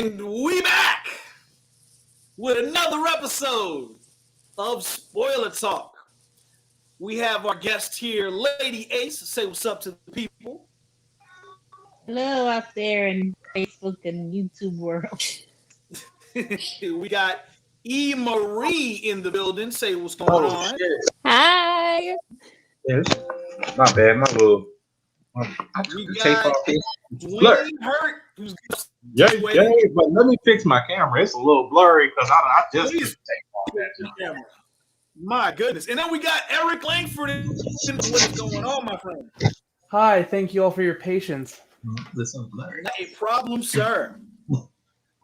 And we back with another episode of Spoiler Talk. We have our guest here, Lady Ace. Say what's up to the people. Hello out there in Facebook and YouTube world. We got E. Marie in the building. Say what's going on. Shit. Hi. Yes. My bad, my little. We Take got off this. Dwayne Hurt. Who's Yay, but let me fix my camera. It's a little blurry because I just Please. take off that. camera. My goodness. And then we got Eric Langford. What's going on, my friend? Hi, thank you all for your patience. Listen, blurry. Not a problem, sir.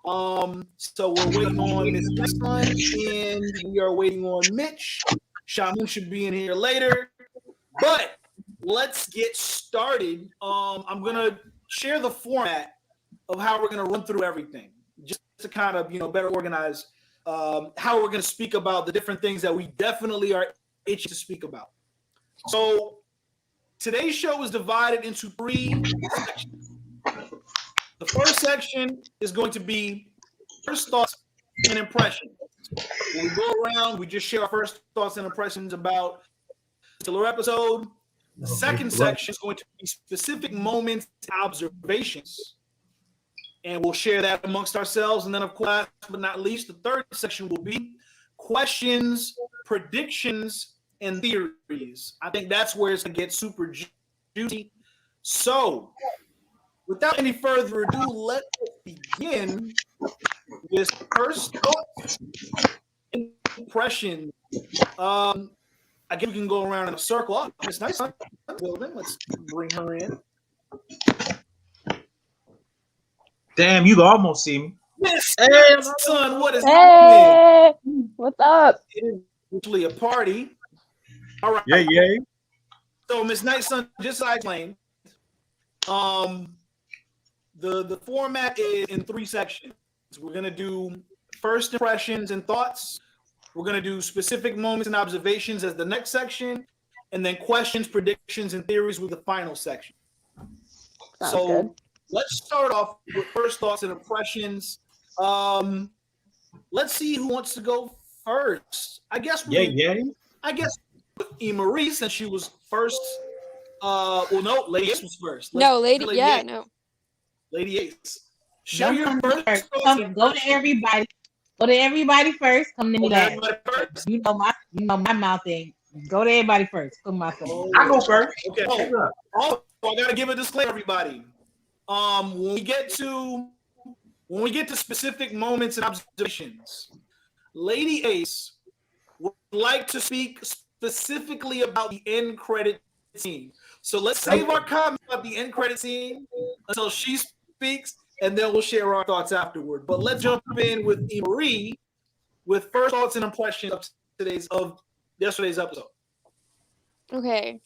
So we're waiting on Miss Sun, and we are waiting on Mitch. Shamu should be in here later, but let's get started. I'm gonna share the format of how we're gonna run through everything, just to kind of better organize how we're gonna speak about the different things that we definitely are itching to speak about. So today's show is divided into 3 sections. The first section is going to be first thoughts and impressions. When we go around, we just share our first thoughts and impressions about the particular episode. The second section is going to be specific moments and observations. And we'll share that amongst ourselves. And then, of course, last but not least, the third section will be questions, predictions, and theories. I think that's where it's going to get super juicy. So, without any further ado, let's begin with first thoughts and impressions. I guess we can go around in a circle. Oh, it's nice. Let's bring her in. Damn, you can almost see me. Miss Son, what is Hey, what's up? It is usually a party. All right. Yeah. So, Miss Night Sun, just as I explained, the format is in 3 sections. We're gonna do first impressions and thoughts. We're gonna do specific moments and observations as the next section, and then questions, predictions, and theories with the final section. Sounds So good. let's start off with first thoughts and impressions. Let's see who wants to go first. I guess with E. Marie, since she was first. No, Lady Ace was first. Lady Ace. no. Lady Ace. Share Don't your come first first. thoughts Go and to everybody. Go to everybody first. Come to me last. everybody first. You know my mouth ain't. Go to everybody first. Come my phone. Oh, I go first. okay. Oh, I gotta give a disclaimer, everybody. When we get to specific moments and observations, Lady Ace would like to speak specifically about the end credit scene. So let's save our comment about the end credit scene until she speaks, and then we'll share our thoughts afterward. But let's jump in with E. Marie with first thoughts and impressions of yesterday's episode. Okay.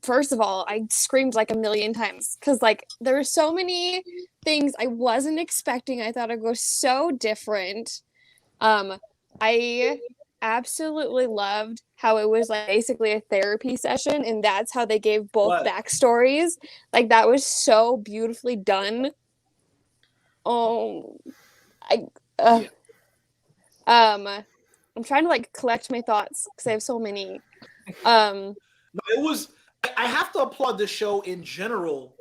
First of all, I screamed like a million times because there were so many things I wasn't expecting. I thought it'd go so different. I absolutely loved how it was basically a therapy session, and that's how they gave both backstories. That was so beautifully done. I'm trying to collect my thoughts because I have so many. It was. I have to applaud the show in general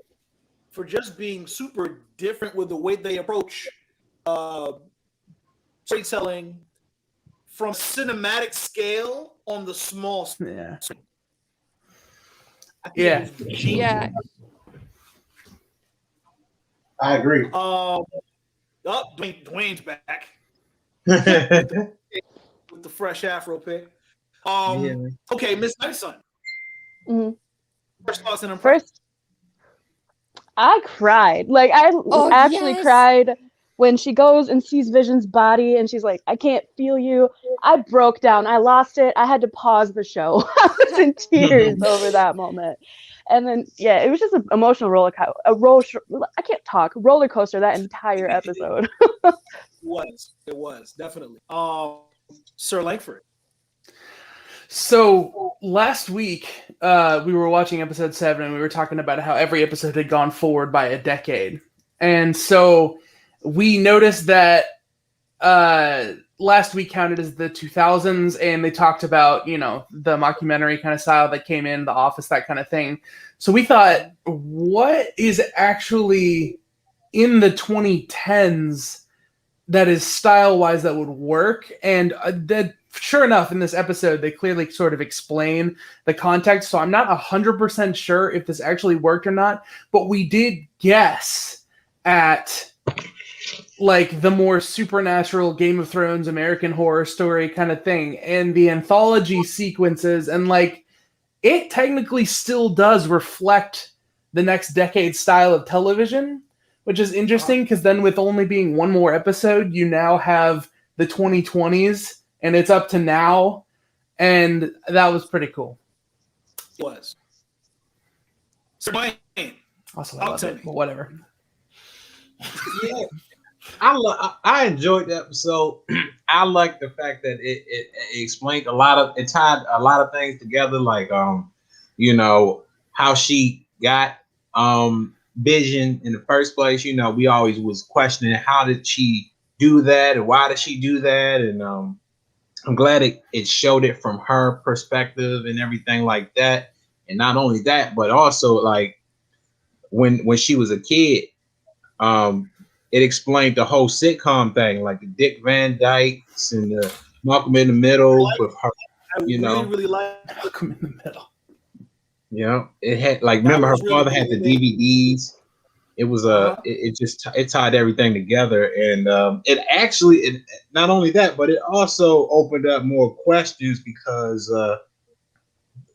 for just being super different with the way they approach storytelling from cinematic scale on the small screen. Yeah. Yeah. I agree. Dwayne's back with the fresh Afro pick. Okay, Miss Night Sun. Mm-hmm. First thoughts and impressions. First, I cried. I actually cried when she goes and sees Vision's body and she's like, I can't feel you. I broke down. I lost it. I had to pause the show. I was in tears over that moment. And then, it was just an emotional roller coaster that entire episode. It was definitely. Sir Langford. So last week, we were watching episode 7 and we were talking about how every episode had gone forward by a decade. And so we noticed that last week counted as the 2000s, and they talked about, you know, the mockumentary kind of style that came in, The Office, that kind of thing. So we thought, what is actually in the 2010s that is style-wise that would work? And that, sure enough, in this episode, they clearly sort of explain the context. So I'm not 100% sure if this actually worked or not, but we did guess at like the more supernatural Game of Thrones, American Horror Story kind of thing, and the anthology sequences, and like it technically still does reflect the next decade style of television, which is interesting because then with only being one more episode, you now have the 2020s and it's up to now, and that was pretty cool. It was. So Wayne, Also, I love it, but whatever. Yeah. I enjoyed the episode. I like the fact that it explained it tied a lot of things together, like you know, how she got Vision in the first place. You know, we always was questioning how did she do that and why did she do that, and I'm glad it showed it from her perspective and everything like that. And not only that, but also like when she was a kid, it explained the whole sitcom thing, like the Dick Van Dykes and the Malcolm in the Middle with her. You know, really like Malcolm in the Middle. You know, it had like remember her father had the DVDs. It was it tied everything together, and it not only that, but it also opened up more questions because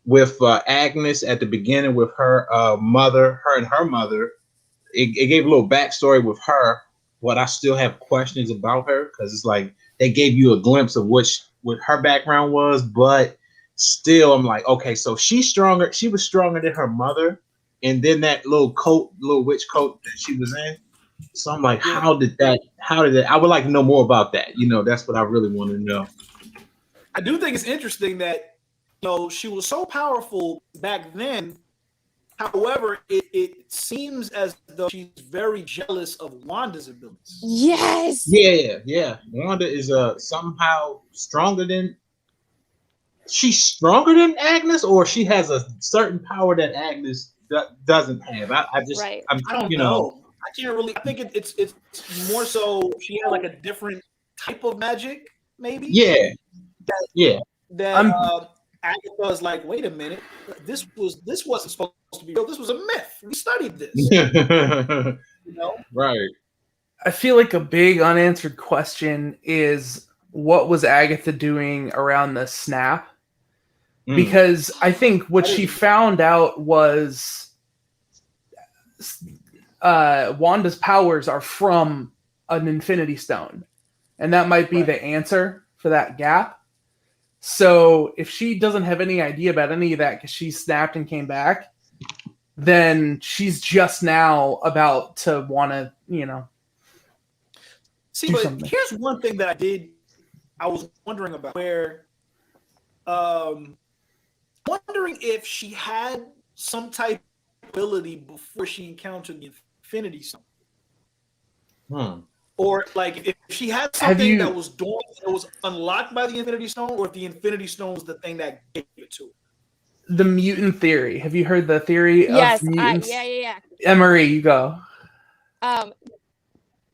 with Agnes at the beginning with her mother, her and her mother, it gave a little backstory with her. What I still have questions about her because it's like they gave you a glimpse of what her background was, but still I'm like, okay, so she's stronger. She was stronger than her mother, and then that little witch coat that she was in. So I'm like, how did that? I would like to know more about that. You know, that's what I really want to know. I do think it's interesting that, you know, she was so powerful back then. However, it seems as though she's very jealous of Wanda's abilities. Yes. Yeah. Wanda is somehow stronger than. She's stronger than Agnes, or she has a certain power that Agnes doesn't have. I don't know. I can't really. I think it's more so she had like a different type of magic, maybe. Yeah. That Agatha's like, wait a minute, this wasn't supposed to be real. This was a myth. We studied this. You know? Right. I feel like a big unanswered question is what was Agatha doing around the snap? Because I think what she found out was Wanda's powers are from an Infinity Stone. And that might be the answer for that gap. So if she doesn't have any idea about any of that because she snapped and came back, then she's just now about to want to, you know. See, but something. Here's one thing that I was wondering about where wondering if she had some type of ability before she encountered the Infinity Stone. Or like if she had something that was dormant that was unlocked by the Infinity Stone, or if the Infinity Stone was the thing that gave it to her. The mutant theory. Have you heard the theory of mutants? Yeah. Emery, you go.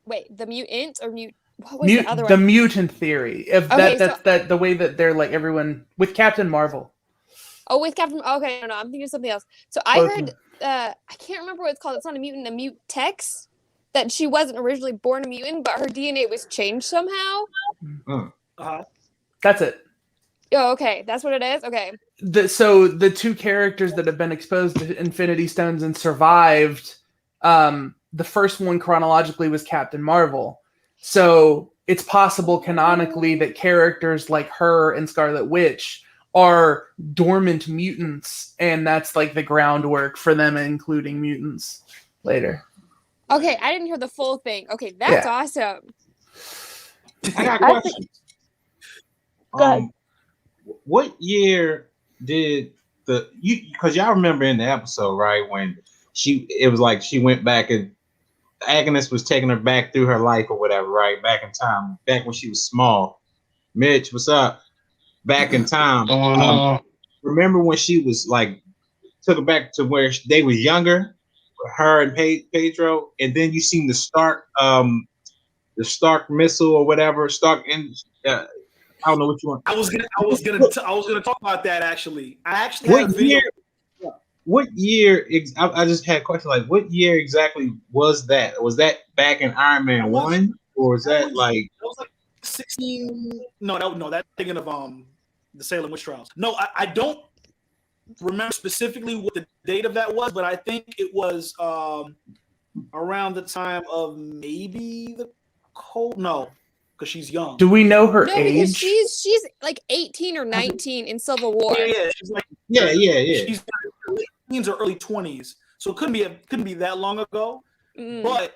Wait, the mutant or mute? What was the other one? The mutant theory. If that's the way that they're like everyone with Captain Marvel. Oh, with Captain. Okay, no, I'm thinking of something else. So I heard. I can't remember what it's called. It's not a mutant. A mutex. That she wasn't originally born a mutant, but her DNA was changed somehow. That's it. Oh, okay. That's what it is? Okay. So the two characters that have been exposed to Infinity Stones and survived, the first one chronologically was Captain Marvel. So it's possible canonically that characters like her and Scarlet Witch are dormant mutants, and that's like the groundwork for them including mutants later. Okay, I didn't hear the full thing. Okay, that's awesome. I got questions. Go ahead. What year did because y'all remember in the episode, right, when it was like she went back and Agnes was taking her back through her life or whatever, right? Back in time, back when she was small. Mitch, what's up? Back in time. Remember when she was like took her back to where they was younger, her and Pedro, and then you seen the Stark missile or whatever. I don't know what you want. I was gonna talk about that actually. I actually had a video. What year? I just had a question. Like, what year exactly was that? Was that back in Iron Man 1, or was that like 16? No, that's thinking of the Salem witch trials. No, I don't remember specifically what the date of that was, but I think it was around the time of maybe the cold. No, because she's young. Do we know her No, age? because she's like 18 or 19 in Civil War. Yeah. She's like yeah. She's late teens or early 20s, so it couldn't be that long ago. But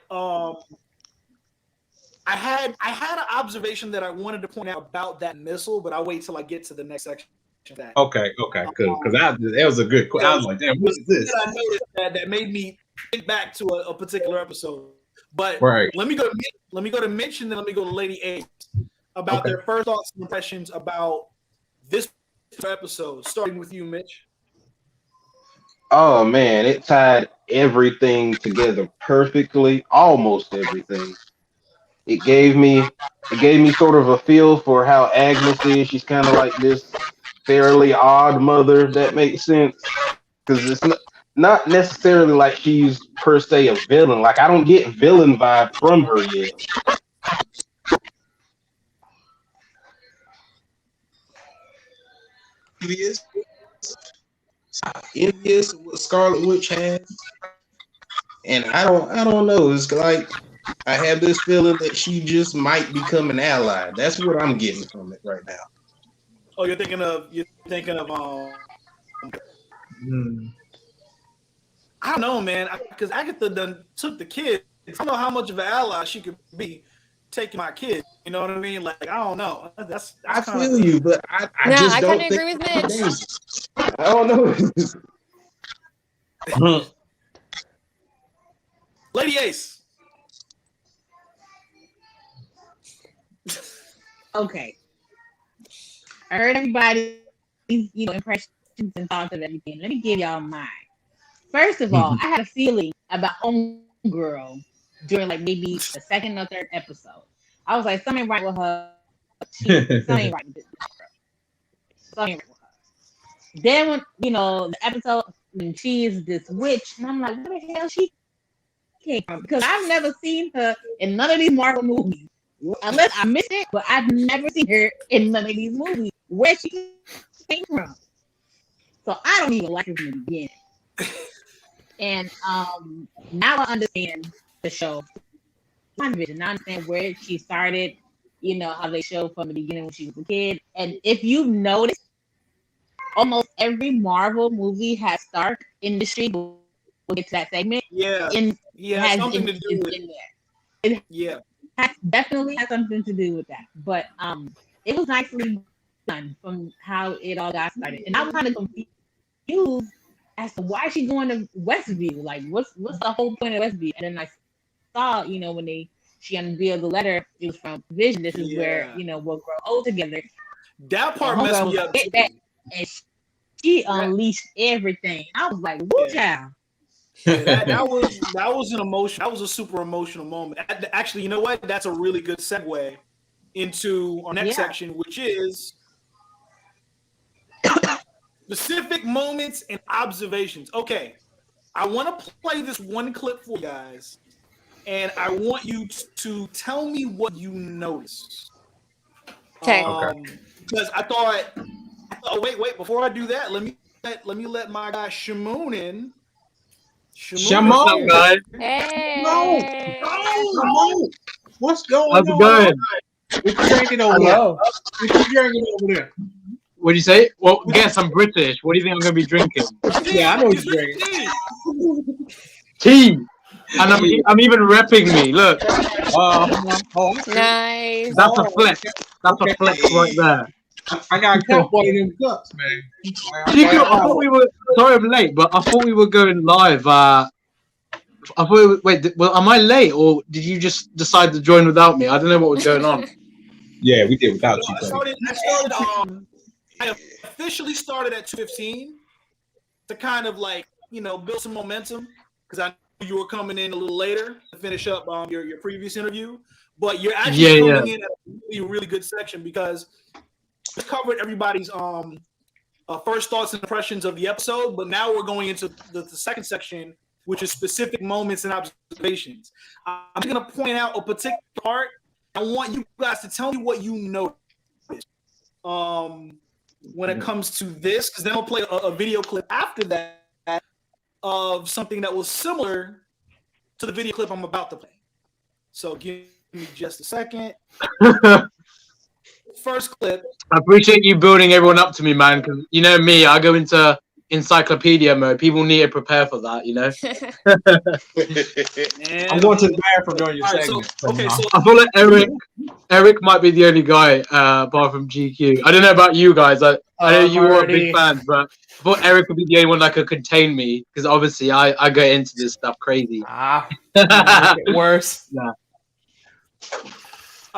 I had an observation that I wanted to point out about that missile, but I'll wait till I get to the next section. Okay, good. Because that was a good question. I was like, damn, what is this? I noticed that made me think back to a particular episode. But right. Let me go to Mitch, and then let me go to Lady A about their first thoughts and impressions about this episode. Starting with you, Mitch. Oh man, it tied everything together perfectly, almost everything. It gave me sort of a feel for how Agnes is. She's kind of like this fairly odd mother, if that makes sense. Because it's not necessarily like she's per se a villain. Like I don't get villain vibe from her yet. Envious of what Scarlet Witch has, and I don't know. It's like I have this feeling that she just might become an ally. That's what I'm getting from it right now. Oh, you're thinking of I don't know, man, because Agatha done took the kid. I don't know how much of an ally she could be taking my kid. You know what I mean? Like I don't know. That's I feel you, but I just I don't kind of agree with Mitch. I don't know. Lady Ace. Okay. I heard everybody's, impressions and thoughts of everything. Let me give y'all mine. First of all, I had a feeling about Homegirl during like maybe the second or third episode. I was like, something right with her. Something right with this girl. Something right with her. Then when the episode when she is this witch, and I'm like, where the hell she came from? Because I've never seen her in none of these Marvel movies. Unless I missed it, but I've never seen her in none of these movies. Where she came from. So I don't even like her from the beginning. And now I understand the show. WandaVision. I understand where she started, how they show from the beginning when she was a kid. And if you notice, almost every Marvel movie has Stark Industry. We'll get to that segment. Yeah. Has something to do with it. It Definitely has something to do with that. But it was nicely done from how it all got started. And I was kind of confused as to why she's going to Westview. Like, what's the whole point of Westview? And then I saw, when she unveiled the letter, it was from Vision. This is where, we'll grow old together. That part messed me up. And she unleashed everything. I was like, woo, child. Yeah, that was an emotion. That was a super emotional moment. Actually, you know what? That's a really good segue into our next section, which is specific moments and observations. Okay, I want to play this one clip for you guys, and I want you to tell me what you noticed. Okay. Because I thought, wait, before I do that, let me let my guy Shamoon in. Shamoon, guys. Hey. Shamoon. What's going How's it on? going? What you drinking over there? What you drinking over there? What do you say? Well, guess I'm British. What do you think I'm gonna be drinking? Yeah, I know what you're drinking. Tea. And I'm even repping me. Look, Nice. that's a flex. That's a flex right there. I got a couple of them cups, man. I thought we were. Sorry, I'm late, but I thought we were going live at I thought. Wait, well, am I late, or did you just decide to join without me? I don't know what was going on. Yeah, we did without you, I buddy. started. I officially started at 2:15 to kind of like build some momentum because I knew you were coming in a little later to finish up your previous interview. But you're actually coming in at a really really good section because we covered everybody's first thoughts and impressions of the episode. But now we're going into the second section, which is specific moments and observations. I'm going to point out a particular part. I want you guys to tell me what you noticed when it comes to this, because then I'll play a video clip after that of something that was similar to the video clip I'm about to play. So give me just a second. First clip. I appreciate you building everyone up to me, man, because you know me, I go into encyclopedia mode. People need to prepare for that, I'm going to the bathroom during your segment. I feel like Eric might be the only guy apart from GQ. I don't know about you guys. I know you were big fans, but I thought Eric would be the only one that could contain me because obviously I go into this stuff crazy. Make it worse. Yeah.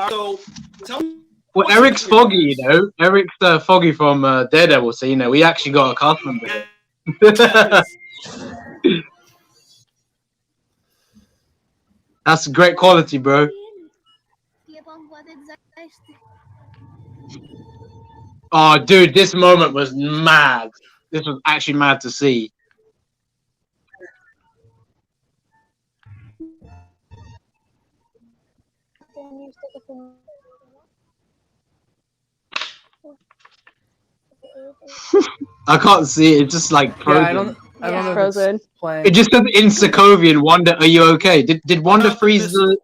So tell me. Well, Eric's foggy, Eric's foggy from Daredevil, so we actually got a cast member. That's great quality, bro. Oh, dude, this moment was mad. This was actually mad to see. I can't see it. It's just like frozen. Yeah, I don't know. Frozen. Playing. It just says in Sokovian. Wanda, are you okay? Did Wanda freeze the?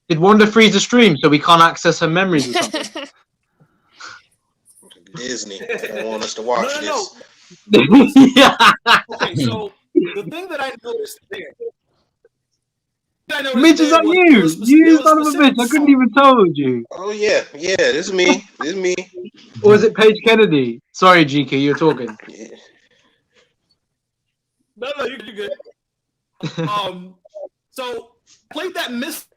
Did Wanda freeze the stream so we can't access her memories or something? Disney, they don't want us to watch this. Yeah. Okay, so the thing that I noticed there. Mitch, is that you? You son of a bitch! I couldn't even tell you. Oh yeah, this is me. This is me. Or is it Paige Kennedy? Sorry, GK, you're talking. Yeah. No, you're good. So I played that missile,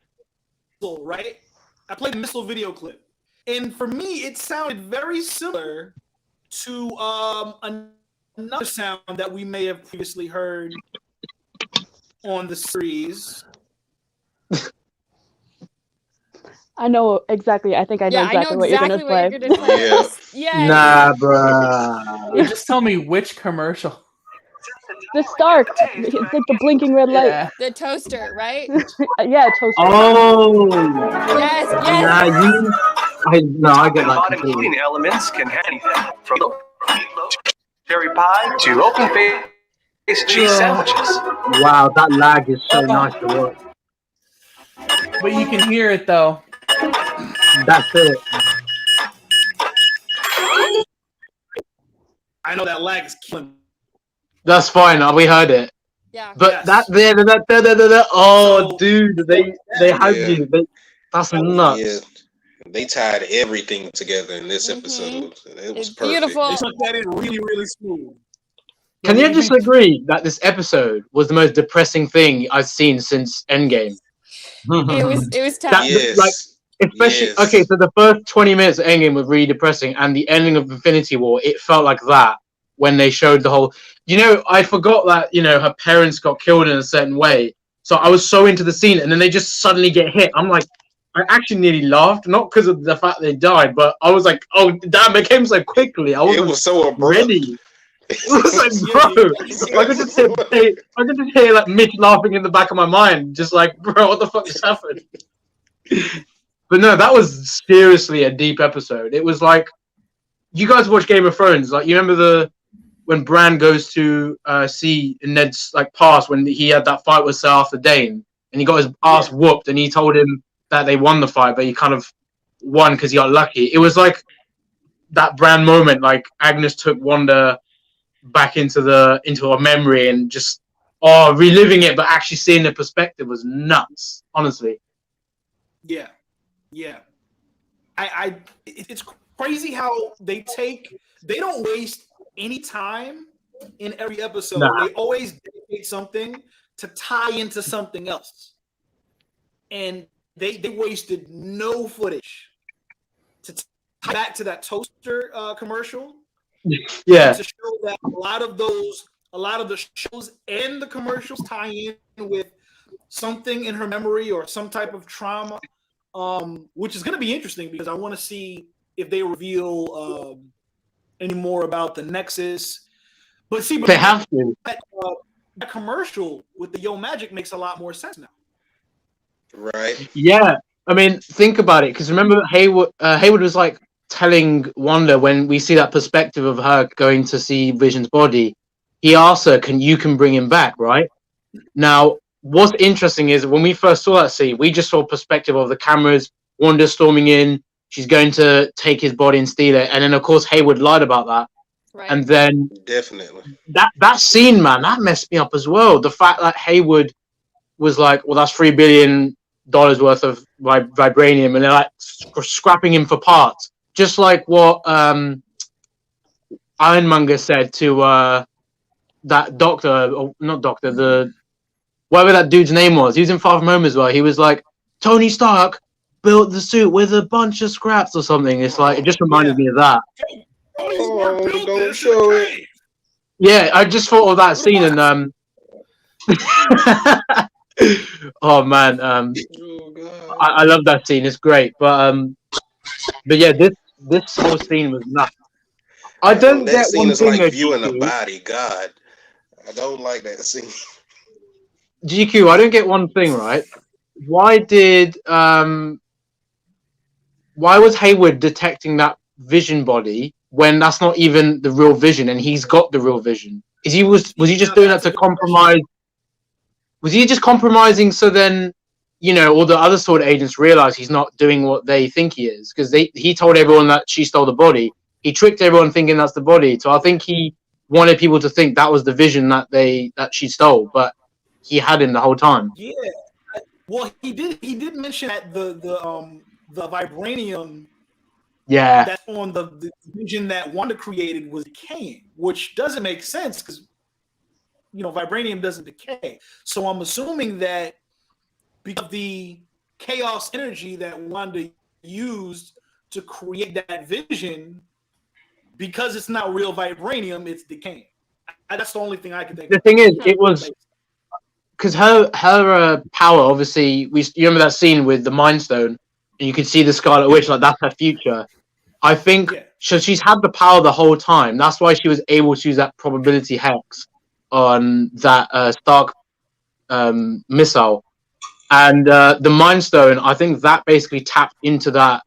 right? I played the missile video clip, and for me, it sounded very similar to another sound that we may have previously heard on the series. I know exactly. I think I know exactly what you're going to play. Yeah. Nah, bruh. You just tell me which commercial. The Stark. It's like the blinking red light. Yeah. The toaster, right? Yeah, toaster. Oh. Yes. Nah, I get that. Modern heating elements can have anything from cherry pie to open face cheese sandwiches. Wow, that lag is so nice to watch. But you can hear it though. That's it. I know that lag is killing. That's fine. We heard it. Yeah. But Yes. oh, dude, they had you. That's nuts. Yeah. They tied everything together in this episode. It was It's perfect. beautiful. They took that in really, really smooth. Can you just agree that this episode was the most depressing thing I've seen since Endgame? It was tough. Yes. Like, especially okay, so the first 20 minutes of Endgame was really depressing, and the ending of Infinity War, it felt like that when they showed the whole. I forgot that her parents got killed in a certain way, so I was so into the scene, and then they just suddenly get hit. I'm like, I actually nearly laughed, not because of the fact they died, but I was like, oh damn, it came so quickly. I was so abrupt. Ready. It was like, bro, I could just hear like Mitch laughing in the back of my mind, just like, bro, what the fuck just happened? But no, that was seriously a deep episode. It was like, you guys watch Game of Thrones, like you remember when Bran goes to see Ned's like past when he had that fight with Sir Arthur Dayne, and he got his ass whooped, and he told him that they won the fight, but he kind of won because he got lucky. It was like that Bran moment, like Agnes took Wanda back into a memory and just reliving it, but actually seeing the perspective was nuts, honestly. Yeah. It's crazy how they don't waste any time in every episode. Nah. They always dedicate something to tie into something else, and they wasted no footage to tie back to that toaster commercial. Yeah, to show that a lot of the shows and the commercials tie in with something in her memory or some type of trauma, which is going to be interesting because I want to see if they reveal any more about the Nexus. But see, they have to. That commercial with the Yo Magic makes a lot more sense now. Right. Yeah, I mean, think about it, because remember Hayward was like telling Wanda when we see that perspective of her going to see Vision's body, he asked her, you can bring him back, right? Now, what's interesting is when we first saw that scene, we just saw perspective of the cameras, Wanda storming in, she's going to take his body and steal it, and then of course Hayward lied about that. Right. And then Definitely. that scene, man, that messed me up as well. The fact that Hayward was like, well, that's $3 billion worth of vibranium, and they're like scrapping him for parts, just like what Ironmonger said to that doctor, or not doctor, the whatever that dude's name was. He was in Far From Home as well. He was like, Tony Stark built the suit with a bunch of scraps or something. It's like, it just reminded me of that. Oh, don't show it. Yeah, I just thought of that scene, and oh man, I love that scene. It's great, but yeah, this whole scene was nuts. I don't that get scene one is thing. like viewing a body. God, I don't like that scene. GQ, I don't get one thing, right? Why was Hayward detecting that Vision body when that's not even the real Vision, and he's got the real Vision? Was he just doing that to compromise? Was he just compromising so then, all the other SWORD agents realize he's not doing what they think he is? Because he told everyone that she stole the body. He tricked everyone thinking that's the body. So I think he wanted people to think that was the Vision that she stole, but he had him the whole time. Yeah. Well, he did mention that the vibranium that's on the Vision that Wanda created was decaying, which doesn't make sense because vibranium doesn't decay. So I'm assuming that because of the chaos energy that Wanda used to create that Vision, because it's not real vibranium, it's decaying. That's the only thing I can think of. The thing is, it was because her power, obviously, you remember that scene with the Mind Stone, and you can see the Scarlet Witch, like that's her future. I think so. She's had the power the whole time. That's why she was able to use that probability hex on that Stark missile, and the Mind Stone. I think that basically tapped into that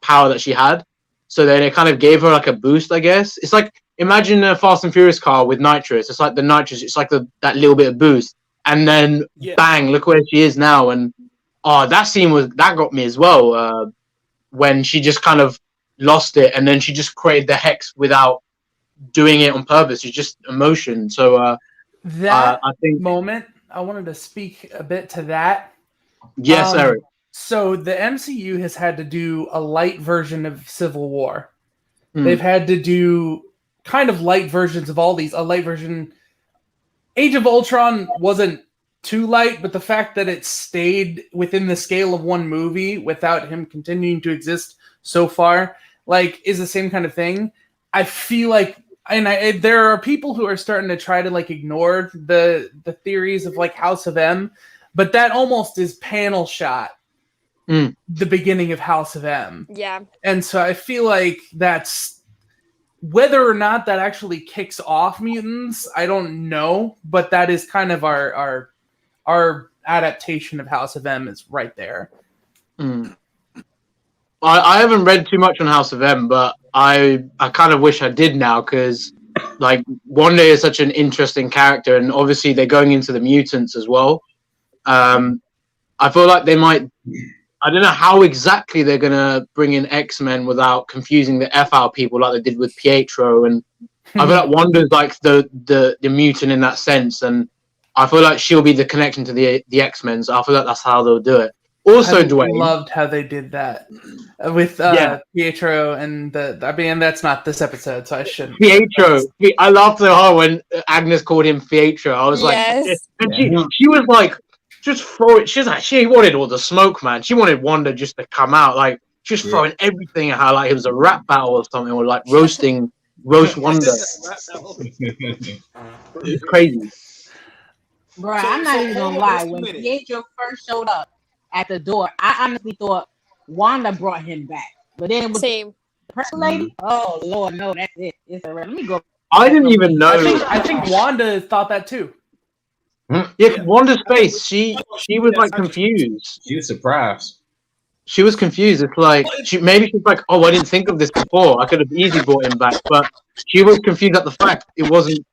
power that she had. So then it kind of gave her like a boost, I guess. It's like, imagine a Fast and Furious car with nitrous. It's like the nitrous. It's like that little bit of boost, and then bang, look where she is now. And that scene got me as well. When she just kind of lost it, and then she just created the hex without doing it on purpose. It's just emotion. So I think moment, I wanted to speak a bit to that. Yes, Eric. So the MCU has had to do a light version of Civil War. They've had to do kind of light versions of all these. A light version. Age of Ultron wasn't too light, but the fact that it stayed within the scale of one movie without him continuing to exist so far, is the same kind of thing. I feel like, and there are people who are starting to try to ignore the theories of House of M, but that almost is panel shot. The beginning of House of M. Yeah. And so I feel like that's whether or not that actually kicks off mutants, I don't know, but that is kind of our adaptation of House of M is right there. I haven't read too much on House of M, but I kind of wish I did now because Wanda is such an interesting character, and obviously they're going into the mutants as well. I feel like they might. I don't know how exactly they're gonna bring in X-Men without confusing the F out people like they did with Pietro, and I feel like Wanda's like the mutant in that sense, and I feel like she'll be the connection to the X-Men. So I feel like that's how they'll do it. Also, I Dwayne loved how they did that with Pietro and I mean, that's not this episode, so I shouldn't. Pietro. I laughed so hard when Agnes called him Pietro. I was like, Yes. and she was like, just throw it. She's like, she wanted all the smoke, man. She wanted Wanda just to come out, like just throwing everything at her, like it was a rap battle or something, or like roast Wanda. It's crazy. Bro, I'm not even gonna lie. When Pietro first showed up at the door, I honestly thought Wanda brought him back. But then it was Same. the first lady. Oh Lord, no, that's it. It's a let me go. I didn't even know. I think Wanda thought that too. Yeah, Wanda's face. She was like confused. She was surprised. She was confused. It's like maybe she's like, oh, I didn't think of this before. I could have easily brought him back, but she was confused at the fact it wasn't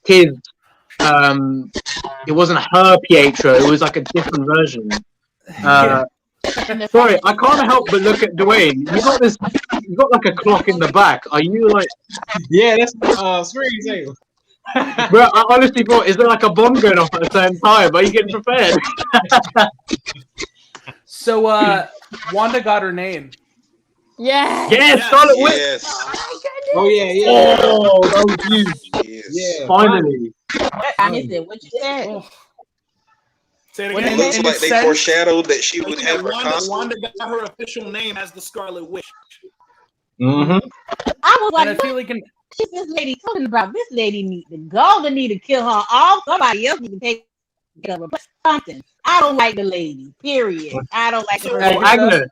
his. It wasn't her Pietro. It was like a different version. Sorry, I can't help but look at Dwayne. You got like a clock in the back. Are you like? Yeah, that's screensaver. Bro, I honestly thought, is there like a bomb going off at the same time? Are you getting prepared? So, Wanda got her name. Yes. Yes, Scarlet Witch. Yes. Oh yeah. Oh, that was huge. Yes. Yeah. Finally. I missed it. What you said? Oh. Say it What again. It looks like they foreshadowed that she would have her costume. Wanda got her official name as the Scarlet Witch. Mm-hmm. I was like, And I feel like what's this lady talking about? This lady need to go. They need to kill her off. Somebody else need to take over. But something. I don't like the lady. Period. I don't like her.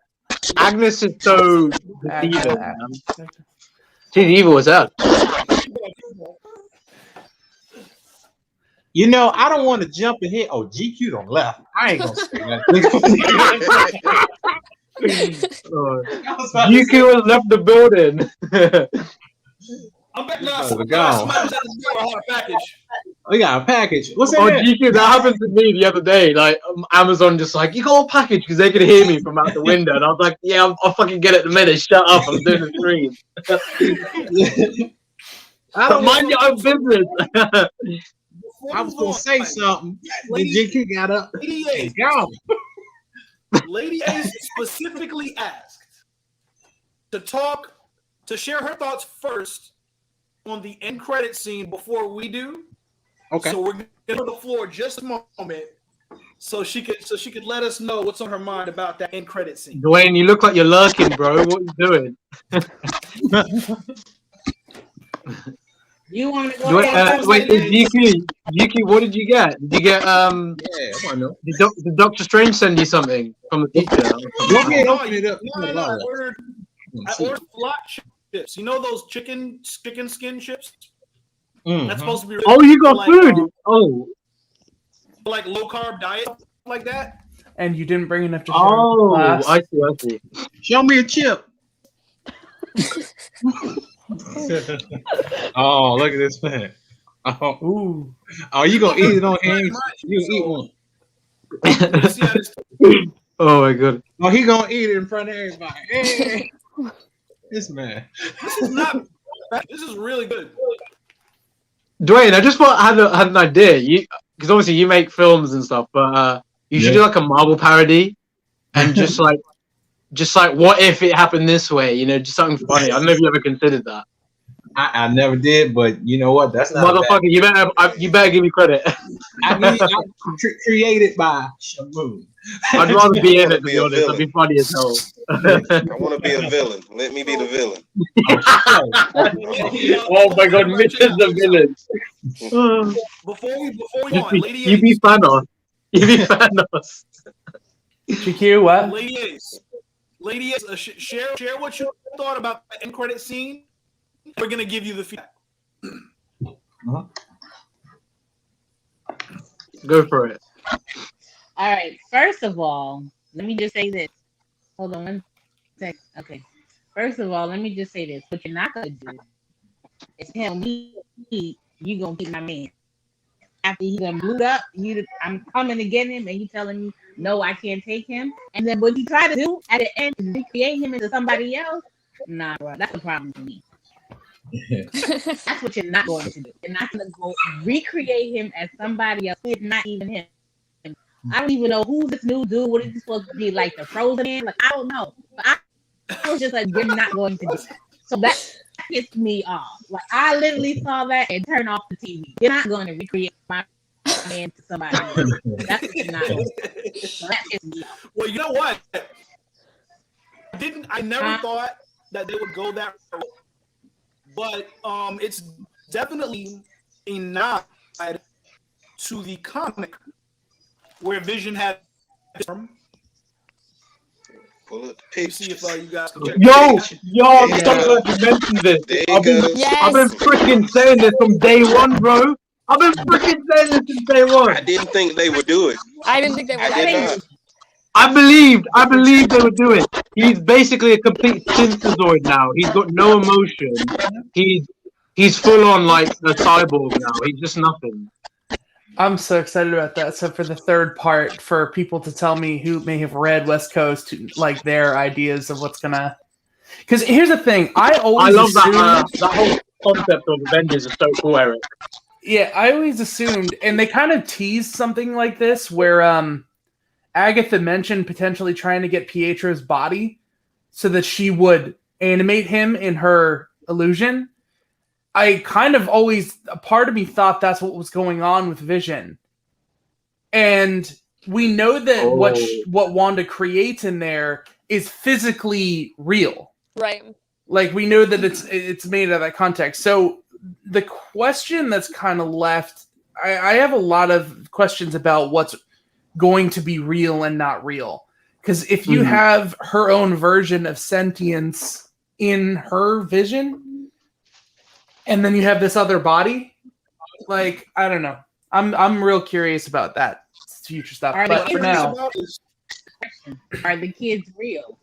Agnes is so evil. She's evil as hell. You know, I don't want to jump ahead. Oh, GQ on left. I ain't gonna say that. GQ has left the building. I'm back now. Oh, gone. We got a package. What's that? GQ, that happened to me the other day. Like Amazon just like, you got a package because they could hear me from out the window. And I was like, yeah, I'll fucking get it in a minute. Shut up. I'm doing the stream. Mind your own business. I was gonna say something. Then GQ got up. Lady It's gone. Lady A specifically asked to share her thoughts first on the end credit scene before we do. Okay. So we're gonna give her the floor just a moment, so she could let us know what's on her mind about that end credit scene. Dwayne, you look like you're lurking, bro. What are you doing? You want to go ahead? Wait, GQ, what did you get? Did you get Yeah, I know. Did Doctor Strange send you something from the teacher? Go ahead, open it up. I ordered flat chips. You know those chicken skin chips? That's supposed to be. Oh, you got food. Like low carb diet, like that. And you didn't bring enough to share. Oh, Class. I see. Show me a chip. Oh, look at this man. Ooh. Oh, you gonna eat it on hand? You eat one. Oh my god. Oh, he gonna eat it in front of everybody. Hey. This man. This is not. This is really good. Dwayne, I just had an idea. Because obviously you make films and stuff, but you should do like a Marvel parody, and just like what if it happened this way? You know, just something funny. I don't know if you ever considered that. I never did, but you know what? That's not motherfucker. You better give me credit. I mean, created by Shaboom. I'd rather be in it, to be honest. That'd be funny as hell. I want to be a villain. Let me be the villain. Oh my god, Mitch is the villain. Before we go on, Lady You be Thanos. You be Thanos. GQ, what? Lady Ace, share what you thought about the end credit scene. We're gonna give you the feedback. Go for it. All right. First of all, let me just say this. Hold on one sec. Okay. First of all, let me just say this. What you're not gonna do is tell me you gonna keep my man after he done blew up. I'm coming to get him, and you telling me no, I can't take him. And then what you try to do at the end is recreate him into somebody else. Nah, bro, that's a problem for me. That's what you're not going to do. You're not going to go recreate him as somebody else who is not even him. I don't even know who's this new dude. What is this supposed to be like the Frozen Man? Like I don't know. But I was just like, you're not going to do that. So that pissed me off. Like I literally saw that and turned off the TV. You're not going to recreate my man to somebody else. That's not going to do. So that pissed me off. Well, you know what? I never thought that they would go that route, but it's definitely a nod to the comic where Vision had. Pull up the picture. See if you guys can check. Yo, I'm so glad you mentioned this. I've been freaking saying this from day one, bro. I've been freaking saying this since day one. I didn't think they would do it. I didn't think they would. I believed they would do it. He's basically a complete synthezoid now. He's got no emotion. He's full on like a cyborg now. He's just nothing. I'm so excited about that. So for the third part, for people to tell me who may have read West Coast, like their ideas of what's gonna. Because here's the thing, I love that whole concept of Avengers is so cool, Eric. Yeah, I always assumed, and they kind of teased something like this where Agatha mentioned potentially trying to get Pietro's body so that she would animate him in her illusion. I kind of always, a part of me thought that's what was going on with Vision. And we know that what Wanda creates in there is physically real. Right. Like, we know that it's made out of that context. So the question that's kind of left, I have a lot of questions about what's going to be real and not real. Because if you have her own version of sentience in her vision, and then you have this other body, like, I don't know. I'm real curious about that future stuff. But for now, are the kids real?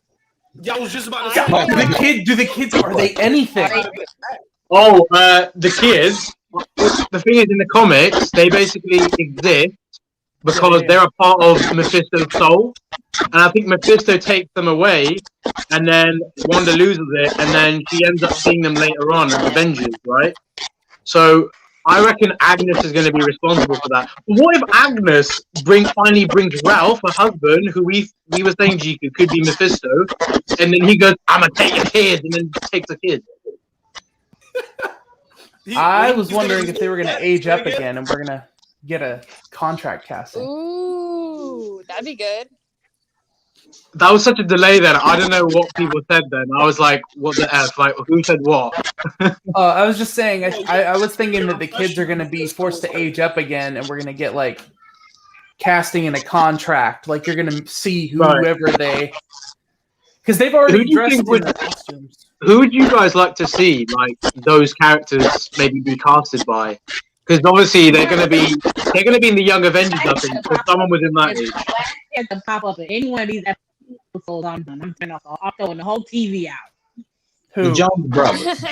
Yeah, I was just about to say. Do the kids are they anything? The kids. The thing is, in the comics, they basically exist because they're a part of Mephisto's soul, and I think Mephisto takes them away, and then Wanda loses it, and then she ends up seeing them later on in Avengers, right? So I reckon Agnes is going to be responsible for that. But what if Agnes finally brings Ralph, her husband, who we were saying Jiku could be Mephisto, and then he goes, "I'm gonna take your kids," and then takes the kids. I was wondering if they were going to age up again, and we're going to get a contract casting. Ooh, that'd be good. That was such a delay then. I don't know what people said then. I was like, what the F? Like, who said what? I was just saying, I was thinking that the kids are going to be forced to age up again, and we're going to get, like, casting in a contract. Like, you're going to see whoever they... Because they've already dressed in their costumes. Who would you guys like to see, like, those characters maybe be casted by? Because obviously they're gonna be in the Young Avengers, I think. So someone within that age. It can pop up in any one of these episodes. I'm turning off. I'm throwing the whole TV out. Who? The Jones Brothers.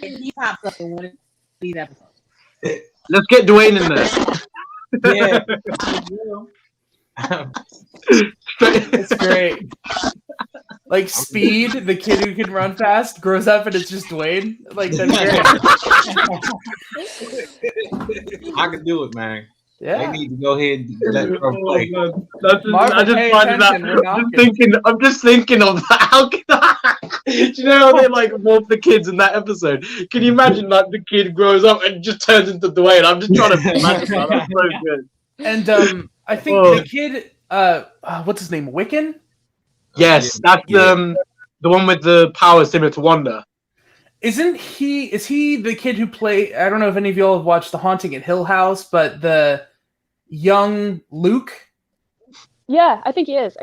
And he pops up in one of these episodes. Let's get Dwayne in there. Yeah. It's great. Like Speed, the kid who can run fast, grows up and it's just Dwayne. Like that's great. I can do it, man. Yeah. They need to go ahead and let her play. I'm just thinking of that. How can I? Do you know how they like morph the kids in that episode? Can you imagine like the kid grows up and just turns into Dwayne? I'm just trying to imagine that. That's so good. And I think the kid, what's his name? Wiccan? Yes, that's the one with the powers similar to Wanda. Is he the kid who played, I don't know if any of y'all have watched The Haunting at Hill House, but the young Luke? Yeah, I think he is.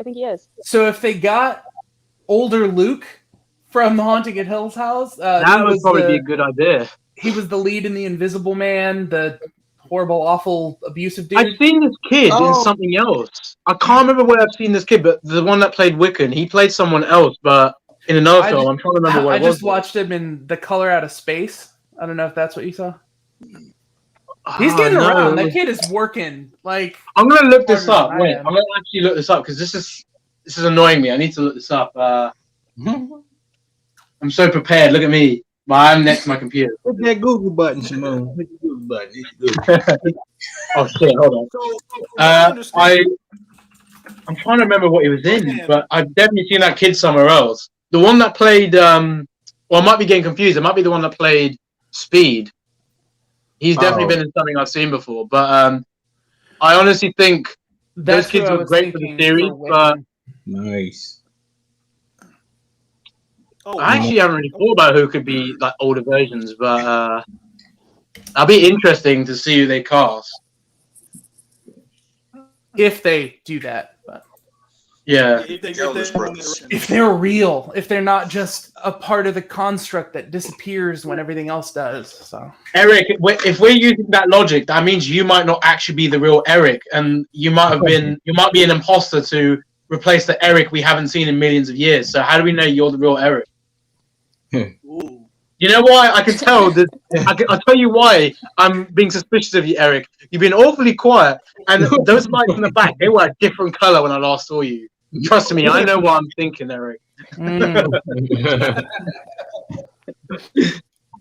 So if they got older Luke from The Haunting at Hill House, that would probably be a good idea. He was the lead in The Invisible Man, the horrible, awful, abusive dude. I've seen this kid in something else. I can't remember where I've seen this kid, but the one that played Wiccan, he played someone else, but in another film. I'm trying to remember where it was. I just watched him in The Color Out of Space. I don't know if that's what you saw. He's getting around. That kid is working. Like, I'm gonna look this up. Wait, I'm gonna actually look this up because this is annoying me. I need to look this up. I'm so prepared. Look at me. I'm next to my computer. Hit that Google button, Simone. Hit the Google button. Oh shit! Hold on. I'm trying to remember what he was in, but I've definitely seen that kid somewhere else. The one that played, well, I might be getting confused. It might be the one that played Speed. He's definitely been in something I've seen before. But I honestly think those kids were great for the series. But nice. I actually haven't really thought about who could be like older versions, but that'll be interesting to see who they cast. If they do that, but yeah, if they're real, if they're not just a part of the construct that disappears when everything else does. So, Eric, if we're using that logic, that means you might not actually be the real Eric, and you might be an imposter to replace the Eric we haven't seen in millions of years. So, how do we know you're the real Eric? You know why? I can tell that. I'll tell you why I'm being suspicious of you, Eric. You've been awfully quiet, and those lights in the back, they were a different color when I last saw you. Trust me, I know what I'm thinking, Eric.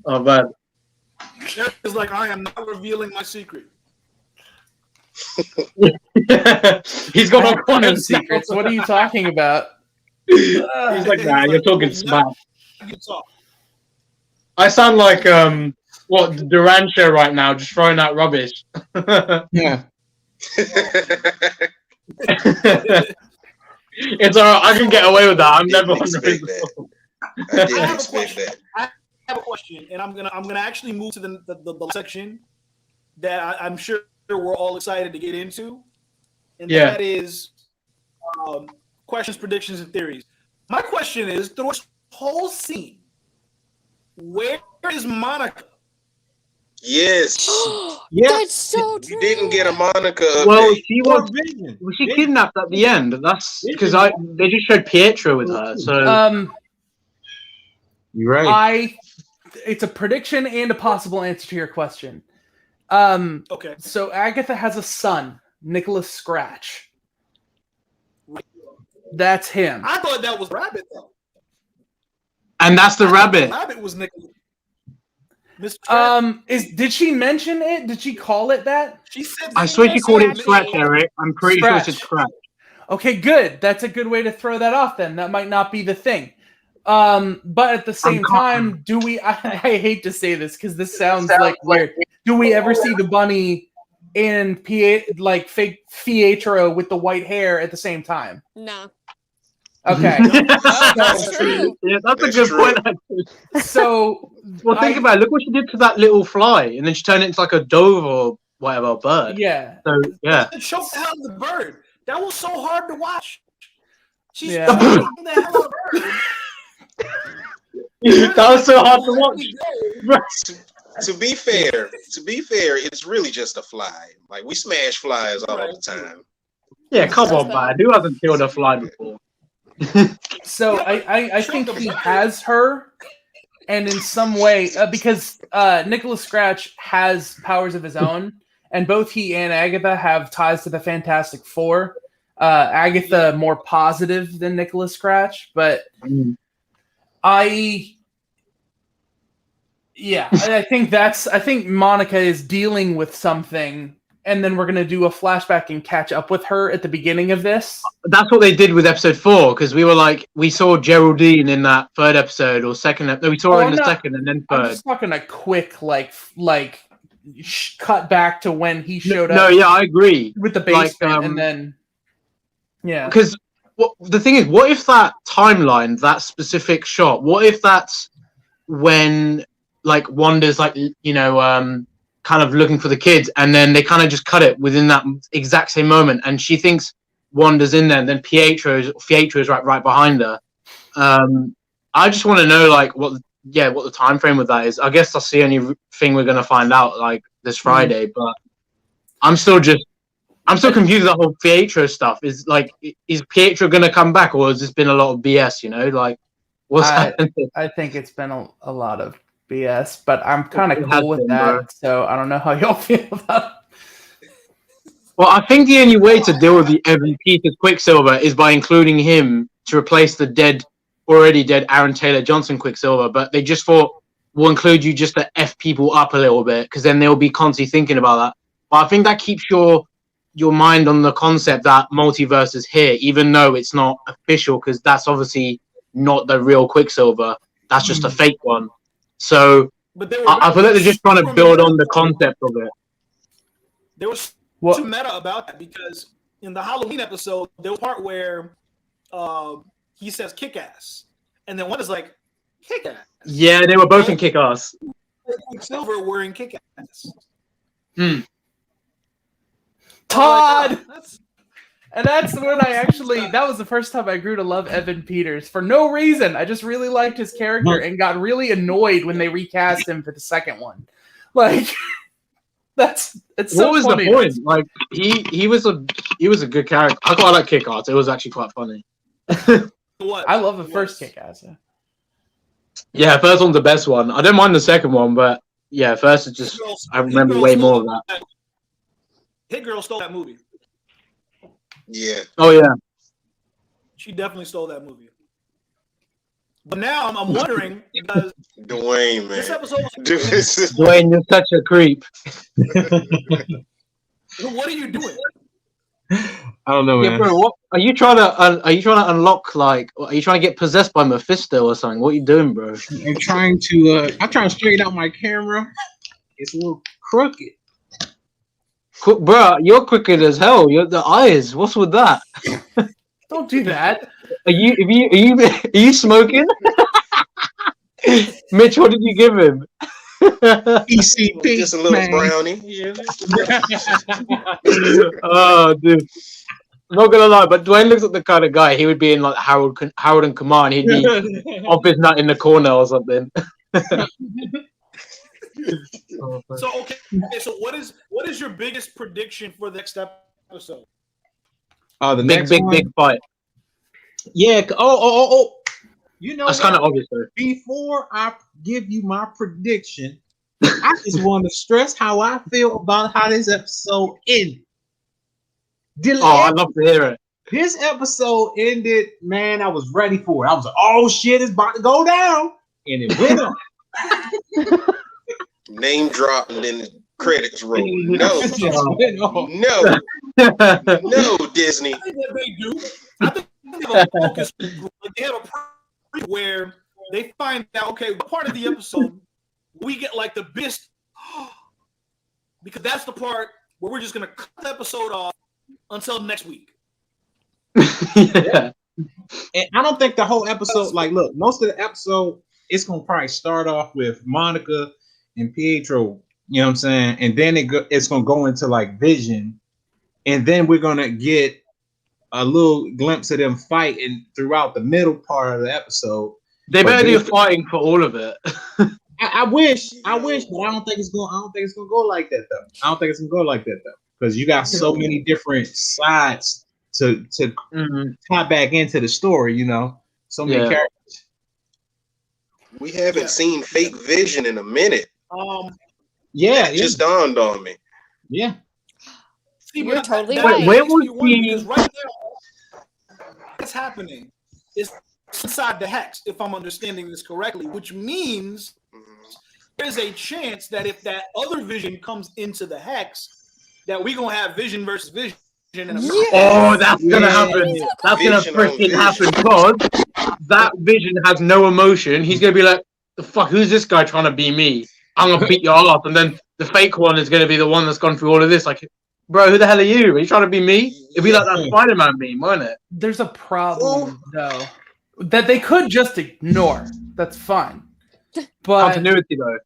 Oh, man. It's like, I am not revealing my secret. He's got no secrets. What are you talking about? He's like, nah, you're talking smack. I sound like the Duran show right now, just throwing out rubbish. Yeah. It's alright. I can get away with that. I'm never I have a question, and I'm gonna actually move to the section that I'm sure we're all excited to get into, and that is questions, predictions, and theories. My question is, through this whole scene, where is Monica? Yes. That's so true. You didn't get a Monica update. Well, she kidnapped at the end. That's because they just showed Pietro with her. So you're right. It's a prediction and a possible answer to your question. Okay. So Agatha has a son, Nicholas Scratch. That's him. I thought that was Rabbit though. And that's the rabbit. Rabbit was Nicholas. Did she mention it? Did she call it that? She said. I swear she called it Scratch, Eric. I'm pretty sure it's Scratch. Okay, good. That's a good way to throw that off. Then that might not be the thing. But at the same time, do we? I hate to say this because this sounds like weird. Do we ever see the bunny and fake Pietro with the white hair at the same time? No. Okay. That's true. Yeah, that's a good point. So, well, think about it. Look what she did to that little fly, and then she turned it into like a dove or whatever bird. Yeah. So yeah. It choked the hell out of the bird. That was so hard to watch. She's the hell out of the bird. That was so hard to watch. To be fair, it's really just a fly. Like we smash flies all the time. Yeah, come on, man. Who hasn't killed a fly before? So I think he has her, and in some way, because Nicholas Scratch has powers of his own, and both he and Agatha have ties to the Fantastic Four. Agatha more positive than Nicholas Scratch, but I think Monica is dealing with something. And then we're going to do a flashback and catch up with her at the beginning of this. That's what they did with episode 4, because we saw Geraldine in that third episode or second. No, we saw her in the second and then third. I'm just talking a quick cut back to when he showed up. No, yeah, I agree with the basement, and then because the thing is, what if that timeline, that specific shot, what if that's when Wanda's kind of looking for the kids, and then they kind of just cut it within that exact same moment, and she thinks Wanda's in there, and then Pietro's right behind her. I just want to know what the time frame with that is. I guess that's the only thing we're gonna find out this Friday. But I'm still confused. The whole Pietro stuff is Pietro gonna come back, or has this been a lot of BS? What's happening? I think it's been a lot of BS, but I'm kind of cool with that. So I don't know how y'all feel about it. Well, I think the only way to deal with the Evan Peters Quicksilver is by including him to replace the already dead Aaron Taylor Johnson Quicksilver. But they just thought we'll include you just to F people up a little bit, because then they'll be constantly thinking about that. But I think that keeps your mind on the concept that multiverse is here, even though it's not official, because that's obviously not the real Quicksilver. That's just a fake one. So But they were I feel like they're just trying to build on the concept of it. There was too meta about that, because in the Halloween episode, there was a part where he says kick-ass. And then one is like, kick-ass. Yeah, they were both in Kick-Ass. Quicksilver wearing kick-ass. Todd! And that's when that was the first time I grew to love Evan Peters. For no reason. I just really liked his character and got really annoyed when they recast him for the second one. Like, it's so what was funny. the point? Like, he was a good character. I quite like Kick-Ass. It was actually quite funny. I love the first Kick-Ass. Yeah, first one's the best one. I don't mind the second one, but yeah, first is just I remember way more of that. Hit Girl stole that movie. Yeah. Oh yeah. She definitely stole that movie. But now I'm wondering, because Dwayne, man. this episode was Dwayne, you're such a creep. What are you doing? I don't know, man. Yeah, bro, what are you trying to unlock? Like, are you trying to get possessed by Mephisto or something? What are you doing, bro? I'm trying to straighten out my camera. It's a little crooked. Bro, you're crooked as hell. You're the eyes. What's with that? Don't do that. Are you smoking? Mitch, what did you give him? ECP, just a little man. brownie. Yeah. Oh, dude. I'm not gonna lie, but Dwayne looks like the kind of guy he would be in like Harold and Kumar, and he'd be off his nut in the corner or something. So what is your biggest prediction for the next episode? Oh, the big fight. Yeah. Oh. You know, that's kind of obvious, though. Before I give you my prediction, I just want to stress how I feel about how this episode ended. I'd love to hear it. This episode ended, man. I was ready for it. I was like, "Oh shit, it's about to go down," and it went on. Name drop and then the credits roll. No, Disney. I think that they do. I think they have a focus group. They have a preview where they find out, okay, what part of the episode we get like the biggest, because that's the part where we're just gonna cut the episode off until next week. Yeah. And I don't think the whole episode, like, look, most of the episode, it's gonna probably start off with Monica and Pietro, you know what I'm saying? And then it's gonna go into like Vision, and then we're gonna get a little glimpse of them fighting throughout the middle part of the episode. They better do fighting for all of it. I wish, but I don't think it's gonna go like that though. Because you got so many different sides to tie back into the story, you know. So many characters. We haven't seen fake Vision in a minute. It just dawned on me. Yeah. See, you're totally right. Where was he? Right there, what's happening is inside the hex, if I'm understanding this correctly, which means there's a chance that if that other Vision comes into the hex, that we're gonna have Vision versus Vision. Oh, that's gonna happen. That's gonna freaking happen, because that Vision has no emotion. He's gonna be like, "The fuck? Who's this guy trying to be me? I'm gonna beat you all up." And then the fake one is gonna be the one that's gone through all of this. Like, bro, who the hell are you? Are you trying to be me? It'd be like that Spider-Man meme, won't it? There's a problem though that they could just ignore. That's fine. But continuity though.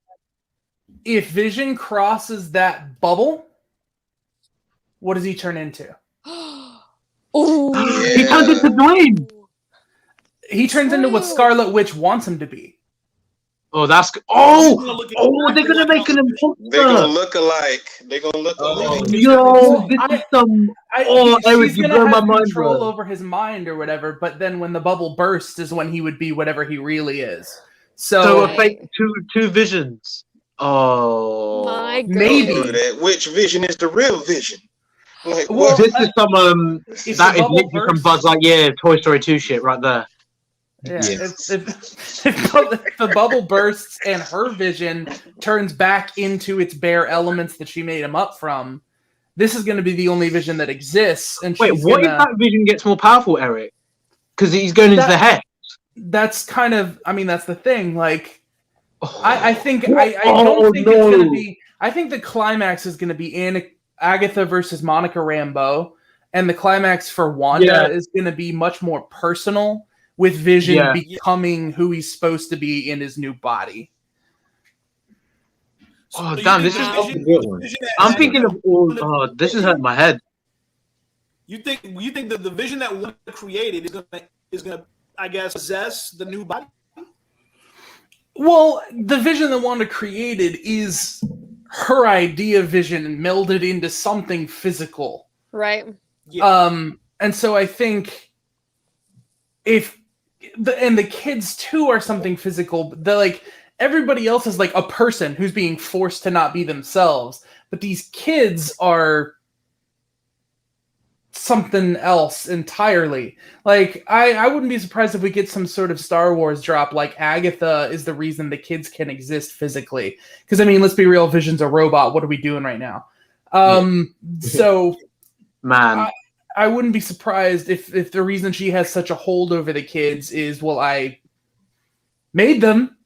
If Vision crosses that bubble, what does he turn into? He turns into Dwayne. He turns into what Scarlet Witch wants him to be. Oh, that's they're gonna make an imposter. They're gonna look alike. Yo, this is some. He's you gonna blow my have mind, control bro. over his mind or whatever. But then when the bubble bursts is when he would be whatever he really is. So a fake two Visions. Oh, my God. Maybe. Which Vision is the real Vision? Like, well, this is some that is literally some Buzz Lightyear Toy Story 2 shit right there. Yeah, if the bubble bursts and her Vision turns back into its bare elements that she made him up from, this is going to be the only Vision that exists. And Wait, she's what gonna, if that Vision gets more powerful, Eric? Because he's going into the hex. That's kind of, I mean, that's the thing. Like, I think What? I don't think it's no. going to be. I think the climax is going to be in Agatha versus Monica Rambeau, and the climax for Wanda is going to be much more personal, with Vision becoming who he's supposed to be in his new body. Oh damn! This is a good one. I'm thinking of all. Oh, this is hurting my head. You think that the Vision that Wanda created is gonna I guess possess the new body? Well, the Vision that Wanda created is her idea of Vision melded into something physical, right? And so I think if the kids too are something physical, they're like. Everybody else is like a person who's being forced to not be themselves, but these kids are something else entirely. Like, I wouldn't be surprised if we get some sort of Star Wars drop, like Agatha is the reason the kids can exist physically. Because, I mean, let's be real, Vision's a robot. What are we doing right now? So, man, I wouldn't be surprised if the reason she has such a hold over the kids is, well, I made them.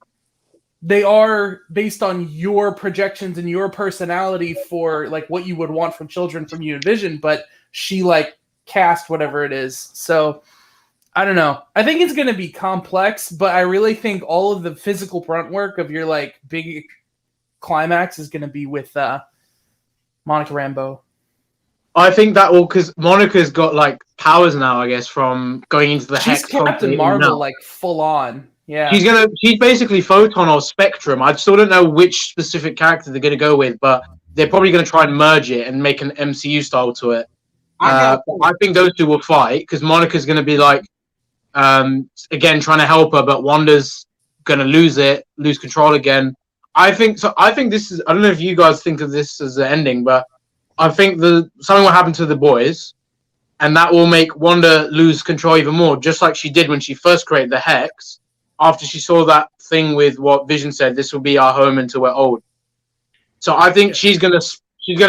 They are based on your projections and your personality for like what you would want from children from you and Vision, but she like cast whatever it is. So I don't know. I think it's going to be complex, but I really think all of the physical grunt work of your like big climax is going to be with Monica Rambeau. I think that will, because Monica's got like powers now, I guess, from going into the She's hex. Captain Marvel, like full on. Yeah, she's basically Photon or Spectrum. I still don't know which specific character they're going to go with, but they're probably going to try and merge it and make an MCU style to it. I think those two will fight because Monica's going to be like, again, trying to help her, but Wanda's going to lose control again. I think this is. I don't know if you guys think of this as the ending, but I think something will happen to the boys, and that will make Wanda lose control even more, just like she did when she first created the Hex. After she saw that thing with what Vision said, this will be our home until we're old. So I think she's gonna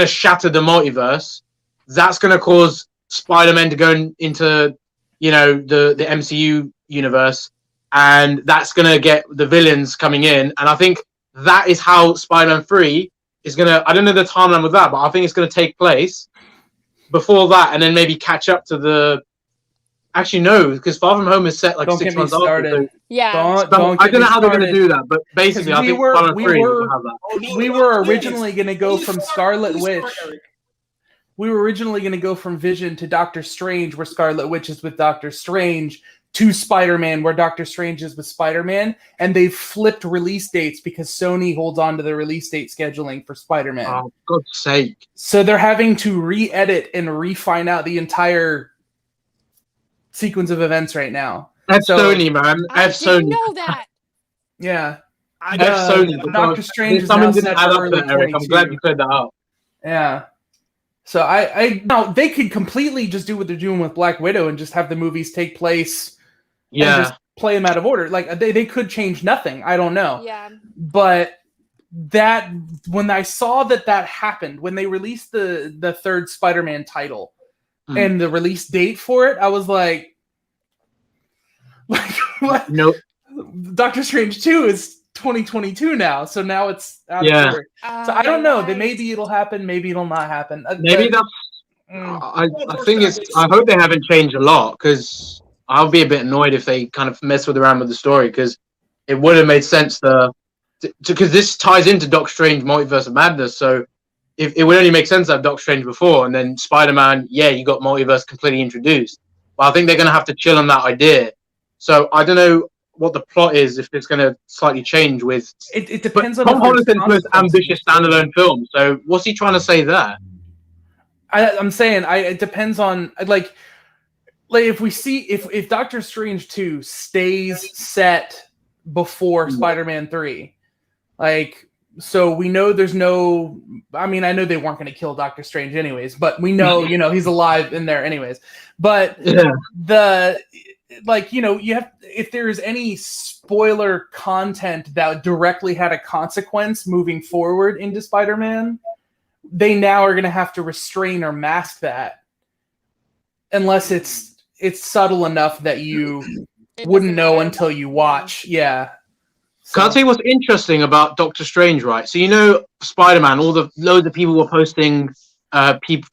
shatter the multiverse. That's gonna cause Spider-Man to go into, the MCU universe, and that's gonna get the villains coming in. And I think that is how Spider-Man 3 is gonna. I don't know the timeline with that, but I think it's gonna take place before that, and then maybe catch up to the. Actually, no, because Far From Home is set like 6 months after. So yeah. I don't know how they're going to do that, but basically, I think Far From 3 will have that. We were originally going to go from Scarlet Witch. We were originally going to go from Vision to Doctor Strange, where Scarlet Witch is with Doctor Strange, to Spider-Man, where Doctor Strange is with Spider-Man, and they've flipped release dates because Sony holds on to the release date scheduling for Spider-Man. Oh, God's sake. So they're having to re-edit and refine out the entire sequence of events right now. That's Sony, man. I didn't know that. Yeah. That's Sony. Doctor Strange is something now didn't set add for up early there, Eric. I'm 22. glad you cleared that up. Yeah. So now they could completely just do what they're doing with Black Widow and just have the movies take place and just play them out of order. Like they could change nothing. I don't know. Yeah. But that when I saw that happened, when they released the third Spider-Man title and the release date for it, I was like what? Nope. Doctor Strange 2 is 2022 now, so now it's out of order. So I don't know. Maybe it'll happen. Maybe it'll not happen. Maybe that's. I think it's. I hope they haven't changed a lot because I'll be a bit annoyed if they kind of mess around with the story because it would have made sense because this ties into Doctor Strange Multiverse of Madness. So if it would only make sense to have Doctor Strange before and then Spider-Man, you got Multiverse completely introduced. But I think they're going to have to chill on that idea. So I don't know what the plot is if it's going to slightly change with. It depends on Tom Holland's the most ambitious standalone film. So what's he trying to say there? I'm saying it depends on like if we see if Doctor Strange 2 stays set before Spider-Man 3, so we know there's no. I mean, I know they weren't going to kill Doctor Strange anyways, but we know he's alive in there anyways. But you have if there's any spoiler content that directly had a consequence moving forward into Spider-Man, they now are going to have to restrain or mask that unless it's subtle enough that you wouldn't know until you watch. Yeah. Can I tell you what's interesting about Doctor Strange, right? So, you know, Spider-Man, loads of people were posting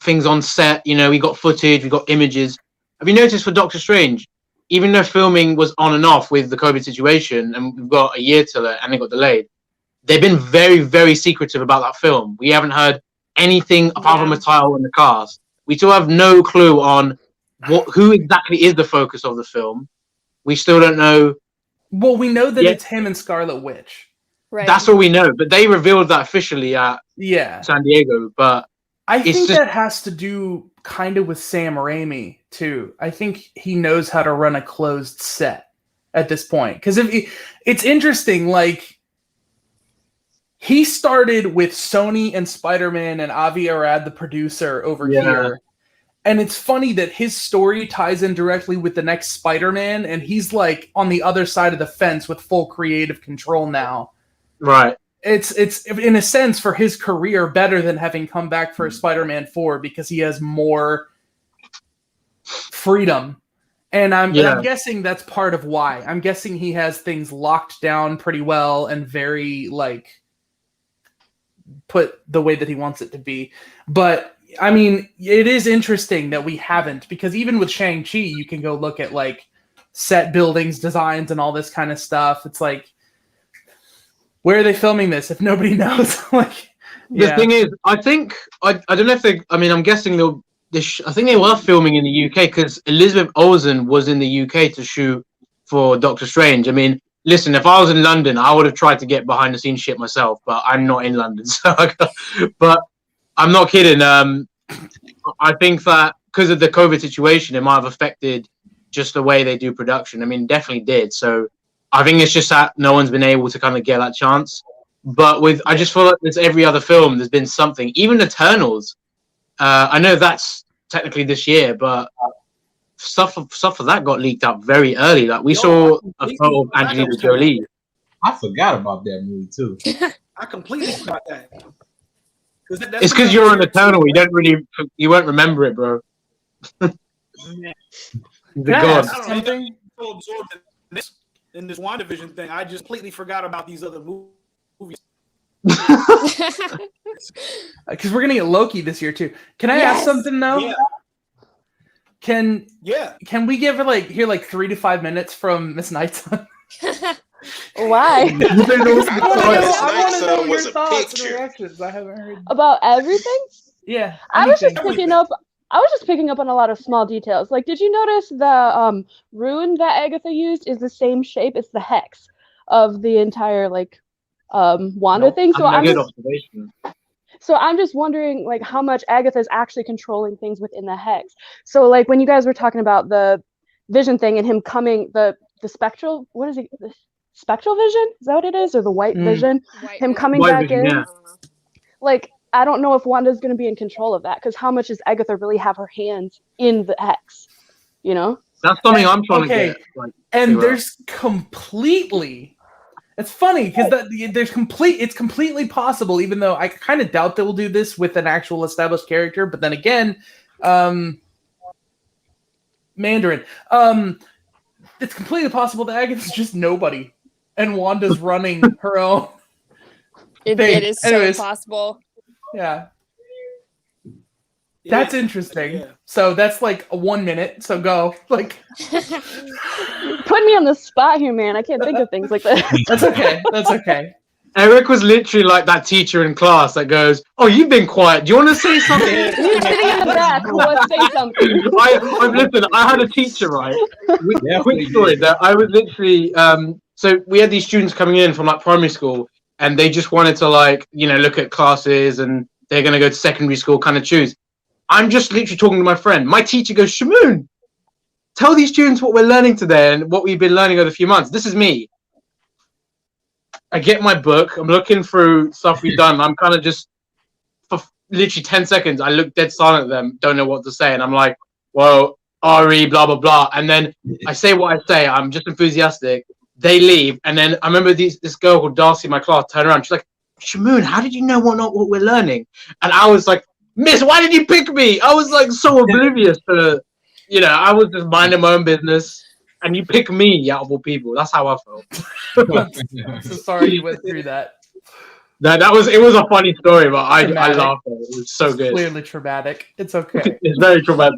things on set. You know, we got footage, we got images. Have you noticed for Doctor Strange, even though filming was on and off with the COVID situation, and we've got a year till it, and it got delayed, they've been very, very secretive about that film. We haven't heard anything apart from a title and the cast. We still have no clue on who exactly is the focus of the film. We still don't know. Well, we know that it's him and Scarlet Witch. Right. That's all we know. But they revealed that officially at San Diego. But I think that has to do kind of with Sam Raimi too. I think he knows how to run a closed set at this point. Because it's interesting, like he started with Sony and Spider-Man and Avi Arad, the producer, over here. And it's funny that his story ties in directly with the next Spider-Man, and he's like on the other side of the fence with full creative control now. Right. It's in a sense for his career better than having come back for Spider-Man 4 because he has more freedom. And I'm guessing that's part of why. I'm guessing he has things locked down pretty well and very like put the way that he wants it to be. But I mean, it is interesting that we haven't, because even with Shang-Chi, you can go look at like set buildings, designs, and all this kind of stuff. It's like, where are they filming this if nobody knows? Like, the thing is, I think I don't know if they. I mean, I'm guessing I think they were filming in the UK because Elizabeth Olsen was in the UK to shoot for Doctor Strange. I mean, listen, if I was in London, I would have tried to get behind the scenes shit myself, but I'm not in London, so. But I'm not kidding. I think that because of the COVID situation, it might have affected just the way they do production. I mean, definitely did. So I think it's just that no one's been able to kind of get that chance. But I just feel like there's every other film, there's been something. Even Eternals. I know that's technically this year, but stuff of that got leaked out very early. Like we saw a photo of Angelina Jolie. I forgot about that movie too. I completely forgot that. It's because you're an Eternal. You won't remember it, bro. The god. Something so absorbed in this WandaVision thing, I just completely forgot about these other movies. Because we're gonna get Loki this year too. Can I ask something though? Yeah. Can we give her like 3 to 5 minutes from Miss Nightson? Why? I want to know your thoughts and reactions. I haven't heard about everything. Yeah, I was just picking up on a lot of small details. Like, did you notice the rune that Agatha used is the same shape as the hex of the entire like Wanda thing? So I'm just wondering like how much Agatha is actually controlling things within the hex. So like when you guys were talking about the Vision thing and him coming the spectral, what is it? The spectral vision? Is that what it is? Or the white vision? Him coming back in. Yeah. Like, I don't know if Wanda's going to be in control of that, because how much does Agatha really have her hands in the hex? You know? That's something I'm trying to get. Like, and there's completely... It's funny, because it's completely possible, even though I kind of doubt they will do this with an actual established character, but then again, Mandarin. It's completely possible that Agatha's just nobody, and Wanda's running her own. It is so possible. Yeah. That's interesting. Yeah. So that's like a 1 minute. So go. Like, put me on the spot here, man. I can't think of things like that. That's okay. That's okay. Eric was literally like that teacher in class that goes, "Oh, you've been quiet. Do you want to say something?" You're sitting in the back. Let's say something. Listen. I had a teacher, right? Quick story. That I was literally. So we had these students coming in from like primary school, and they just wanted to like look at classes, and they're gonna go to secondary school, kind of choose. I'm just literally talking to my friend. My teacher goes, "Shamoon, tell these students what we're learning today and what we've been learning over a few months." This is me. I get my book. I'm looking through stuff we've done. I'm kind of just, for literally 10 seconds, I look dead silent at them, don't know what to say. And I'm like, well, RE, blah, blah, blah. And then I say what I say. I'm just enthusiastic. They leave. And then I remember this girl called Darcy in my class turned around. She's like, Shamoon, how did you know what we're learning? And I was like, Miss, why did you pick me? I was like so oblivious to, I was just minding my own business, and you pick me out of all people. That's how I felt. I'm so sorry you went through that. It was a funny story, but I laughed at it. It was so good. Clearly traumatic. It's okay. It's very traumatic.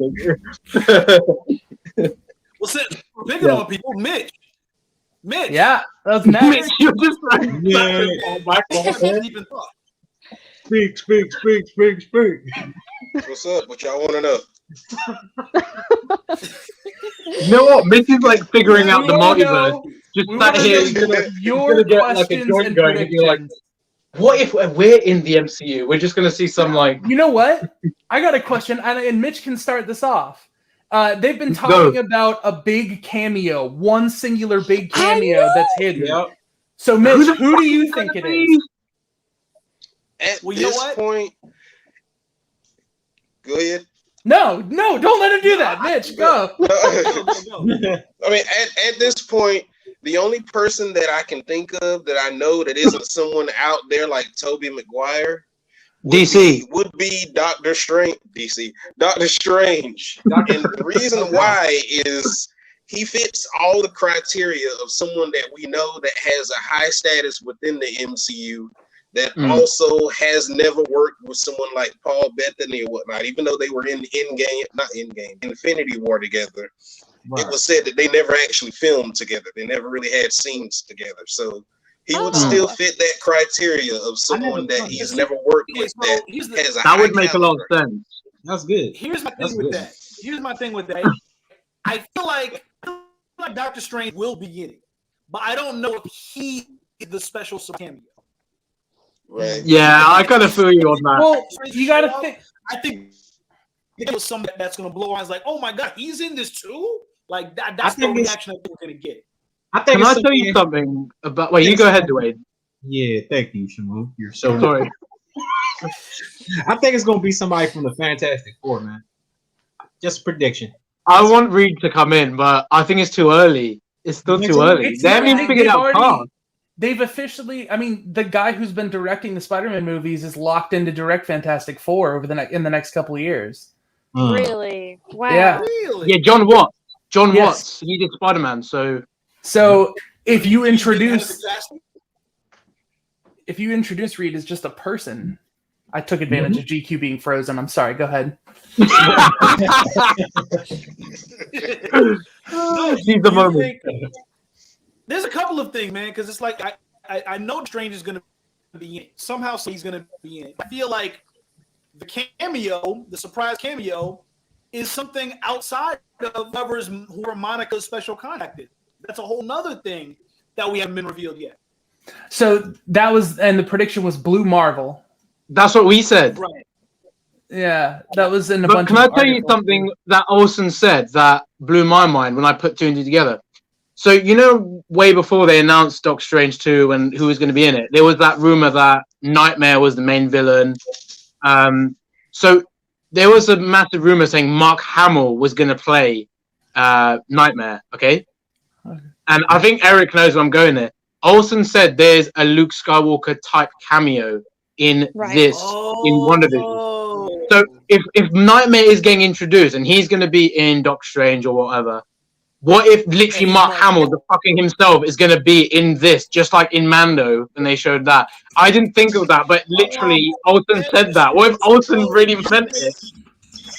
Well, since we're picking on people, Mitch. Yeah, that was next. Mitch, you're just like, Deep in thought. Speak. What's up? What y'all want to know? You know what? Mitch is like figuring out the multiverse. Just We sat wanna here. know He's gonna your get like a questions joint and going and be like, predictions. what if we're in the MCU? We're just gonna see some like. You know what? I got a question, and Mitch can start this off. They've been talking about a big cameo, one singular big cameo that's hidden. Yep. So, Mitch, who do you think it is? At Well, you know this what? point, go ahead. No, don't let him do that, Mitch. Go. Go. I mean, at this point, the only person that I can think of that I know that isn't someone out there like Tobey Maguire would be Doctor Strange. Doctor Strange. And the reason why is he fits all the criteria of someone that we know that has a high status within the MCU that also has never worked with someone like Paul Bettany or whatnot, even though they were in Infinity War together. Right. It was said that they never actually filmed together. They never really had scenes together. So he would still fit that criteria of someone that he's never worked with that has a high That would make a lot of caliber. sense. That's good. Here's my thing with that. I feel like Doctor Strange will be in it, but I don't know if he is the special cameo. Right. Yeah, I kind of feel you on that. Well, you got to think. I think it was something that's going to blow eyes. Like, oh my god, he's in this too. Like that's the reaction that we're going to get. Can I tell you something about? Wait, you go ahead, Dwayne. Yeah, thank you, Shamu. You're so sorry. I think it's going to be somebody from the Fantastic Four, man. Just a prediction. I want Reed to come in, but I think it's too early. It's still too early. They haven't even figured out cast. They've officially, the guy who's been directing the Spider-Man movies is locked in to direct Fantastic Four in the next couple of years. Really? Wow. Yeah. Really? Yeah, John Watts. Watts. He did Spider-Man, so if you introduce Reed as just a person, I took advantage of GQ being frozen. I'm sorry. Go ahead. There's a couple of things, man, because it's like I know Strange is going to be in it. Somehow he's going to be in it. I feel like the surprise cameo, is something outside of who are Monica's special contacted. That's a whole nother thing that we haven't been revealed yet. So that was, and the prediction was Blue Marvel. That's what we said. Right. Yeah, that was in a but bunch can of I tell you something that Olsen said that blew my mind when I put two and two together? So, way before they announced Doctor Strange 2 and who was going to be in it, there was that rumor that Nightmare was the main villain. So there was a massive rumor saying Mark Hamill was going to play Nightmare, okay? And I think Eric knows where I'm going there. Olsen said there's a Luke Skywalker type cameo in in WandaVision. So if Nightmare is getting introduced and he's going to be in Doctor Strange or whatever, what if literally Mark Hamill, the fucking himself, is going to be in this, just like in Mando when they showed that? I didn't think of that, but literally Olsen said that. What if Olsen really meant it?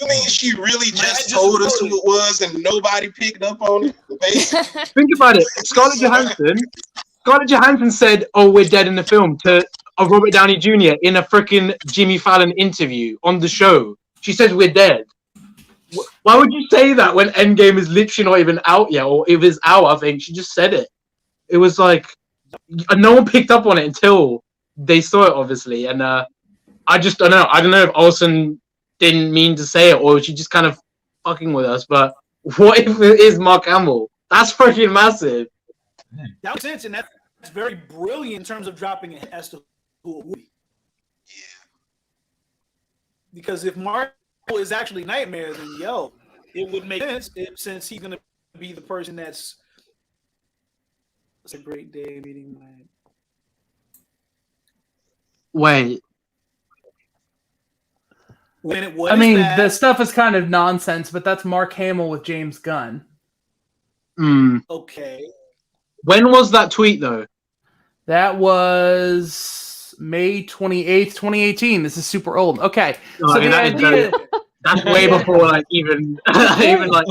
You mean she really just told us who it was and nobody picked up on it? Think about it. Scarlett Johansson said, "Oh, we're dead" in the film to Robert Downey Jr. in a freaking Jimmy Fallon interview on the show. She says we're dead. Why would you say that when Endgame is literally not even out yet? Or if it's out, I think she just said it. It was like no one picked up on it until they saw it, obviously. And I just don't know. I don't know if Olsen didn't mean to say it or she just kind of fucking with us. But what if it is Mark Hamill? That's freaking massive. That makes sense, and that's very brilliant in terms of dropping it as to who it would be. Yeah. Because if Mark is actually Nightmare, then it would make sense since he's going to be the person that's. It's a great day meeting night. Wait. When it I mean, was I mean, bad, the stuff is kind of nonsense, but that's Mark Hamill with James Gunn. okay. When was that tweet though? That was May 28th, 2018. This is super old. Okay. Oh, So yeah, the that is idea that's way before like even even like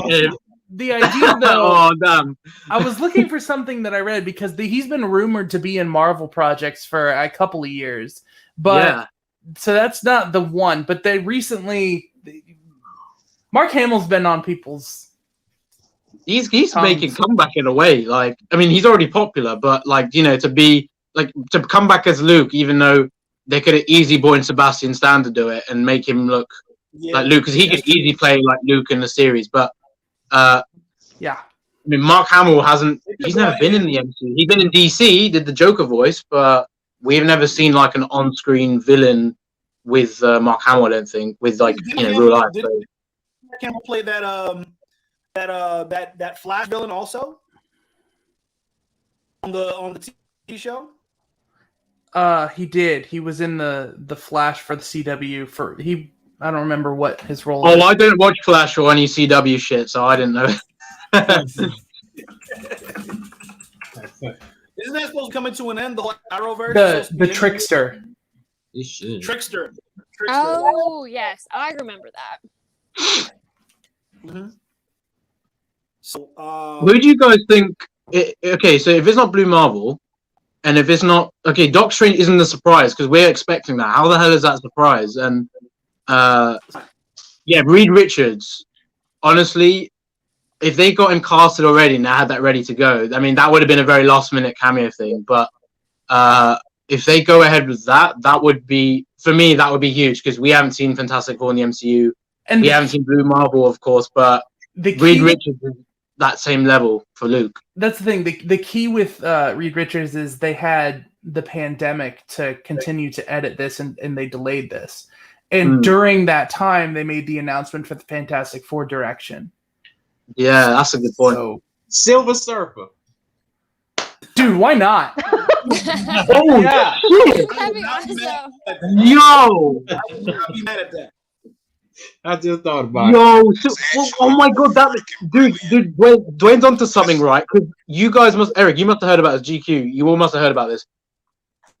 the idea though, oh damn. I was looking for something that I read because he's been rumored to be in Marvel projects for a couple of years. But Yeah. so that's not the one, but they recently Mark Hamill's been on people's He's tongues. making comeback in a way. Like, I mean, he's already popular, but like, you know, to be like to come back as Luke, even though they could have easily brought in Sebastian Stan to do it and make him look like Luke, because he could easily play like Luke in the series. But yeah, I mean, Mark Hamill he's never been in the MCU. He's been in DC, did the Joker voice, but we've never seen like an on-screen villain with Mark Hamill, I don't think, with like, you know, real life. So. Campbell play that Flash villain also on the TV show. He did. He was in the Flash for the CW I don't remember what his role is. Oh, I don't watch Flash or any CW shit, so I didn't know. Isn't that supposed to come into an end? The whole Arrowverse? The Trickster. Trickster. Oh, yes. I remember that. Mm-hmm. So, who do you guys think? Okay, so if it's not Blue Marvel, and if it's not Doc Strange isn't a surprise because we're expecting that. How the hell is that a surprise? And Reed Richards. Honestly, if they got him casted already and they had that ready to go, I mean that would have been a very last minute cameo thing. But if they go ahead with that, that would be for me. That would be huge because we haven't seen Fantastic Four in the MCU, and we haven't seen Blue Marvel, of course. But Reed Richards is that same level for Luke. That's the thing. The key with Reed Richards is they had the pandemic to continue to edit this, and they delayed this. And during that time, they made the announcement for the Fantastic Four direction. Yeah, that's a good point. So, Silver Surfer. Dude, why not? Oh, yeah. That'd be awesome. Yo! I'd be mad at that. I just thought about it. Oh my god, dude, Dwayne's onto something, right? Because you guys Eric, you must have heard about this. GQ, you all must have heard about this.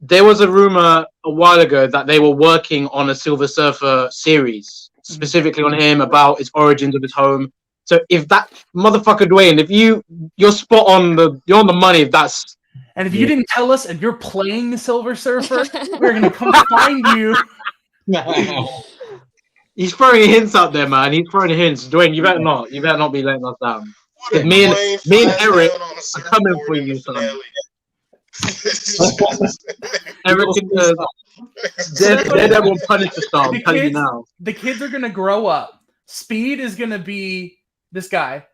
There was a rumor a while ago that they were working on a Silver Surfer series, specifically on him, about his origins of his home. So if that motherfucker Dwayne, if you're spot on you're on the money. If that's and if you didn't tell us and you're playing the Silver Surfer, we're gonna come find you. He's throwing hints out there, man. He's throwing hints. Dwayne, you better not be letting us down. Me and Eric are coming for you, son. Eric is Daredevil Punisher star. I'm telling you now. The kids are gonna grow up. Speed is gonna be this guy.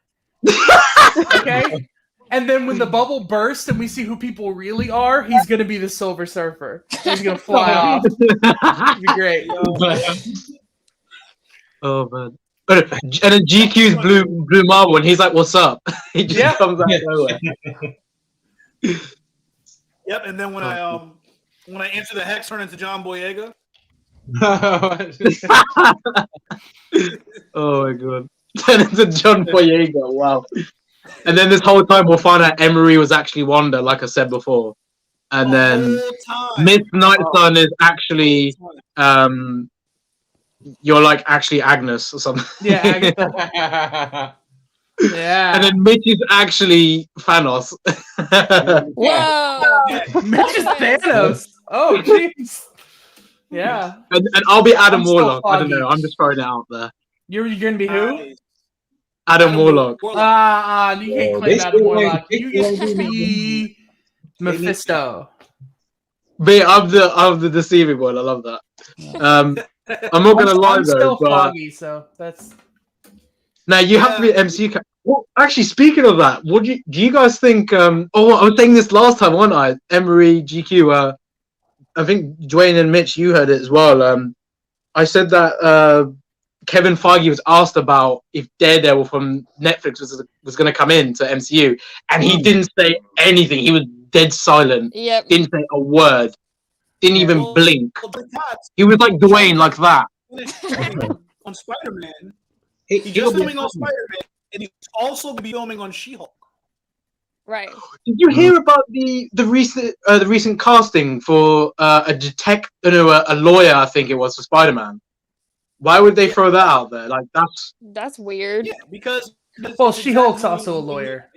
Okay? And then when the bubble bursts and we see who people really are, he's gonna be the Silver Surfer. He's gonna fly off. It'd be great. Oh man. And then GQ's Blue Marvel and he's like, "What's up?" He just comes out of nowhere. Yep, and then when I enter the hex, turn into John Boyega. Oh my god. Turn into John Boyega, wow. And then this whole time we'll find out Emery was actually Wanda, like I said before. And then Miss Nightsun is actually you're like actually Agnes or something. Yeah. Yeah. And then Mitch is actually Thanos. Whoa. Mitch is Thanos. Oh, jeez. Yeah. And I'll be Adam Warlock. I don't know. I'm just throwing it out there. You're going to be who? Adam Warlock. You can't claim Adam Warlock. You used to be Mephisto. But I'm the deceiving one. I love that. I'm not gonna lie I'm though. Still but foggy, so that's. Now you have to be MCU. Well, actually, speaking of that, do you guys think? I was saying this last time, wasn't I? Emery, GQ. I think Dwayne and Mitch, you heard it as well. I said that Kevin Feige was asked about if Daredevil from Netflix was going to come in to MCU, and he didn't say anything. He was dead silent. Yep. Didn't say a word. didn't even blink. He was like Dwayne, like that. On Spider-Man. He's just filming on Spider-Man, and he's also going to be filming on She-Hulk. Right. Did you hear about the recent casting for a lawyer? I think it was for Spider-Man. Why would they throw that out there? Like that's weird. Yeah, because well, She-Hulk's also a lawyer.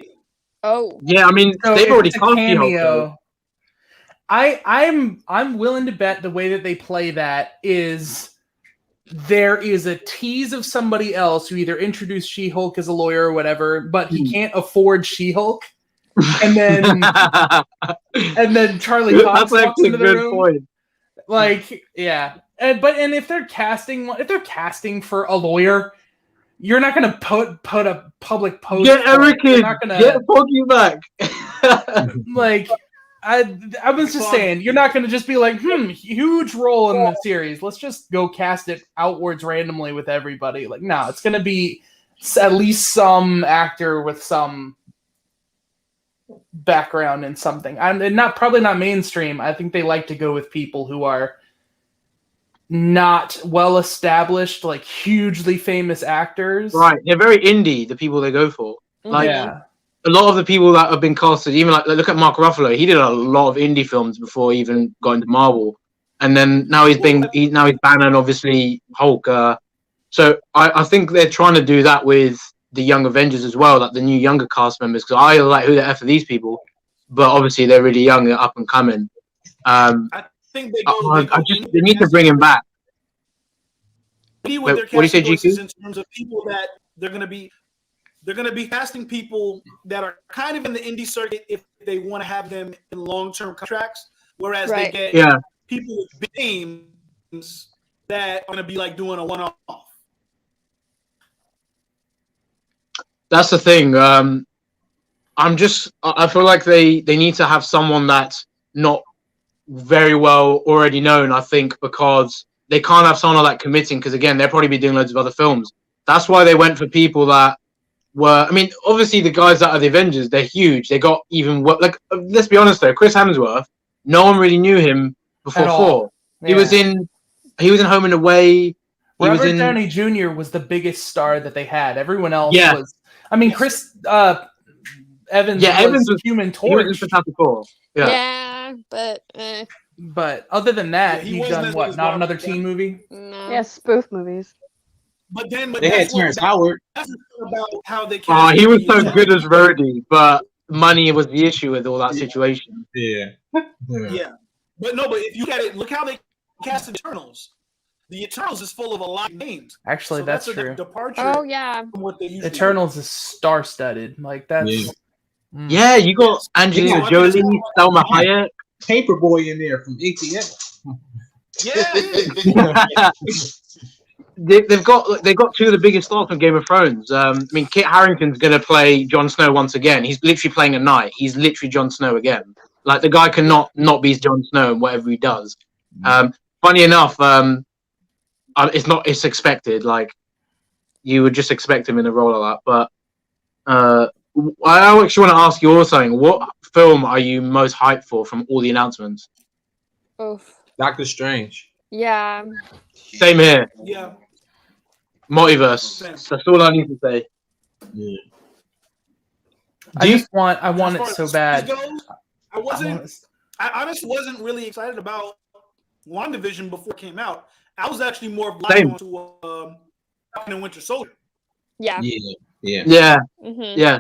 Oh. Yeah, I mean So they've already it's a cast cameo. She-Hulk. I'm willing to bet the way that they play that is there is a tease of somebody else who either introduced She-Hulk as a lawyer or whatever, but he can't afford She-Hulk. And then Charlie Cox walks into the room. Point. Like, yeah. And if they're casting for a lawyer, you're not gonna put a public post. Get Eric in. Get Foggy back. Like, I was just saying, you're not gonna just be like, huge role in the series. Let's just go cast it outwards randomly with everybody. Like, no, it's gonna be at least some actor with some background in something. And probably not mainstream. I think they like to go with people who are not well established, like hugely famous actors. Right, they're very indie. The people they go for, like a lot of the people that have been casted, even like look at Mark Ruffalo. He did a lot of indie films before he even got into Marvel, and then now he's Banner, obviously Hulk. So I think they're trying to do that with the Young Avengers as well, like the new younger cast members. Because I like who the F are these people, but obviously they're really young, they're up and coming. I think they need to bring him back. What do you say, GQ? In terms of people that they're going to be casting people that are kind of in the indie circuit if they want to have them in long-term contracts, whereas they get people with big names that are going to be like doing a one-off. That's the thing. I feel like they need to have someone that's not very well already known, I think, because they can't have someone like committing, because again, they'll probably be doing loads of other films. That's why they went for people that were, I mean, obviously the guys that are the Avengers, they're huge. They got even, like, let's be honest though, Chris Hemsworth, no one really knew him before Thor. Yeah. He was in Home and Away. Robert Downey Jr. was the biggest star that they had. Everyone else was, I mean, Chris Evans was Human Torch. Yeah, but But other than that, he's done what? Not another teen movie? No. Yeah, spoof movies. But then they had Terrence Howard. That's about how they he was so good as Rhodey, but money was the issue with all that situation. Yeah. But if you look at it, look how they cast the Eternals. The Eternals is full of a lot of names. Actually, that's true. Departure. Oh yeah. From what they Eternals is star-studded. Like that's. Yeah, you got Angelina Jolie, Selma Hayek, Paperboy in there from ATL. Yeah. They've got two of the biggest stars from Game of Thrones. I mean, Kit Harington's going to play Jon Snow once again. He's literally playing a knight. He's literally Jon Snow again. Like the guy cannot not be Jon Snow in whatever he does. Funny enough, it's expected. Like you would just expect him in a role like that. But I actually want to ask you all something. What film are you most hyped for from all the announcements? Doctor Strange. Yeah. Same here. Yeah. Multiverse. That's all I need to say. Yeah. I want it so bad. I honestly wasn't really excited about WandaVision before it came out. I was actually more blind to Falcon and Winter Soldier. Yeah. Yeah. Mm-hmm. Yeah.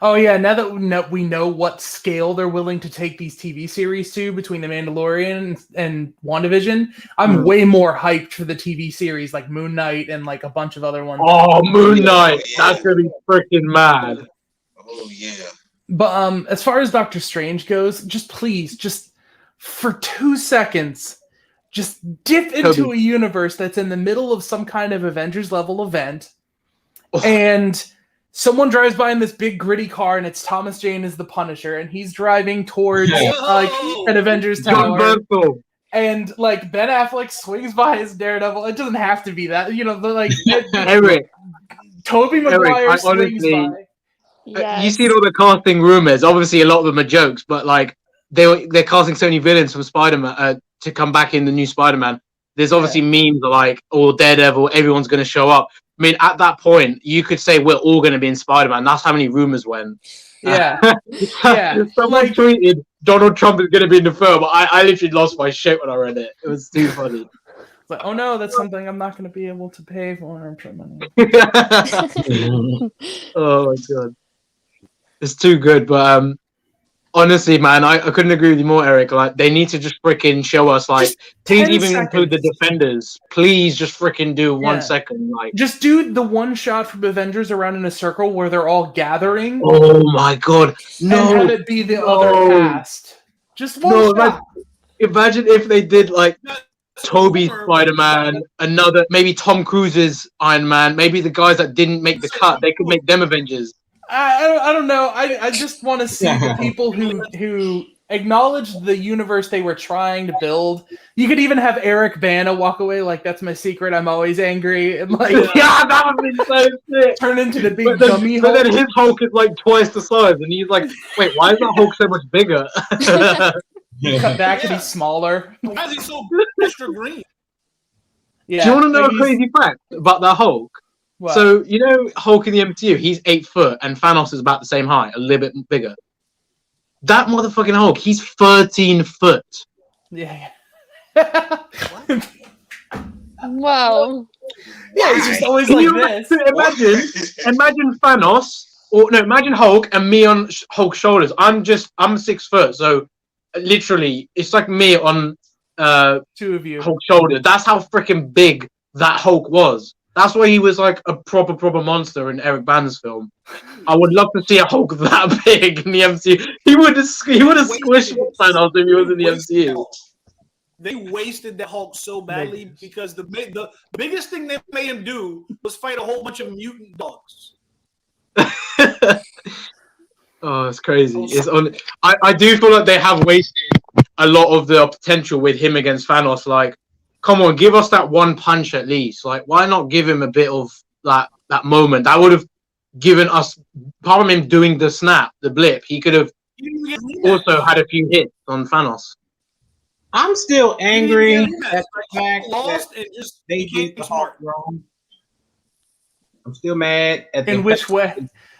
Oh yeah, now that we know what scale they're willing to take these TV series to between The Mandalorian and WandaVision, I'm way more hyped for the TV series like Moon Knight and like a bunch of other ones. Oh, Moon Knight! That's gonna be freaking mad. Oh yeah. But as far as Doctor Strange goes, just for 2 seconds, just dip into a universe that's in the middle of some kind of Avengers level event, and someone drives by in this big gritty car, and it's Thomas Jane as the Punisher, and he's driving towards like an Avengers tower. And like Ben Affleck swings by as Daredevil. It doesn't have to be that, like Eric, Tobey Maguire swings by. You see all the casting rumors. Obviously, a lot of them are jokes, but like they're casting so many villains from Spider-Man, to come back in the new Spider-Man. There's obviously memes like, oh, Daredevil, everyone's going to show up. I mean, at that point, you could say we're all going to be in Spider-Man. That's how many rumors went. Yeah. Someone tweeted Donald Trump is going to be in the film. I literally lost my shit when I read it. It was too funny. It's like, oh no, that's something I'm not going to be able to pay for money. Oh my god, it's too good. But honestly, man, I couldn't agree with you more, Eric. Like, they need to just freaking show us, like, please even include the Defenders. Please just freaking do 1 second. Like, just do the one shot from Avengers around in a circle where they're all gathering. Oh my god, no! And have it be the other cast. Just one shot. Imagine if they did like Toby's Spider-Man, another maybe Tom Cruise's Iron Man, maybe the guys that didn't make the cut. They could make them Avengers. I don't know. I just want to see the people who acknowledge the universe they were trying to build. You could even have Eric Bana walk away like, that's my secret, I'm always angry, and like that would be so sick. Turn into the big dummy Hulk. But then his Hulk is like twice the size, and he's like, wait, why is that Hulk so much bigger? Cut back and he's smaller. Why is he so extra green? Yeah. Do you want to know a crazy fact about that Hulk? What? So, you know, Hulk in the MCU, he's 8 foot, and Thanos is about the same height, a little bit bigger. That motherfucking Hulk, he's 13 foot. Yeah. Wow. Yeah, he's just always like this. Imagine Thanos, imagine Hulk and me on Hulk's shoulders. I'm 6 foot, so literally, it's like me on two of you Hulk's shoulder. That's how freaking big that Hulk was. That's why he was like a proper monster in Eric Bana's film. I would love to see a Hulk that big in the MCU. He would have squished Thanos if he was in the MCU. They wasted that Hulk so badly because the biggest thing they made him do was fight a whole bunch of mutant dogs. Oh, it's crazy. I do feel like they have wasted a lot of the potential with him against Thanos. Like, come on, give us that one punch at least. Like, why not give him a bit of that moment? That would have given us, apart from him doing the snap, the blip, he could have also had a few hits on Thanos. I'm still angry at the fact that they did the smart wrong. I'm still mad at in which way?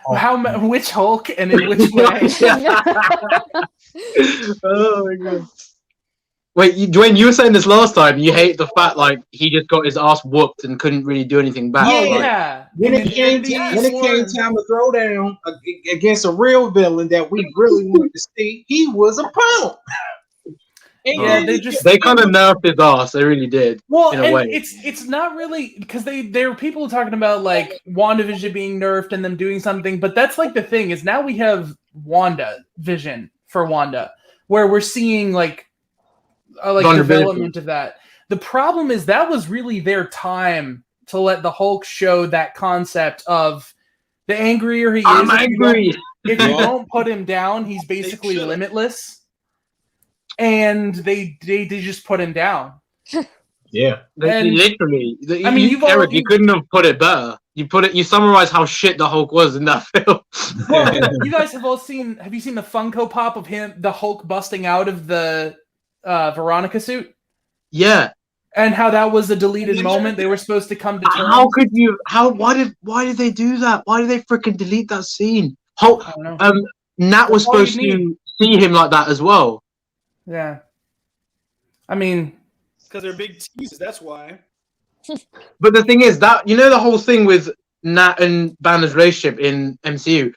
Which Hulk and in which way? Oh my god! Wait, Dwayne, you were saying this last time. You hate the fact like he just got his ass whooped and couldn't really do anything back. Yeah. When it came time to throw down against a real villain that we really wanted to see, he was a punk. Yeah, they kind of nerfed his ass. They really did. Well, in a way. it's not really because there were people talking about like WandaVision being nerfed and them doing something, but that's like the thing is now we have WandaVision for Wanda, where we're seeing like development of that. The problem is that was really their time to let the Hulk show that concept of the angrier he is. I'm angry. If you don't put him down, he's basically limitless. And they just put him down. Yeah, literally. I mean, Eric, you couldn't have put it better. You summarize how shit the Hulk was in that film. Well, you guys have all seen. Have you seen the Funko Pop of the Hulk busting out of the Veronica suit? Yeah. And how that was a deleted moment. They were supposed to come to terms. How could you? Why did they do that? Why did they freaking delete that scene? Hulk. Nat was supposed to see him like that as well. Yeah. I mean, because they're big teases, that's why. But the thing is that the whole thing with Nat and Banner's relationship in MCU,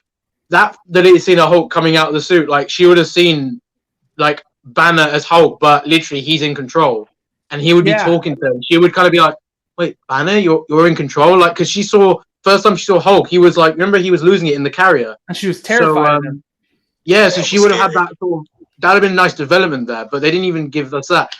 that deleted scene of Hulk coming out of the suit, like she would have seen like Banner as Hulk, but literally he's in control, and he would be talking to him. She would kind of be like, "Wait, Banner, you're in control," like because first time she saw Hulk, he was like, remember he was losing it in the carrier, and she was terrified. So, so she would have had that sort of. That would have been a nice development there, but they didn't even give us that.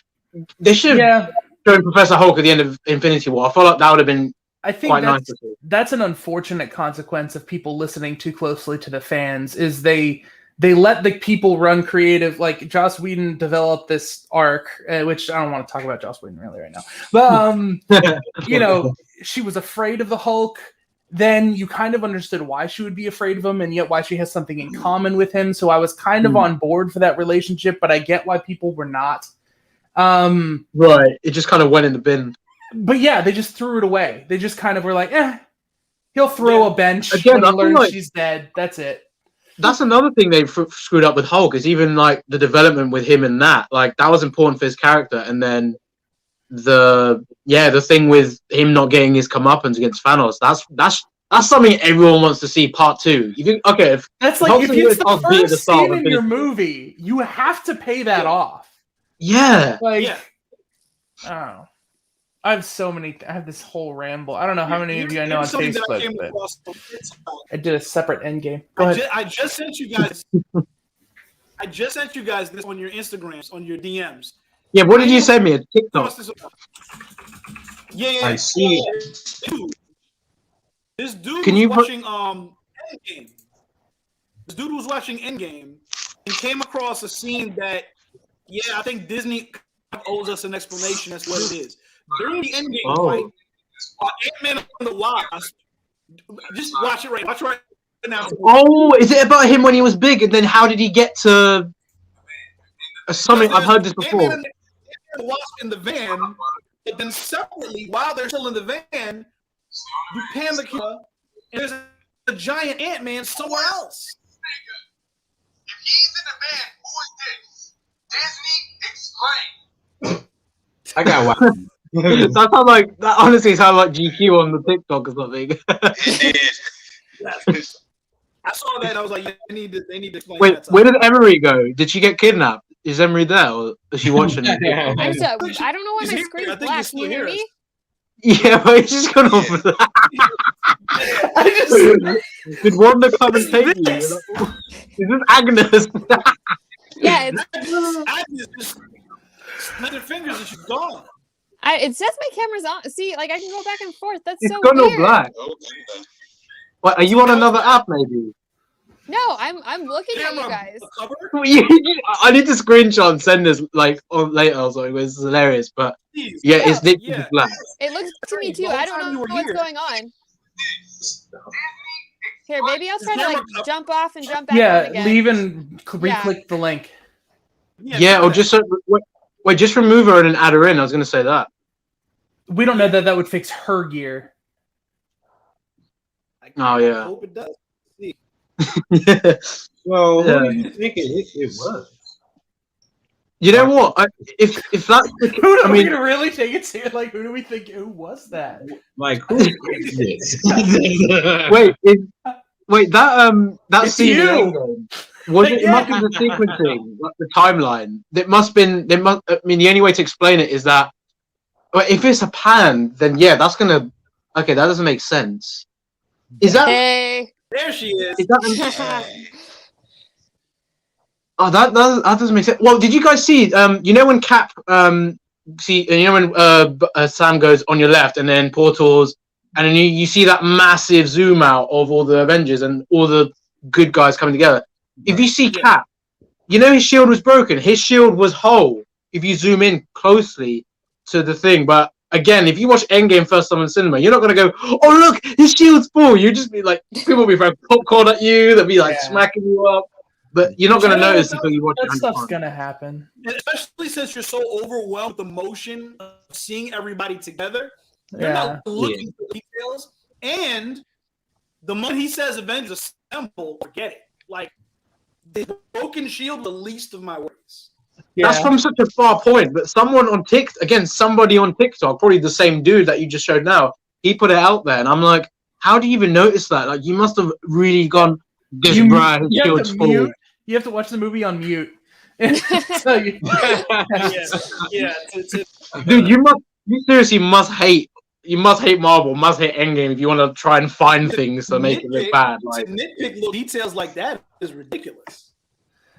They should have shown Professor Hulk at the end of Infinity War. I felt like that would have been quite nice to see. That's an unfortunate consequence of people listening too closely to the fans, is they let the people run creative. Like Joss Whedon developed this arc, which I don't want to talk about Joss Whedon really right now. But, she was afraid of the Hulk. Then you kind of understood why she would be afraid of him and yet why she has something in common with him. So I was kind of on board for that relationship, but I get why people were not. Right. It just kind of went in the bin. But yeah, they just threw it away. They just kind of were like, he'll throw a bench Again, when he I feel learns like- she's dead. That's it. That's another thing they screwed up with Hulk, is even like the development with him and that. Like, that was important for his character. And then the thing with him not getting his comeuppance against Thanos, that's something everyone wants to see part 2. You think, okay, if That's like, Hulk's if it's the Hulk beat at the first start scene and in your finish- movie, you have to pay that off. Yeah. Like, Yeah. oh. I have this whole ramble. I don't know how many of you I know on Something that I Facebook, came but across on TikTok. I did a separate Endgame. Go ahead. I just sent you guys. I just sent you guys this on your Instagrams, on your DMs. Yeah, what did you send me? A TikTok? Yeah. I see. This dude Can was you watching Endgame. This dude was watching Endgame and came across a scene that, I think Disney owes us an explanation. That's what it is. During the Endgame fight, Ant-Man and the Wasp. Just watch it right now. Oh, is it about him when he was big, and then how did he get to something? I've heard this before. Ant-Man and the Wasp in the van, but then separately, while they're still in the van, you pan the camera, and there's a giant Ant-Man somewhere else. If he's in the van, who is this? Disney, explain. I got one. That honestly sounds like GQ on the TikTok or something. It is. I saw that and I was like, they need to explain Wait, that. where did Emery go? Did she get kidnapped? Is Emery there, or is she watching it? I don't know why He's my here. screen's I think black. he's Can you still hear here. me? Yeah, but it's just gone over that. Did Wanda come and take you? Is this Agnes? Yeah, it's Agnes just snapped her fingers and she's gone. it says my camera's on. See, like I can go back and forth. That's It's so gone all weird. black. What, are you on another app, maybe? No, I'm looking at you guys. I need to screenshot and send this like on later or something. It's hilarious, but yeah, it's literally black. It looks to me too. The whole I don't time know you were what's here. going on. Here, maybe I'll try to like jump off and jump back on Yeah, again. leave and re-click the link. Yeah, or just wait, just remove her and then add her in. I was gonna say that. We don't know that would fix her gear. Oh yeah. Hope it does. Well, Yeah. who do you think it was? You know what? If that's the, Are I we mean, gonna really take it serious? Like, who do we think? Who was that? Like, who is this? wait, that It's scene in you! Endgame, was it? It must be the sequencing, like the timeline. It must been. I mean, the only way to explain it is that, well, if it's a pan, then yeah, that's gonna. Okay, that doesn't make sense. Is that? Hey. There she is. Is that? Oh, that doesn't make sense. Well, did you guys see? You know when Cap when Sam goes on your left, and then portals, and then you see that massive zoom out of all the Avengers and all the good guys coming together. If you see Cap, you know his shield was broken. His shield was whole. If you zoom in closely to the thing, but again, if you watch Endgame first time in cinema, you're not gonna go, "Oh look, his shield's full." You just be like, people will be throwing popcorn at you. They'll be like smacking you up. But you're not going to notice until you watch that it. Stuff's going to happen. Especially since you're so overwhelmed with emotion of seeing everybody together. You're Yeah. not looking for details. And the moment he says Avengers Assemble, forget it. Like, the broken shield, the least of my worries. That's from such a far point. But someone on TikTok, again, somebody on TikTok, probably the same dude that you just showed now, he put it out there. And I'm like, how do you even notice that? Like, you must have really gone, this bruh, his shield's full. You have to watch the movie on mute. So you, Dude, you seriously must hate Marvel, must hate Endgame if you want to try and find things to make it look bad. Like, to nitpick little details like that is ridiculous.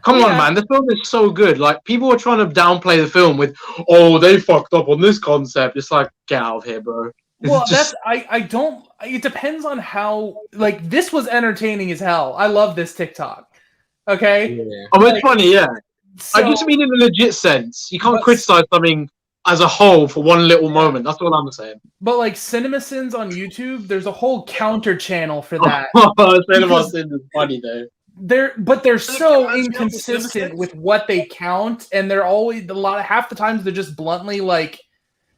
come on, man, the film is so good. Like, people are trying to downplay the film with, oh, they fucked up on this concept. It's like, get out of here, bro. well, I don't. It depends on how. Like, this was entertaining as hell. I love this TikTok. Okay. Yeah. Oh, it's funny, yeah. So, I just mean in a legit sense. You can't criticize something as a whole for one little moment. That's all I'm saying. but like CinemaSins on YouTube, there's a whole counter channel for that. Cinema Sins is funny though. they're so inconsistent with what they count, and they're always half the times they're just bluntly like.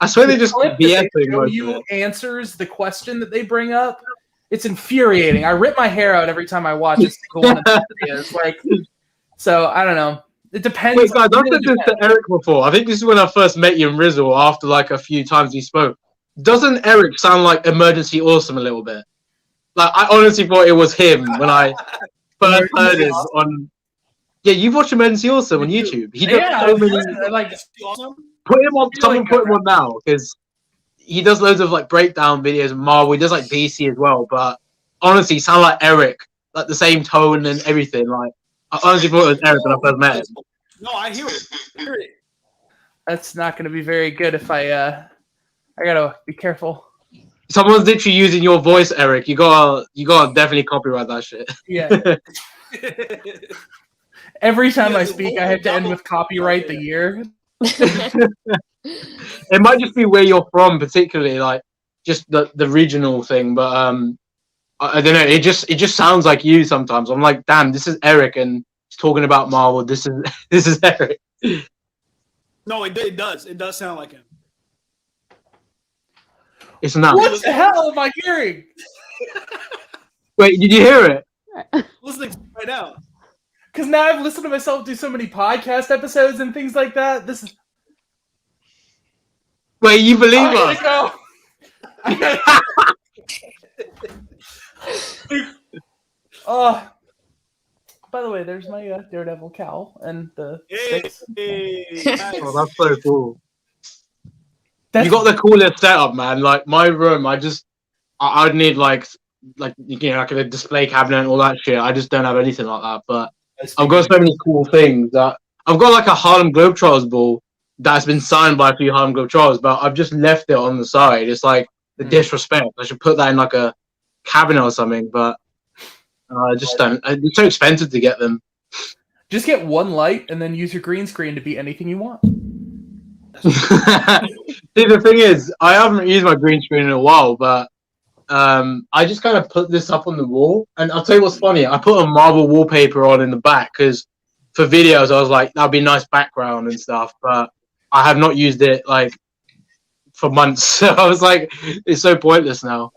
I swear they just show you answers the question that they bring up. It's infuriating. I rip my hair out every time I watch a single one of the videos. Like, so I don't know. It depends. Wait, guys, I've said this to Eric before. I think this is when I first met you in Rizzle after like a few times we spoke. Doesn't Eric sound like Emergency Awesome a little bit? Like, I honestly thought it was him when I first heard it on. Yeah, you've watched Emergency Awesome on YouTube. He does so many. Like, put him on. Someone put him on now because he does loads of like breakdown videos and Marvel. He does like DC as well. But honestly, he sound like Eric, like the same tone and everything. Like, I honestly thought it was Eric when I first met him. No, I hear it. That's not going to be very good if I gotta be careful. Someone's literally using your voice, Eric. You gotta definitely copyright that shit. Yeah. Every time I speak, I have to end with copyright the year. It might just be where you're from, particularly like just the regional thing. But I don't know. It just sounds like you sometimes. I'm like, damn, this is Eric, and he's talking about Marvel. This is Eric. No, it does. It does sound like him. It's not. What the hell am I hearing? Wait, did you hear it? Listening right now. Because now I've listened to myself do so many podcast episodes and things like that. This is. Wait, you believe us? Oh. By the way, there's my Daredevil cowl and the sticks. Nice. Oh, that's so cool. You got the coolest setup, man. Like my room, I'd need like like a display cabinet and all that shit. I just don't have anything like that. But I've got so many cool things that I've got like a Harlem Globetrotters ball that's been signed by a few Harlem Globetrotters, but I've just left it on the side. It's like the disrespect. I should put that in like a cabinet or something, but I just don't. It's so expensive to get them. Just get one light and then use your green screen to be anything you want. See, the thing is, I haven't used my green screen in a while, but I just kind of put this up on the wall, and I'll tell you what's funny. I put a Marvel wallpaper on in the back because for videos I was like, that'd be a nice background and stuff, but I have not used it like for months. So I was like, it's so pointless now.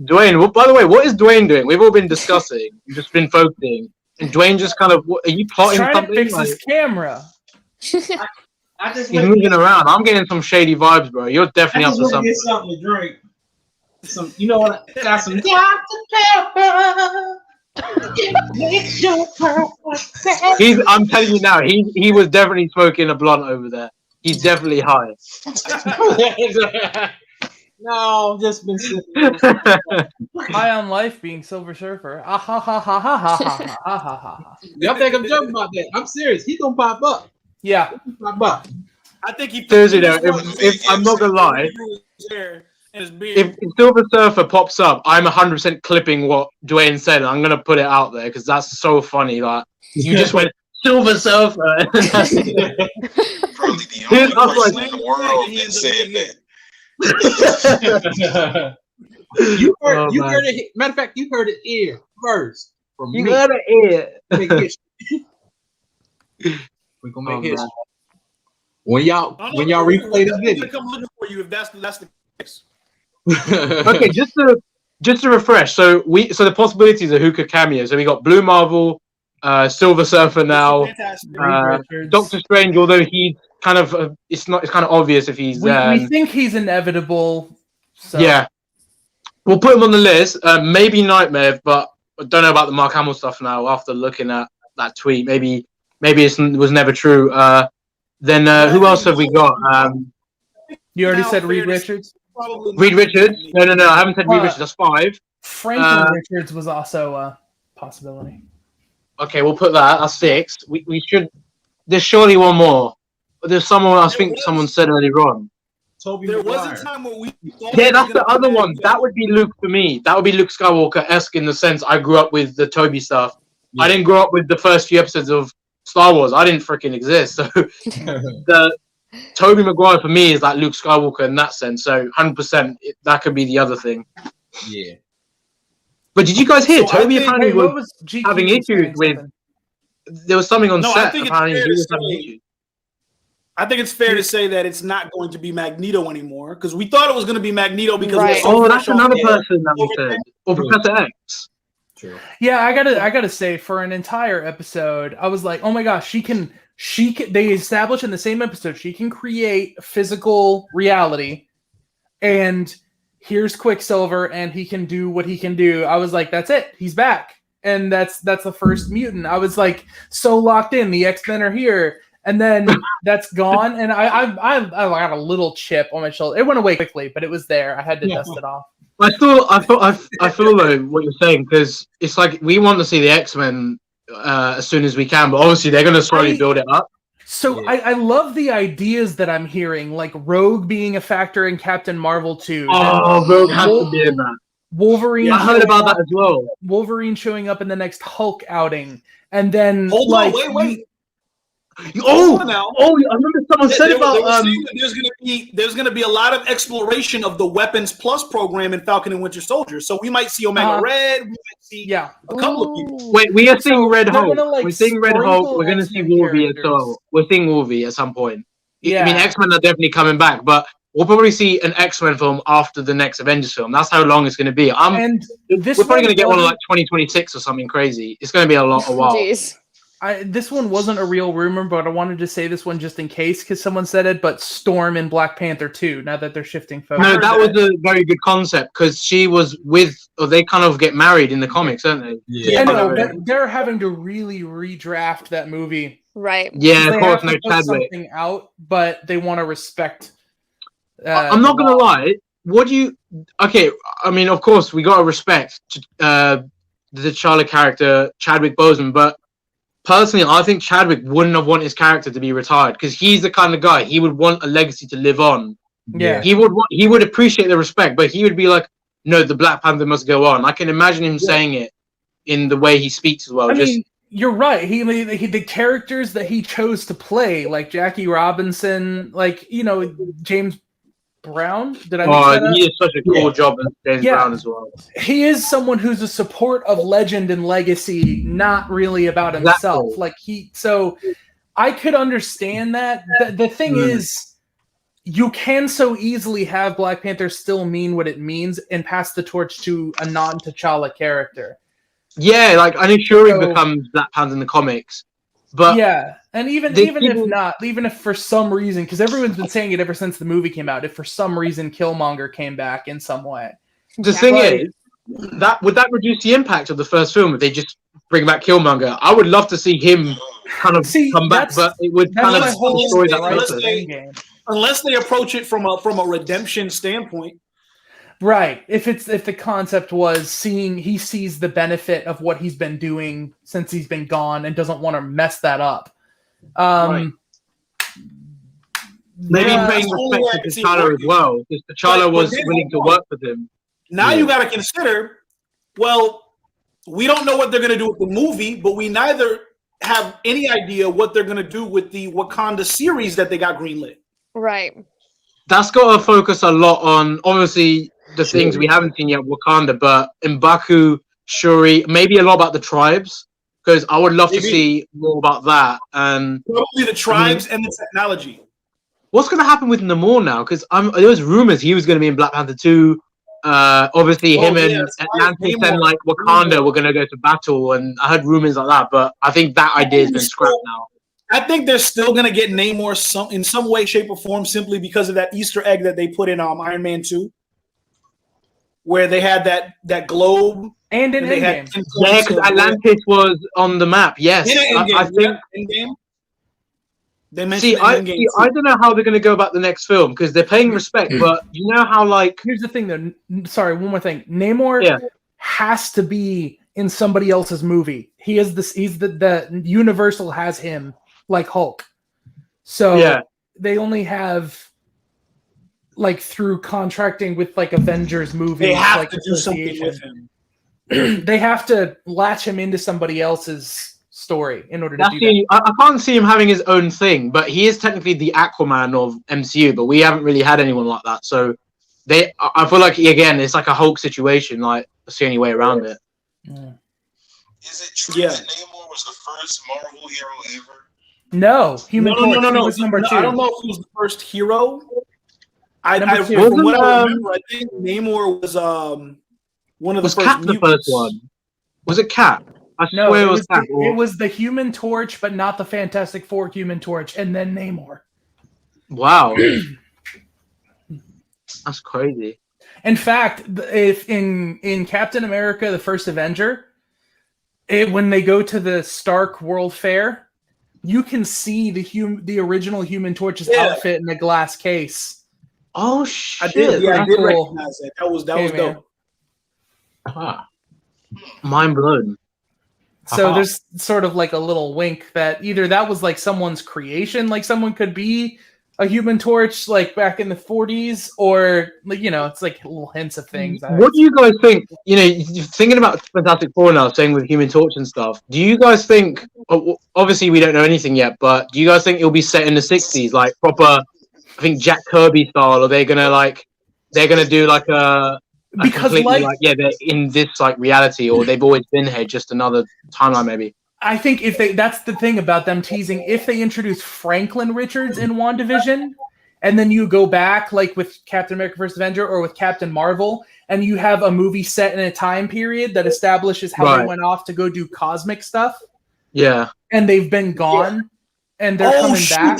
Dwayne, by the way, what is Dwayne doing? We've all been discussing, we've just been focusing, and Dwayne just kind of, are you plotting trying something? To fix his camera. I just He's moving around. I'm getting some shady vibes, bro. You're definitely up to something. Get something to drink. Some, you know what? Got some Dr. Pepper. I'm telling you now, he was definitely smoking a blunt over there. He's definitely high. No, just been sipping. High on life, being Silver Surfer. Ah ha ha ha ha ha ha ha ha ha. Y'all think I'm joking about that? I'm serious. He's gonna pop up. Yeah. Pop up. I think he. Seriously though, if I'm not gonna lie, if Silver Surfer pops up, I'm 100% clipping what Dwayne said. I'm gonna put it out there because that's so funny. Like you just went Silver Surfer. Probably the only person in the world that said that. You heard it. Matter of fact, you heard it here first from me. You heard it here. We're gonna make history. When y'all replay the video, come looking for you if that's the case. Okay, just to refresh. So the possibilities are Hookah cameo. So we got Blue Marvel, Silver Surfer now, Doctor Strange. Although he's kind of it's kind of obvious if he's. We think he's inevitable. So. Yeah, we'll put him on the list. Maybe Nightmare, but I don't know about the Mark Hamill stuff now. After looking at that tweet, maybe it was never true. Then who else have we got? You already said Reed Richards. Reed Richards? No, I haven't said Reed Richards. That's 5. Franklin Richards was also a possibility. Okay, we'll put that. That's 6. We should. There's surely one more. But there's someone. I think someone said earlier on. There was a time where we. Yeah, that's the other one. That would be Luke for me. That would be Luke Skywalker-esque in the sense I grew up with the Toby stuff. Yeah. I didn't grow up with the first few episodes of Star Wars. I didn't freaking exist. So the Tobey Maguire for me is like Luke Skywalker in that sense. So 100% that could be the other thing. Yeah. But did you guys hear? So I Toby think- apparently Wait, what was was GQ having saying issues with. something? There was something on No, I set. think it's Apparently, fair he to was having say- issues. I think it's fair to say that it's not going to be Magneto anymore because we thought it was going to be Magneto because Right. we're so Oh, fresh that's off another the- person that we over said. Or Professor X. True. Yeah, I gotta say, for an entire episode, I was like, oh my gosh, she can. They establish in the same episode she can create physical reality, and here's Quicksilver, and he can do what he can do. I was like, that's it, he's back, and that's the first mutant. I was like, so locked in. The X-Men are here, and then that's gone, and I got a little chip on my shoulder. It went away quickly, but it was there. I had to dust it off. I feel though what you're saying, because it's like we want to see the X-Men as soon as we can, but obviously they're going to slowly build it up. So I love the ideas that I'm hearing, like Rogue being a factor in Captain Marvel 2. Oh, Rogue has to be in that. Wolverine. I heard about that as well. Wolverine showing up in the next Hulk outing, and then Hold on, wait. Oh, now. I remember someone said They were about saying that there's gonna be a lot of exploration of the Weapons Plus program in Falcon and Winter Soldier. So we might see Omega Red. We might see a couple of people. Wait, we are seeing Red Hulk. gonna, like, We're seeing Red Hulk. sprinkle We're going to see X-Men Wolverine as characters. well. We're seeing Wolverine at some point. Yeah. I mean, X-Men are definitely coming back, but we'll probably see an X-Men film after the next Avengers film. That's how long it's going to be. And this we're probably going to get one in wasn't- like 2026 or something crazy. It's going to be a while. Jeez. This one wasn't a real rumor, but I wanted to say this one just in case, because someone said it. But Storm in Black Panther 2. Now that they're shifting focus. No, that was a very good concept because she was or they kind of get married in the comics, don't they? Yeah, no, they're having to really redraft that movie. Right. Yeah, They of course, have to no put Chadwick. something out, but they want to respect. I'm not gonna lie. What do you? Okay, I mean, of course, we gotta respect the T'Challa character, Chadwick Boseman, but personally, I think Chadwick wouldn't have wanted his character to be retired because he's the kind of guy he would want a legacy to live on. Yeah, he would appreciate the respect, but he would be like, "No, the Black Panther must go on." I can imagine him saying it in the way he speaks as well. I mean, you're right. He the characters that he chose to play, like Jackie Robinson, like James Brown. Did I? mix that up? He did such a cool job as James Brown as well. He is someone who's a support of legend and legacy, not really about himself. Exactly. So I could understand that. The thing is, you can so easily have Black Panther still mean what it means and pass the torch to a non-T'Challa character. Yeah, like I know Shuri becomes Black Panther in the comics, but yeah, and even if for some reason, because everyone's been saying it ever since the movie came out, if for some reason Killmonger came back in some way, the thing is that would that reduce the impact of the first film if they just bring back Killmonger? I would love to see him kind of come back, but it would kind of destroy that process. Unless they approach it from a redemption standpoint. Right. If the concept was he sees the benefit of what he's been doing since he's been gone and doesn't want to mess that up. Maybe paying respect to T'Challa as well, because T'Challa was willing to work with him. Now you got to consider, well, we don't know what they're going to do with the movie, but we neither have any idea what they're going to do with the Wakanda series that they got greenlit. Right. That's got to focus a lot on, obviously, the things we haven't seen yet, Wakanda, but M'Baku, Shuri, maybe a lot about the tribes, because I would love to see more about that. And probably the tribes and the technology. What's going to happen with Namor now? Because there was rumors he was going to be in Black Panther 2. Obviously, him and Atlantis and like Wakanda were going to go to battle, and I heard rumors like that. But I think that idea has been scrapped now. I think they're still going to get Namor in some way, shape, or form simply because of that Easter egg that they put in Iron Man 2, where they had that globe. And in Endgame. Yeah, because Atlantis was on the map. Yes. I think. Endgame. I don't know how they're going to go about the next film because they're paying respect, but you know how like. Here's the thing, though. Sorry, one more thing. Namor has to be in somebody else's movie. He is this. He's the Universal has him like Hulk. So they only have like through contracting with like Avengers movies. They have like to do something with him. They have to latch him into somebody else's story in order to do that. I can't see him having his own thing, but he is technically the Aquaman of MCU, but we haven't really had anyone like that. So I feel like again, it's like a Hulk situation. Like that's the only way around it. Is it true Yeah. that Namor was the first Marvel hero ever? No, Human Torch. No. He was number 2. I don't know if he was the first hero. Number 2. From what I remember, I think Namor was one of the first Cap mutants. the first one? Was it Cap? I No, swear it it was Cap. it was the Human Torch, but not the Fantastic Four Human Torch, and then Namor. Wow. That's crazy. In fact, if in Captain America: The First Avenger, when they go to the Stark World Fair, you can see the original Human Torch's outfit in a glass case. Oh shit! I did cool. recognize that. That was dope. Ah. Mind blown. So there's sort of like a little wink that either that was like someone's creation, like someone could be a Human Torch like back in the 40s, or like, you know, it's like little hints of things. What do you guys think? You know, you're thinking about Fantastic Four now, saying with Human Torch and stuff. Do you guys think? Obviously, we don't know anything yet, but do you guys think it'll be set in the 60s, like proper? I think Jack Kirby style, or they're gonna do like a because they're in this like reality, or they've always been here, just another timeline maybe. I think that's the thing about them teasing. If they introduce Franklin Richards in WandaVision, and then you go back like with Captain America: First Avenger or with Captain Marvel, and you have a movie set in a time period that establishes how they went off to go do cosmic stuff. Yeah, and they've been gone, and they're coming back.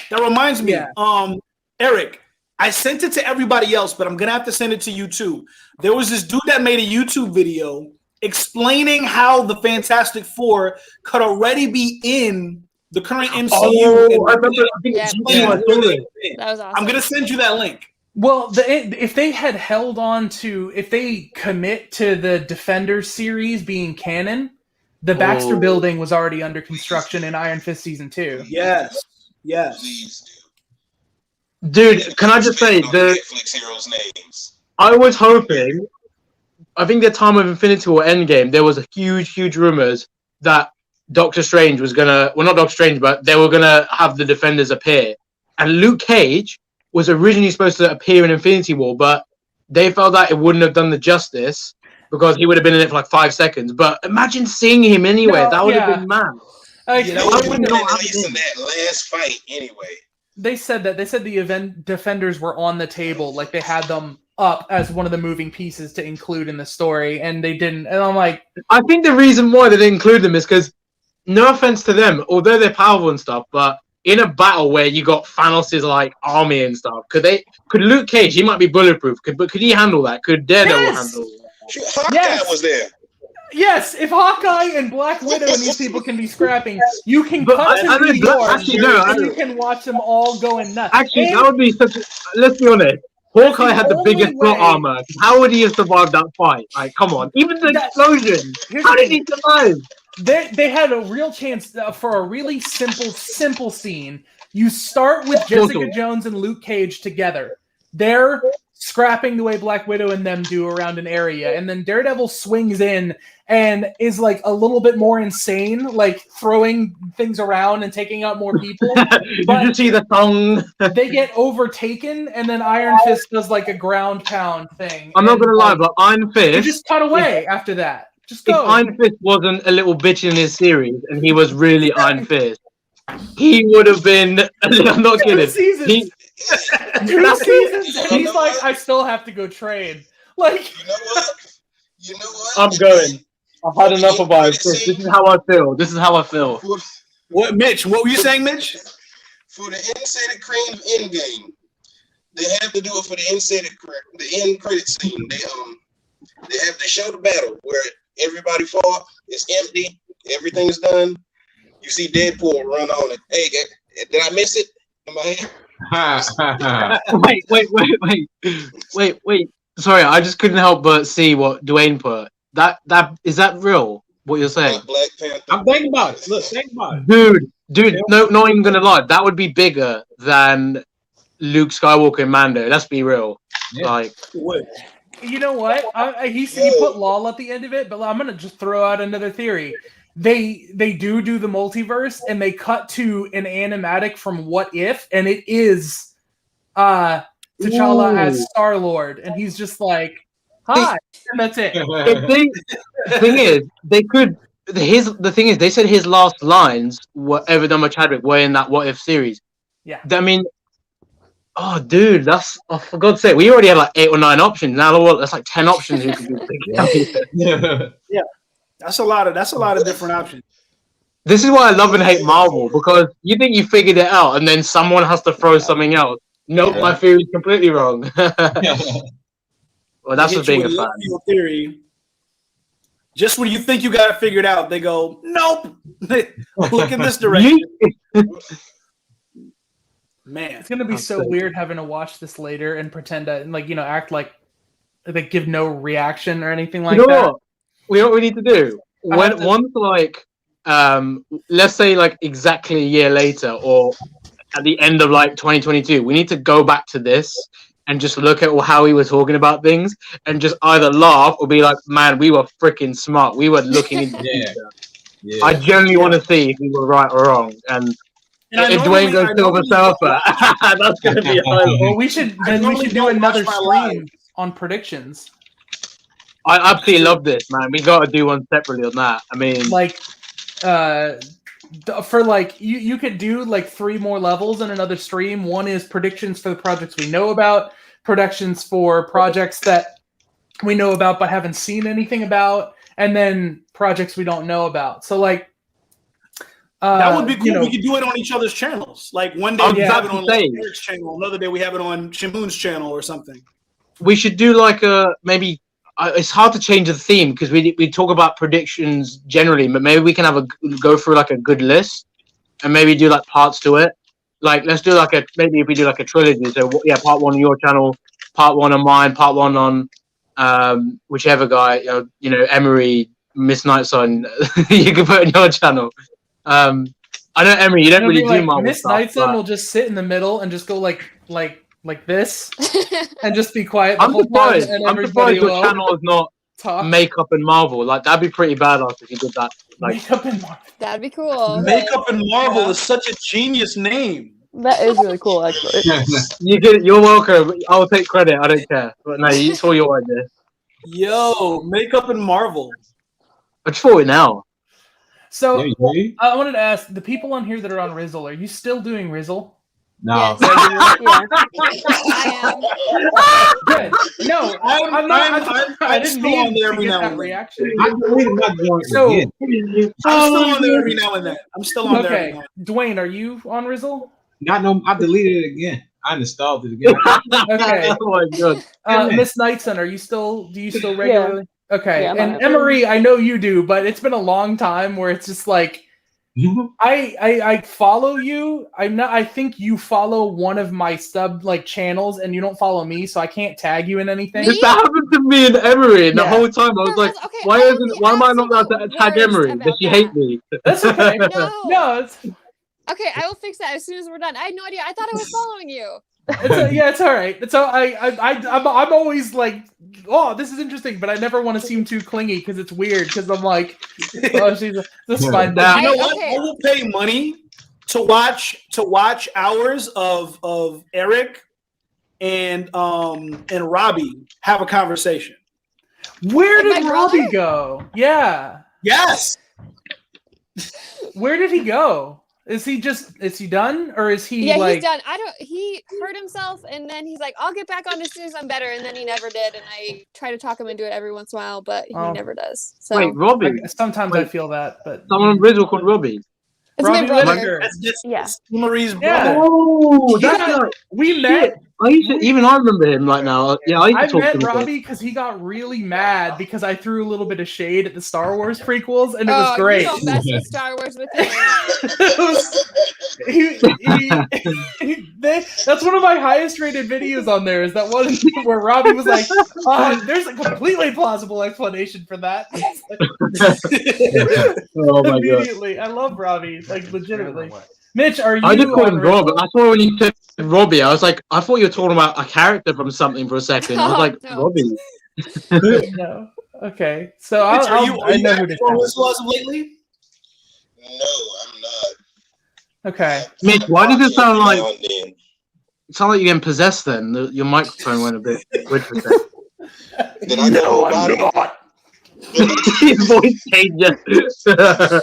That reminds me. Yeah. Eric, I sent it to everybody else, but I'm gonna have to send it to you too. There was this dude that made a YouTube video explaining how the Fantastic Four could already be in the current MCU. Oh, I remember. That was awesome. I'm gonna send you that link. Well, if they had held on to, if they commit to the Defenders series being canon, the Baxter Building was already under construction in Iron Fist Season 2. Yes. Please do. Dude, can I just say the Netflix heroes' names? I was hoping. I think the time of Infinity War Endgame, there was a huge rumors that Doctor Strange was not Doctor Strange, but they were gonna have the Defenders appear. And Luke Cage was originally supposed to appear in Infinity War, but they felt that it wouldn't have done the justice because he would have been in it for like 5 seconds. But imagine seeing him anyway. That would have been mad. That would have been at least in that last fight anyway. They said the Defenders were on the table, like they had them up as one of the moving pieces to include in the story, and they didn't. And I'm like, I think the reason why they didn't include them is because, no offense to them, although they're powerful and stuff, but in a battle where you got Thanos' like army and stuff, could Luke Cage? He might be bulletproof, but could he handle that? Could Daredevil handle that? Hawkeye was there. Yes, if Hawkeye and Black Widow and these people can be scrapping, you can cut to New York and you can watch them all going nuts. Actually, that would be such. Let's be honest. Hawkeye had the biggest plot armor. How would he have survived that fight? Like, come on. Even the explosion. How did he survive? They had a real chance for a really simple scene. You start with Jessica Jones and Luke Cage together. They're scrapping the way Black Widow and them do around an area, and then Daredevil swings in and is like a little bit more insane, like throwing things around and taking out more people. Did you see the song? They get overtaken, and then Iron Fist does like a ground pound thing. I'm not gonna lie, but Iron Fist. You just cut away after that. Just go. If Iron Fist wasn't a little bitch in his series, and he was really Iron Fist, he would have been. I'm not kidding. 2 seasons. 2 seasons, and he's like, I still have to go train. Like, you know what? I'm going. I've had enough of Iron Fist. This is how I feel. What, Mitch? What were you saying, Mitch? For the Endgame, they have to do it for the end credit scene. They show the battle where everybody fought. It's empty. Everything's done. You see Deadpool run on it. Hey, did I miss it? Am I here? Wait. Sorry, I just couldn't help but see what Dwayne put. That is that real? What you're saying? Black Panther. I'm thinking about it. Look, think about it. Dude, no, not even gonna lie. That would be bigger than Luke Skywalker and Mando. Let's be real. Yeah. Like, you know what? He put lol at the end of it, but I'm gonna just throw out another theory. They do the multiverse, and they cut to an animatic from What If, and it is T'Challa as Star-Lord, and he's just like, Hi, and that's it. The thing is, they could. The thing is, they said his last lines, whatever done by Chadwick, were in that What If series. Yeah. I mean, oh, dude, that's for God's sake, we already had like 8 or 9 options. Now that's like 10 options who could be. Yeah, that's a lot of different options. This is why I love and hate Marvel, because you think you figured it out, and then someone has to throw something else. Nope, my theory's completely wrong. Well, that's just being a fan. Theory. Just when you think you got it figured out, they go, nope. Look in this direction. Man, it's gonna be so weird having to watch this later and pretend to act like they give no reaction or anything like that. What? We know what we need to do. Once let's say like exactly a year later or at the end of like 2022, we need to go back to this and just look at how we were talking about things and just either laugh or be like, man, we were freaking smart. We were looking into the future. Yeah. I genuinely want to see if we were right or wrong. And if Dwayne goes Silver Surfer, that's going to be a highlight. Well, we should do another stream on predictions. I absolutely love this, man. We got to do one separately on that. I mean, for like you could do like 3 more levels in another stream. One is predictions for the projects we know about, predictions for projects that we know about but haven't seen anything about, and then projects we don't know about. So like that would be cool. We could do it on each other's channels. Like one day we have it on Eric's channel, another day we have it on Shimoon's channel or something. We should do like maybe. It's hard to change the theme because we talk about predictions generally, but maybe we can go through like a good list and maybe do like parts to it. Like let's do maybe if we do like a trilogy. So yeah, part 1 on your channel, part 1 on mine, part 1 on whichever guy, Emery, Miss Nightson, you can put on your channel. I know Emery, you don't really do Marvel Miss Nightson will just sit in the middle and just go like this and just be quiet. I'm surprised your channel is not talk. Makeup and Marvel. Like that'd be pretty badass if you did that. Like Makeup and Marvel. That'd be cool. Makeup and Marvel is such a genius name. That is really cool, actually. You get it. You're welcome. I'll take credit. I don't care. But no, it's all your idea. Yo, Makeup and Marvel. I just thought it now. So I wanted to ask the people on here that are on Rizzle. Are you still doing Rizzle? No. Yes. Good. No, I'm not. I didn't mean to get that reaction. I'm still on there every now and then. I'm still on there. Okay, Dwayne, are you on Rizzle? I deleted it again. I installed it again. Okay. Oh my god. Miss Nightson, do you still regularly? Yeah. Okay. Yeah, and Emery, I know you do, but it's been a long time where it's just like I follow you. I think you follow one of my sub channels and you don't follow me, so I can't tag you in anything. That happened to me and Emery, and the whole time I was like, why am I not allowed to tag Emery? Does she hate me? That's okay. No, it's okay, I will fix that as soon as we're done. I had no idea. I thought I was following you. It's all right. So I'm always like, oh, this is interesting, but I never want to seem too clingy because it's weird. Because I'm like, oh, let's find out. You know what? I will pay money to watch hours of Eric and Robbie have a conversation. Where did Robbie go? Yeah. Yes. Where did he go? Is he done, or is he? Yeah, he's done. He hurt himself, and then he's like, "I'll get back on as soon as I'm better," and then he never did. And I try to talk him into it every once in a while, but he never does. So wait, Robbie. Sometimes I feel that, but someone Rizzle called Robbie. It's my brother. That's Marie's brother. Oh, we met. Even I remember him right now. Yeah, I met Robbie because he got really mad because I threw a little bit of shade at the Star Wars prequels, and it was great. You don't mess with Star Wars with him. That's one of my highest rated videos on there. Is that one where Robbie was like, "There's a completely plausible explanation for that." Oh my Immediately, I love Robbie, legitimately. Mitch, are you? I just called him Rob. That's why when you said Robbie, I was like, I thought you were talking about a character from something for a second. I was like, Robbie. No. Okay. So I know who to tell. Lately? No, I'm not. Okay. Mitch, why does it sound like you're getting possessed then? Your microphone went a bit weird for a second. Did I get No, a I'm body? not. His voice changer. I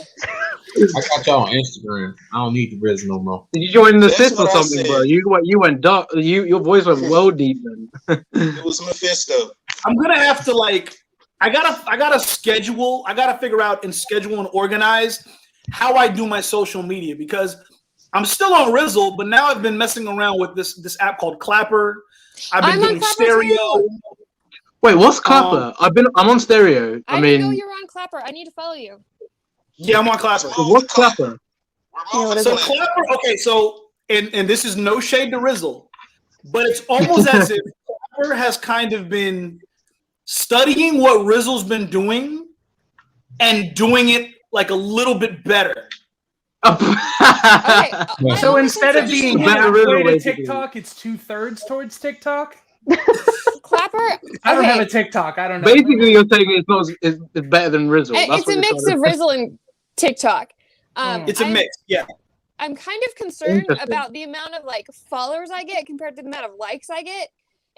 got y'all on Instagram. I don't need the Riz no more. Did you join the That's Sith or what I something, bro? said. You went dark. Your voice went well deep then. It was Mephisto. I'm gonna have to I gotta schedule. I gotta figure out and schedule and organize how I do my social media because I'm still on Rizzle, but now I've been messing around with this app called Clapper. I've been I'm on doing Clapper stereo. too. Wait, what's Clapper? I'm on stereo. I didn't know you were on Clapper. I need to follow you. Yeah, I'm on Clapper. What's Clapper? So Clapper, okay, so and this is no shade to Rizzle, but it's almost as if Clapper has kind of been studying what Rizzle's been doing and doing it like a little bit better. Okay, So instead of being Better halfway Rizzle, to basically. TikTok, it's 2/3 towards TikTok. Clapper. I don't okay. have a TikTok. I don't know. Basically, you're saying it's better than Rizzle. That's It's what a you're mix trying of to- Rizzle and TikTok. It's a mix, yeah. I'm kind of concerned Interesting. about the amount of followers I get compared to the amount of likes I get.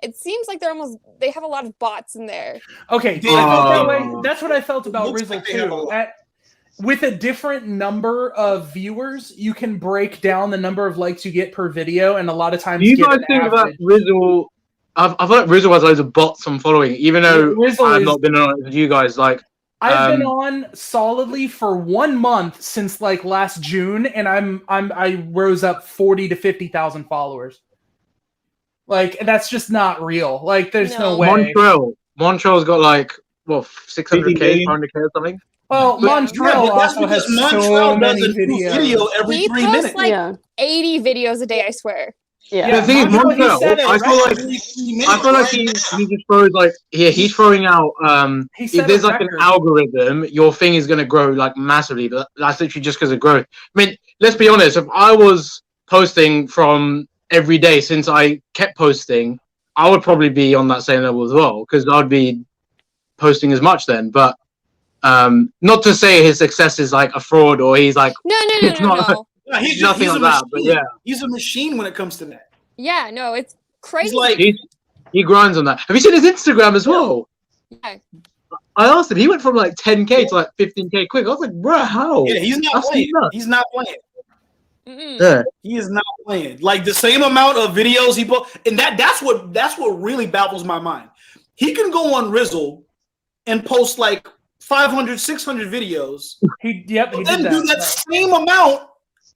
It seems like they have a lot of bots in there. Okay, I felt that way. That's what I felt about Rizzle too. With a different number of viewers, you can break down the number of likes you get per video, and a lot of times Do you get guys an think that average. Rizzle? I feel like Rizzle has loads of bots I'm following, even though Rizzle I've is- not been on it with you guys. Like, I've been on solidly for 1 month since last June, and I rose up 40 to 50,000 followers. That's just not real. There's no way. Montreal's got 600K, 50K? 400K or something. Well, Yeah, Montreal but that's also has because Montreal so does many a new videos. video every He 3 posts minutes. 80 videos a day, I swear. Yeah. The thing is, Montreal, he Montreal, said it, I feel right? like he just throws he's throwing out He if set there's a an record. algorithm, your thing is gonna grow massively, but that's literally just because of growth. I mean, let's be honest, if I was posting from every day since I kept posting, I would probably be on that same level as well, because I'd be posting as much then. But not to say his success is a fraud or he's No. it's not No, he's nothing a like that, but machine. yeah. He's a machine when it comes to that. Yeah, no, it's crazy. He grinds on that. Have you seen his Instagram as well? Yeah. I asked him. He went from 10K to 15K quick. I was like, bro, how? Yeah, he's not That's playing. nuts. He's not playing. Yeah. He is not playing. The same amount of videos he put, and that's what really baffles my mind. He can go on Rizzle and post 500, 600 videos. He Then did do that same amount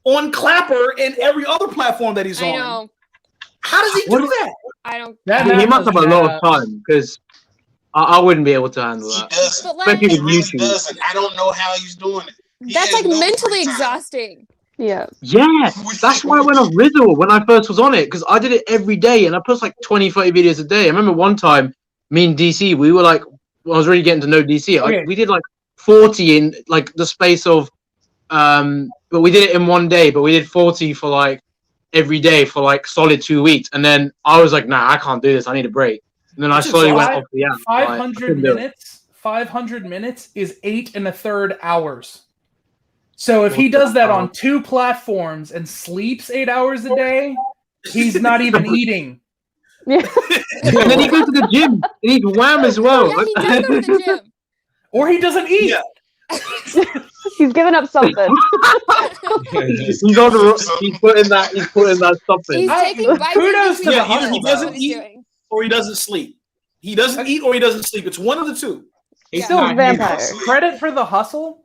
on Clapper and every other platform that he's I on. know. How does he do that? I don't. He must have a lot of time because I wouldn't be able to handle that. Doesn't. But Especially with He YouTube. doesn't. I don't know how he's doing it. He That's has no mentally free time. exhausting. Yeah. Yeah, that's why I went off Rizzle when I first was on it, because I did it every day and I post 20, 30 videos a day. I remember one time, me and DC, we were I was really getting to know DC. Okay. We did 40 in the space of, but we did it in one day, but we did 40 for every day for solid 2 weeks. And then I was like, nah, I can't do this. I need a break. And then I slowly went off the app. 500 minutes. 500 minutes is 8 1/3 hours. So if he does that on 2 platforms and sleeps 8 hours a day, he's not even eating. And then he goes to the gym and eats wham as well. Yeah, he does go to the gym. Or he doesn't eat. Yeah. He's giving up something. He's putting that something. He's taking bites. Kudos to the Yeah, either hustle. he doesn't What he's eat doing. or he doesn't sleep. He doesn't eat or he doesn't sleep. It's one of the two. He's Still a vampire. Credit for the hustle.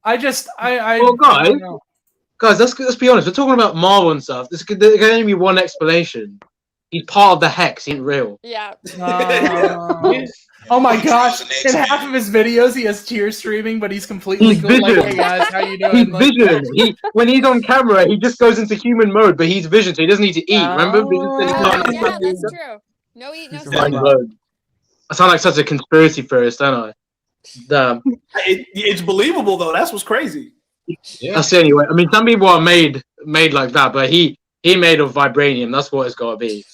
I Well, guys, don't know. Guys, let's be honest. We're talking about Marvel and stuff. There can only be one explanation. He's part of the Hex. He ain't real. Yeah. Oh my gosh! In half of his videos, he has tears streaming, but he's completely He's cool. Like, Vision. hey guys, how you He's doing? Vision. When he's on camera, he just goes into human mode, but he's Vision, so he doesn't need to eat. Remember? Vision said he can't eat. Yeah, that's true. No eat, no sleep. Mind blown. I sound like such a conspiracy theorist, don't I? Damn. It's believable though. That's what's crazy. That's the only way. I mean, some people are made like that, but he made of vibranium. That's what it's got to be.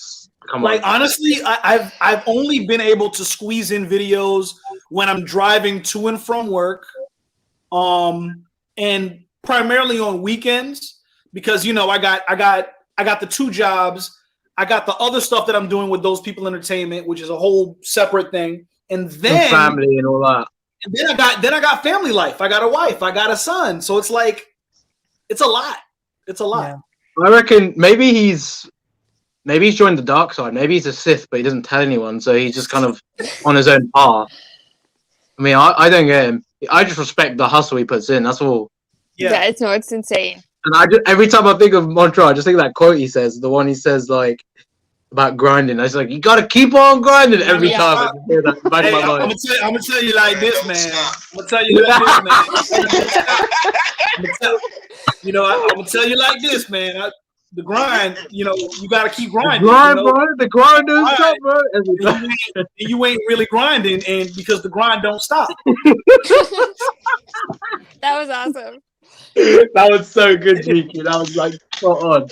Come on. Honestly, I've only been able to squeeze in videos when I'm driving to and from work, and primarily on weekends because I got the 2 jobs. I got the other stuff that I'm doing with Those People Entertainment, which is a whole separate thing. and then family and all that. And then I got family life. I got a wife. I got a son. So it's like, it's a lot. It's a lot. Yeah. I reckon maybe he's joined the dark side. Maybe he's a Sith, but he doesn't tell anyone. So he's just kind of on his own path. I mean, I don't get him. I just respect the hustle he puts in. That's all. Yeah, it's insane. And every time I think of Montreal, I just think of that quote he says, the one he says like about grinding. I was like, you gotta keep on grinding every time. I just hear that back in my mind. I'm gonna tell you like this, man. I'm gonna tell you like this, man. I'm gonna tell you like this, man. The grind, you gotta keep grinding. The grind don't stop, bro. You ain't really grinding, and because the grind don't stop. That was awesome. That was so good, GQ. That was like spot on.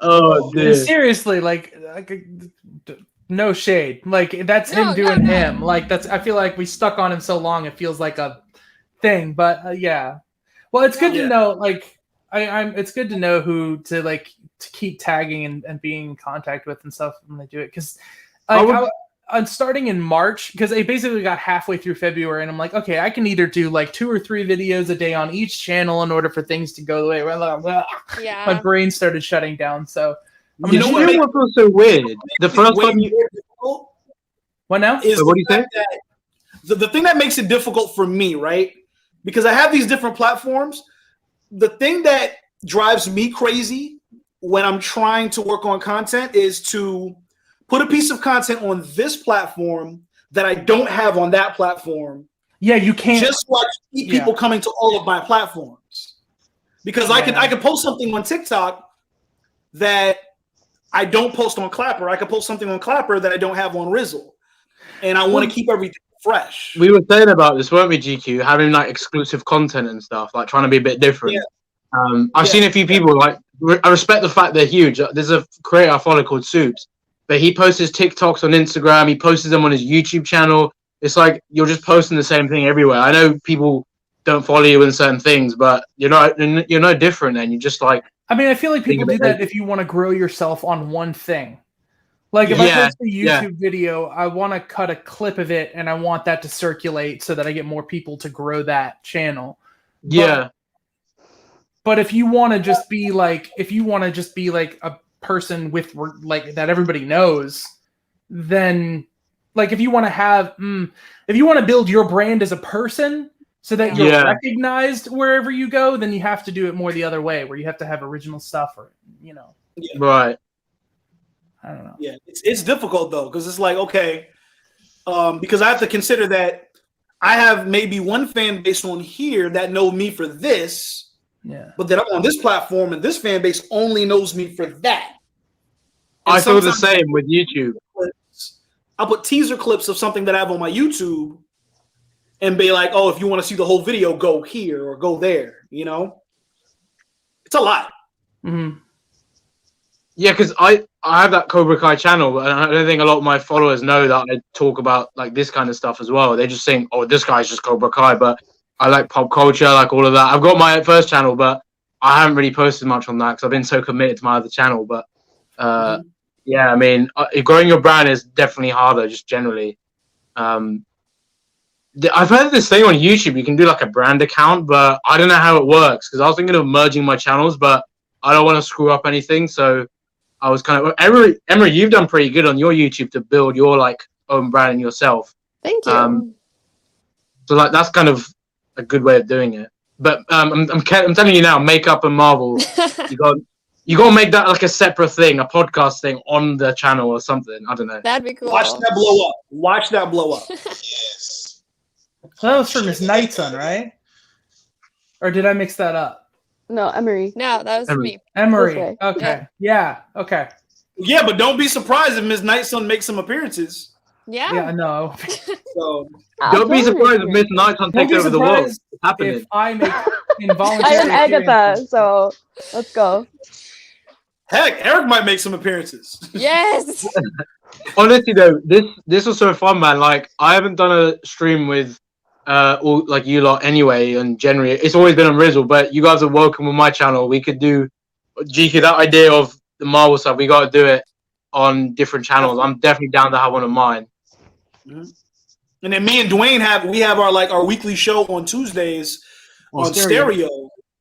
Oh, dude. Seriously, like no shade. Like that's him doing him. Like I feel like we stuck on him so long it feels like a thing. But yeah. Well, it's good to know. Like it's good to know who to keep tagging and being in contact with and stuff when they do it. Because I'm starting in March, because I basically got halfway through February and I'm like, okay, I can either do like 2 or 3 videos a day on each channel in order for things to go the way. Yeah. My brain started shutting down. So you know what feels so weird? The first time what now? What do you think? The thing that makes it difficult for me, right? Because I have these different platforms. The thing that drives me crazy when I'm trying to work on content is to put a piece of content on this platform that I don't have on that platform. Yeah, you can't. Just so I keep people coming to all of my platforms. Because I can post something on TikTok that I don't post on Clapper. I could post something on Clapper that I don't have on Rizzle. And I want to keep everything fresh. We were saying about this, weren't we, GQ? Having like exclusive content and stuff, like trying to be a bit different. Yeah. I've seen a few people, like, I respect the fact they're huge. There's a creator I follow called Soups. But he posts his TikToks on Instagram. He posts them on his YouTube channel. It's like you're just posting the same thing everywhere. I know people don't follow you in certain things, but you're no different. And you just like. I mean, I feel like people do that if you want to grow yourself on one thing. Like if I post a YouTube video, I want to cut a clip of it, and I want that to circulate so that I get more people to grow that channel. But if you want to just be like, a person with like that everybody knows, then like if you want to build your brand as a person so that you're recognized wherever you go, then you have to do it more the other way, where you have to have original stuff, or right. I don't know. Yeah, it's difficult though, because it's like, okay, because I have to consider that I have maybe one fan base on here that know me for this, but then I'm on this platform and this fan base only knows me for that. And I feel the same with YouTube. I'll put teaser clips of something that I have on my YouTube and be like, oh, if you want to see the whole video, go here or go there. You know, it's a lot. Mm-hmm. Yeah, because I have that Cobra Kai channel, but I don't think a lot of my followers know that I talk about like this kind of stuff as well. They just think, oh, this guy's just Cobra Kai, but I like pop culture, I like all of that. I've got my first channel, but I haven't really posted much on that because I've been so committed to my other channel. But yeah, I mean, growing your brand is definitely harder, just generally. I've heard this thing on YouTube, you can do like a brand account, but I don't know how it works because I was thinking of merging my channels, but I don't want to screw up anything. So I was kind of, Emery, you've done pretty good on your YouTube to build your like own brand yourself. Thank you. So like that's kind of a good way of doing it. But I'm telling you now, makeup and Marvel, you got to make that like a separate thing, a podcast thing on the channel or something. I don't know. That'd be cool. Watch that blow up. Watch that blow up. Yes. So that was for Miss Nightson, right? Or did I mix that up? No, Emery. No, that was me. Emery. Okay. Yeah. Okay. Yeah, but don't be surprised if Miss Nightson makes some appearances. Yeah. Yeah, no. So don't be surprised if Miss Nightson takes over the world. It's happening. If I make I involuntary am Agatha, so let's go. Heck, Eric might make some appearances. Yes. Honestly though, this was so fun, man. Like I haven't done a stream with all like you lot anyway, and generally it's always been on Rizzle, but you guys are welcome on my channel. We could do GQ, that idea of the Marvel stuff, we gotta do it on different channels. I'm definitely down to have one of mine. Mm-hmm. And then me and Dwayne have our weekly show on Tuesdays on stereo.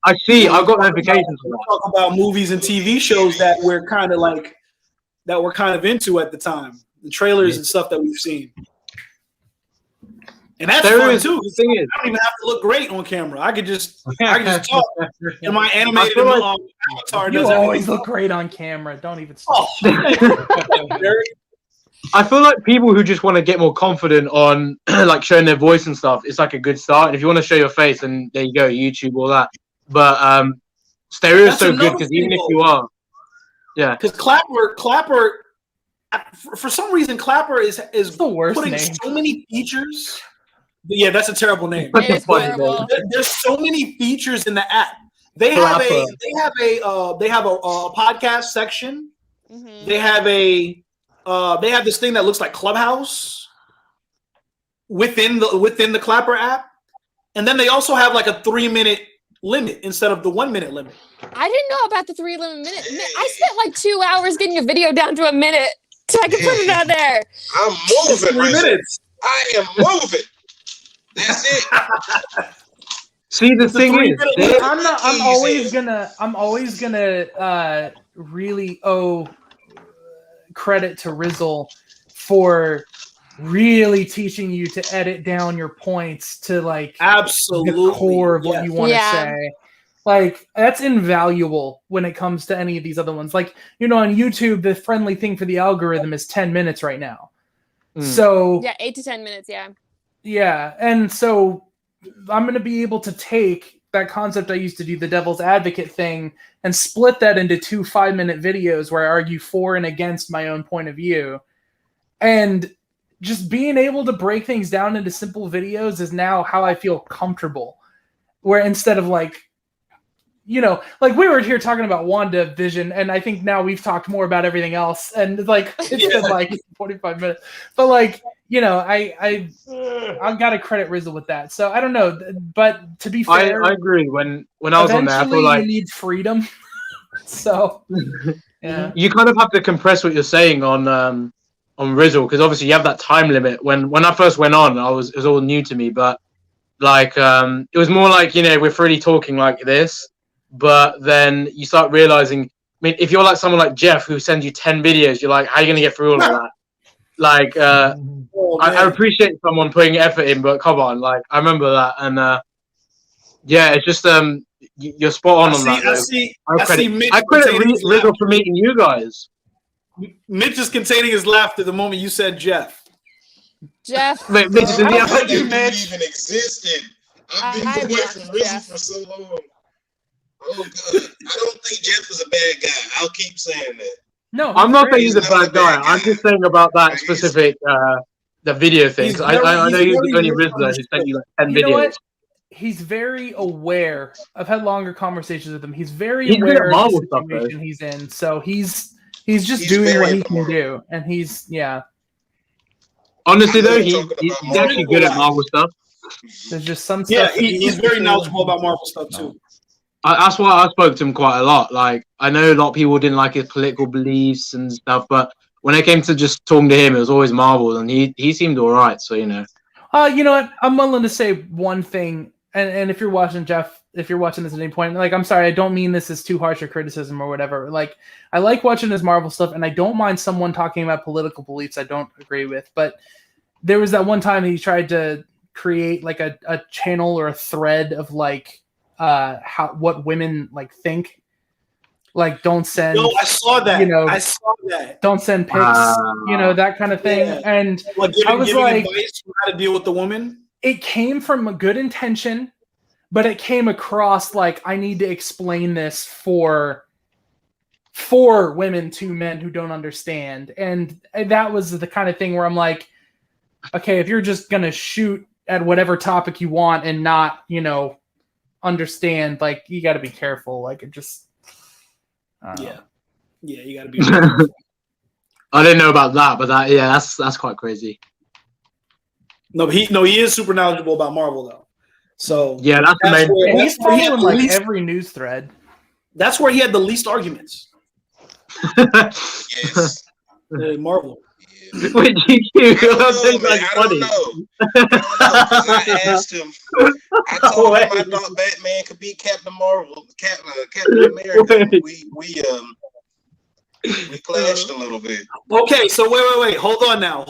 I see. I've got notifications. We talk about movies and TV shows that we're kind of into at the time, the trailers and stuff that we've seen. And that's fun too. The thing is, I don't even have to look great on camera. I could just talk. And my animated avatar You does always everything. look great on camera. Don't even stop. I feel like people who just want to get more confident on like showing their voice and stuff, it's like a good start. And if you want to show your face, then there you go, YouTube, all that. But stereo is so good because even if you are, yeah, because Clapper, for some reason, Clapper is the worst putting name. so many features. Yeah, that's a terrible name. It's But horrible. there's so many features in the app. They have a podcast section. Mhm. They have this thing that looks like Clubhouse within the Clapper app, and then they also have like a 3-minute limit instead of the 1-minute limit. I didn't know about the 3-minute. I spent like 2 hours getting a video down to a minute so I could put it out there. I'm moving. 3 minutes. I am moving. That's it. See, the thing is, I'm always gonna really owe credit to Rizzle for really teaching you to edit down your points to like absolutely the core of what you want to Yeah. say. Like that's invaluable when it comes to any of these other ones. Like, you know, on YouTube, the friendly thing for the algorithm is 10 minutes right now. So Yeah, 8 to 10 minutes. Yeah. yeah, and so I'm going to be able to take that concept I used to do, the devil's advocate thing, and split that into 2 5-minute videos where I argue for and against my own point of view. And just being able to break things down into simple videos is now how I feel comfortable. Where instead of like, you know, like we were here talking about WandaVision, and I think now we've talked more about everything else, and like it's been like 45 minutes. But like, you know, I've got to credit Rizzle with that. So I don't know, but to be fair, I agree. When I was on there, I feel like you need freedom. So yeah, you kind of have to compress what you're saying on Rizzle, because obviously you have that time limit. When I first went on, it was all new to me, but like it was more like, you know, we're freely talking like this, but then you start realizing, I mean, if you're like someone like Jeff who sends you 10 videos, you're like, how are you gonna get through all of that? Like I appreciate someone putting effort in, but come on, like I remember that, and yeah, it's just you're spot on that. I credit Rizzle for meeting you guys. Mitch is containing his laughter the moment you said Jeff. Jeff. Wait, Mitch, did he affect you, Dude Mitch? even existed. I've been I away love from Rizzle Jeff. for so long. Oh God, I don't think Jeff is a bad guy. I'll keep saying that. no, I'm not saying He's he's a not bad a guy. bad I'm guy. just saying about that specific the video things. I know he's you're the only very Rizzler who sent you like 10 You know videos. what? He's very aware. I've had longer conversations with him. He's very He's good at aware of the Marvel stuff, situation he's in. So he's just He's doing very what he into can Marvel. do, and he's Honestly I though, love he's talking about actually Marvel good a at lot. Marvel stuff. there's just some Yeah, stuff. he's very knowledgeable about Marvel stuff too. That's why I spoke to him quite a lot. Like, I know a lot of people didn't like his political beliefs and stuff, but when it came to just talking to him, it was always Marvel, and he seemed all right. So, you know. You know what? I'm willing to say one thing, and if you're watching, Jeff, if you're watching this at any point, like, I'm sorry, I don't mean this as too harsh a criticism or whatever. Like, I like watching his Marvel stuff, and I don't mind someone talking about political beliefs I don't agree with, but there was that one time he tried to create like a channel or a thread of like what women like think. Like, don't send. No, I saw that. You know, I saw that. Don't send pics. You know, that kind of thing. Yeah. And Like I was giving like, advice on how to deal with the woman. it came from a good intention, but it came across like I need to explain this for women to men who don't understand. And that was the kind of thing where I'm like, okay, if you're just gonna shoot at whatever topic you want and not, you know, understand, like, you got to be careful. Like, it just Yeah, you got to be. I didn't know about that, but that's quite crazy. No, he is super knowledgeable about Marvel though. So yeah, that's the main. And he's where he had following the like least- every news thread. That's where he had the least arguments. Yes. Marvel. Wait, GQ. I don't know, man. I don't know. Because I asked him. I told him I thought Batman could be Captain Marvel, Captain America. We clashed a little bit. Okay, so wait. Hold on now.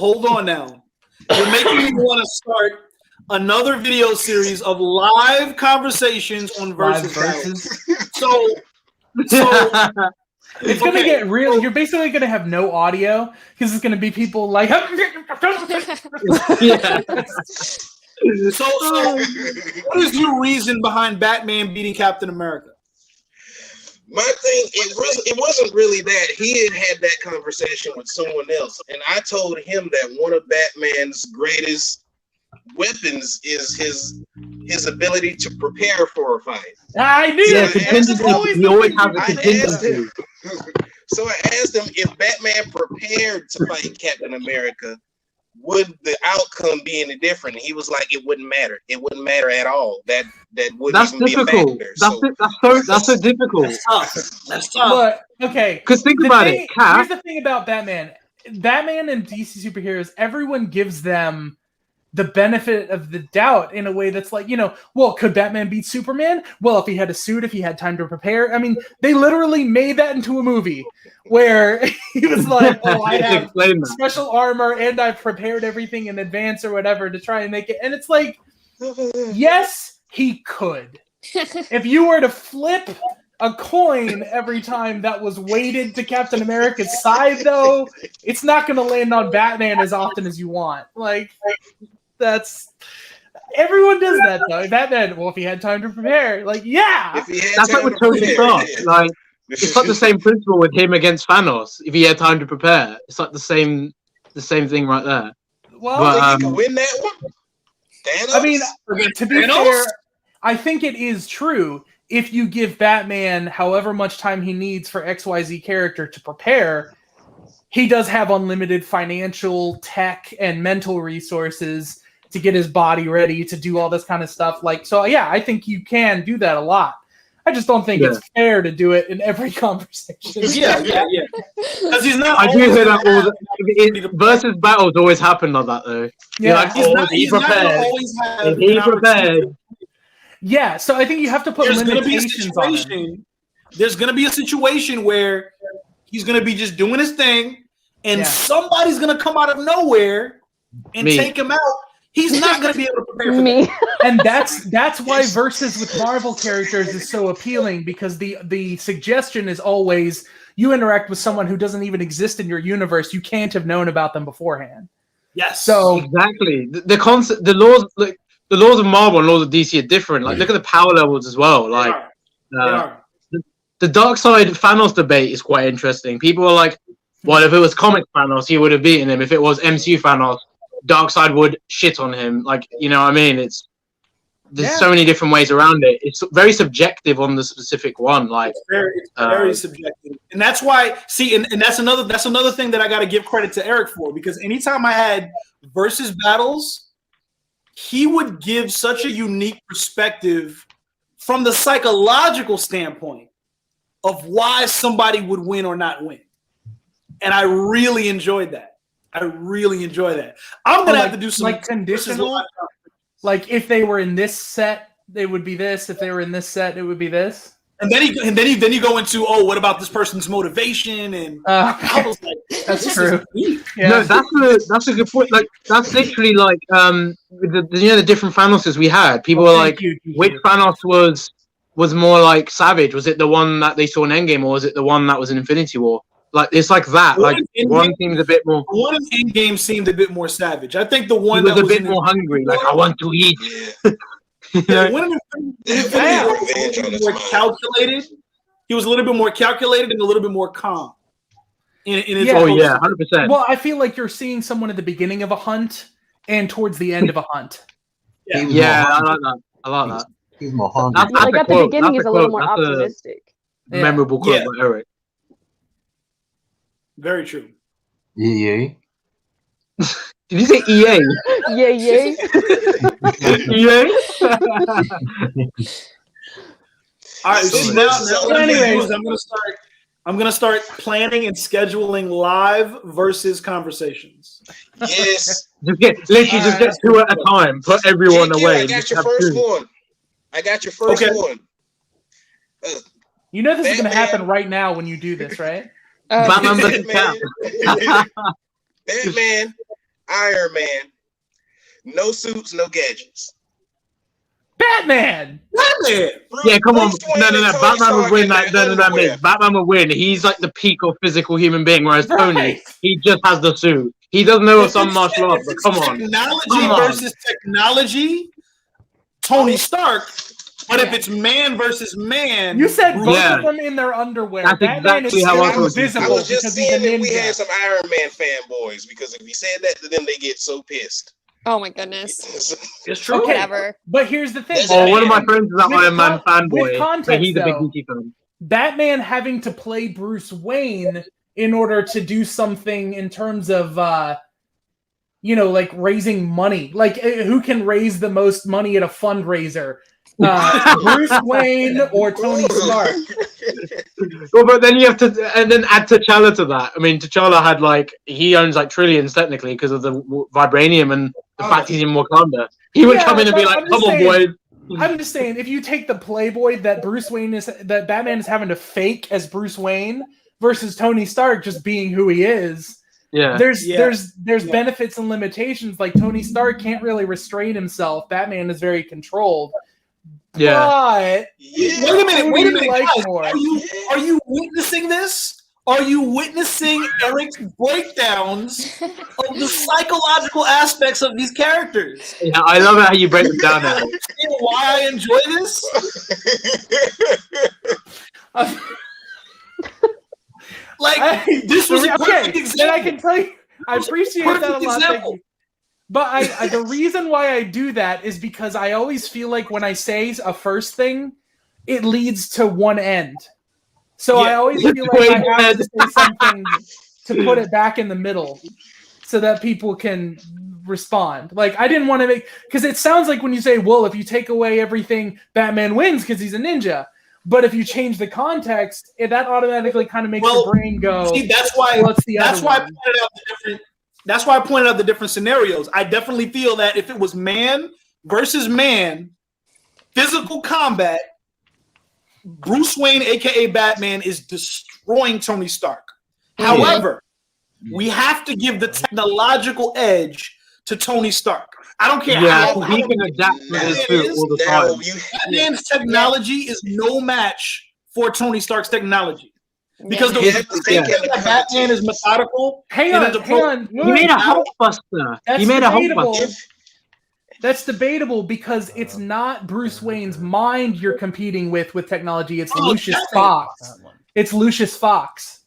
You're making me want to start another video series of live conversations on versus. So it's gonna get real. You're basically gonna have no audio because it's gonna be people like. Yeah. So, what is your reason behind Batman beating Captain America? My thing, it wasn't really that. He had that conversation with someone else, and I told him that one of Batman's greatest weapons is his ability to prepare for a fight. I knew that. He always has a contingency. So I asked him if Batman prepared to fight Captain America, would the outcome be any different? He was like, it wouldn't matter. It wouldn't matter at all. That wouldn't even difficult. be a factor. That's so difficult. That's tough. But okay, because think about it. Here's the thing about Batman. Batman and DC superheroes, everyone gives them the benefit of the doubt in a way that's like, well, could Batman beat Superman? Well, if he had a suit, if he had time to prepare. I mean, they literally made that into a movie where he was like, oh, I have special armor and I've prepared everything in advance or whatever to try and make it. And it's like, yes, he could. If you were to flip a coin every time that was weighted to Captain America's side, though, it's not going to land on Batman as often as you want. Like, that's everyone does that though. Batman, well, if he had time to prepare, like, yeah, that's like with Tony Stark. Like, it's like the same principle with him against Thanos. If he had time to prepare, it's like the same thing right there. Well, but, you can win that one. Thanos? I mean, to be fair, I think it is true. If you give Batman however much time he needs for XYZ character to prepare, he does have unlimited financial, tech, and mental resources to get his body ready to do all this kind of stuff. Like, so yeah, I think you can do that a lot. I just don't think it's fair to do it in every conversation. Yeah. Because he's not. I do hear that all the versus battles always happen like that though. Yeah, like, he's prepared. He prepared. Yeah, so I think you have to put limitations on him. There's going to be a situation where he's going to be just doing his thing, and somebody's going to come out of nowhere and take him out. He's not going to be able to prepare for that. And that's why versus with Marvel characters is so appealing, because the suggestion is always you interact with someone who doesn't even exist in your universe. You can't have known about them beforehand. Yes. So exactly the concept, the laws of Marvel and laws of DC are different. Like, look at the power levels as well. Like, the Darkseid Thanos debate is quite interesting. People are like, well, if it was comic Thanos, he would have beaten him. If it was MCU Thanos, Darkseid would shit on him. Like, you know what I mean? There's so many different ways around it. It's very subjective on the specific one. Like, it's very subjective, and that's why. See, and that's another thing that I got to give credit to Eric for, because anytime I had versus battles, he would give such a unique perspective from the psychological standpoint of why somebody would win or not win, and I really enjoyed that. I'm gonna have to do some conditional. Like, if they were in this set, they would be this. If they were in this set, it would be this. And then you go into, what about this person's motivation? And I was like, that's true. Yeah. No, that's a good point. Like, that's literally like the different Thanoses we had. People were like, which Thanos was more like savage? Was it the one that they saw in Endgame, or was it the one that was in Infinity War? Like, it's like that. Like, one seems a bit more. One in Endgame seemed a bit more savage. I think the one that was a bit more hungry. Like, I want to eat. One in Infinity War was more calculated. He was a little bit more calculated and a little bit more calm. In his 100%. Well, I feel like you're seeing someone at the beginning of a hunt and towards the end of a hunt. Yeah, I like that. I like that. He's more hungry. Like, at the beginning, he's a little more optimistic. Memorable quote by Eric. Very true. Yeah. Did you say EA? Yeah. EA? All right. So now anyways, I'm gonna start. I'm gonna start planning and scheduling live versus conversations. Yes. Just get 2 at a time. Put everyone away. I got your first one. I got your first one. You know this is going to happen right now when you do this, right? Batman Batman, Iron Man, no suits, no gadgets. Batman! Yeah, come on. No. Batman would win that. No. Batman would win. He's like the peak of physical human being, whereas Tony, he just has the suit. He doesn't know some martial arts, but come on. Technology versus technology, Tony Stark. But if it's man versus man, you said both of them in their underwear. That's Batman exactly is how I was invisible just because he's a saying that ninja. we had some Iron Man fanboys because if you said that to them, they get so pissed. Oh my goodness. It's true. Okay. Whatever. But here's the thing. One of my friends is an Iron Man fanboy. With context, He's a big though, DC fan. Batman having to play Bruce Wayne in order to do something in terms of, like raising money. Like, who can raise the most money at a fundraiser? Bruce Wayne or Tony Stark? Well, but then you have to, and then add T'Challa to that. I mean, T'Challa had he owns trillions technically because of the vibranium and the fact he's in Wakanda. He would come in and be like, "Come on, boys." I'm just saying, if you take the Playboy that that Batman is having to fake as Bruce Wayne versus Tony Stark just being who he is. Yeah. There's benefits and limitations. Like Tony Stark can't really restrain himself. Batman is very controlled. Yeah. But wait a minute, guys. Are you witnessing this? Are you witnessing Eric's breakdowns of the psychological aspects of these characters? Yeah, I love how you break them down now. You know why I enjoy this? This was a perfect example. And I can tell you, I appreciate that a lot. Thank you. But the reason why I do that is because I always feel like when I say a first thing, it leads to one end. So I always feel like I have to say something to put it back in the middle so that people can respond. Like, I didn't want to because it sounds like when you say, well, if you take away everything, Batman wins because he's a ninja. But if you change the context, that automatically kind of makes your brain go. See, that's why I pointed out the different scenarios. I definitely feel that if it was man versus man, physical combat, Bruce Wayne, aka Batman, is destroying Tony Stark. However, we have to give the technological edge to Tony Stark. I don't care how he can adapt to this suit all the time. Batman's technology is no match for Tony Stark's technology. Because Batman is methodical. Hang on. He made a Hulkbuster. That's debatable because it's not Bruce Wayne's mind you're competing with technology. It's Lucius Fox. It's Lucius Fox.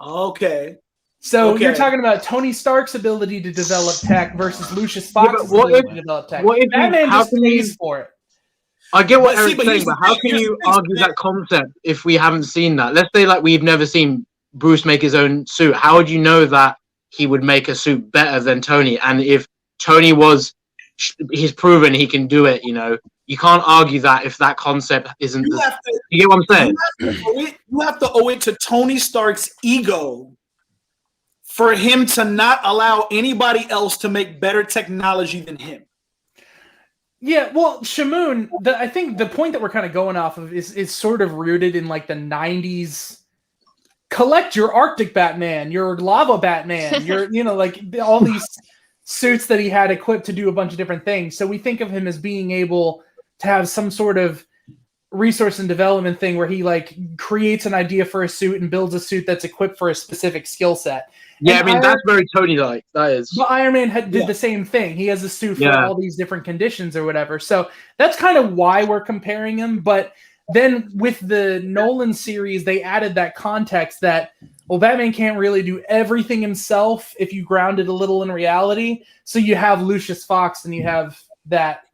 Okay. So you're talking about Tony Stark's ability to develop tech versus Lucius Fox's ability to develop tech. Batman just pays for it. I get what Eric's saying, but how can you argue that concept if we haven't seen that? Let's say we've never seen Bruce make his own suit. How would you know that he would make a suit better than Tony? And if Tony he's proven he can do it, you can't argue that if that concept isn't. You get what I'm saying? You have to owe it to Tony Stark's ego for him to not allow anybody else to make better technology than him. Yeah, well, Shamoon, I think the point that we're kind of going off of is sort of rooted in the 90s. Collect your Arctic Batman, your Lava Batman, your all these suits that he had equipped to do a bunch of different things. So we think of him as being able to have some sort of resource and development thing where he creates an idea for a suit and builds a suit that's equipped for a specific skill set. Yeah, and that's very Tony-like. That is. But Iron Man did the same thing. He has a suit for all these different conditions or whatever. So that's kind of why we're comparing him. But then with the Nolan series, they added that context that, Batman can't really do everything himself if you ground it a little in reality. So you have Lucius Fox and you have that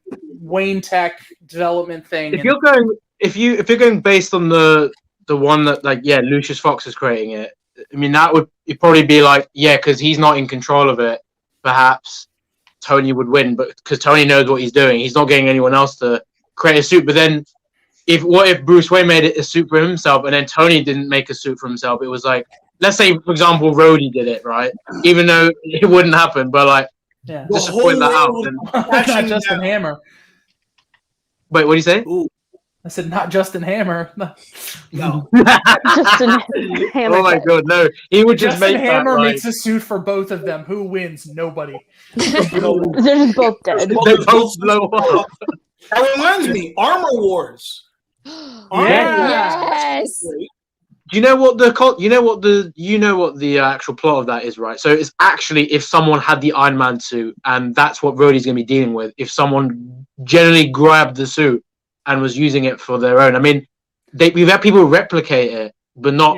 Wayne Tech development thing. If you're going based on the one that Lucius Fox is creating it, I mean, that would probably be because he's not in control of it, perhaps Tony would win, but because Tony knows what he's doing, he's not getting anyone else to create a suit. But then what if Bruce Wayne made it a suit for himself, and then Tony didn't make a suit for himself? It was like, let's say, for example, Rhodey did it, right? Even though it wouldn't happen, but like, Yeah. just to point that out. And, Not Justin Hammer. wait, what do you say? Ooh. I said not Justin Hammer. No. Justin Hammer. Oh my god, no! He would just Justin make Hammer that, like, makes a suit for both of them. Who wins? Nobody. They're just both dead. they both blow up. That reminds me, Armor Wars. Yes. Do you know what the actual plot of that is, right? So it's actually if someone had the Iron Man suit, and that's what Rhodey's going to be dealing with. If someone generally grabbed the suit and was using it for their own, I mean, we've had people replicate it, but not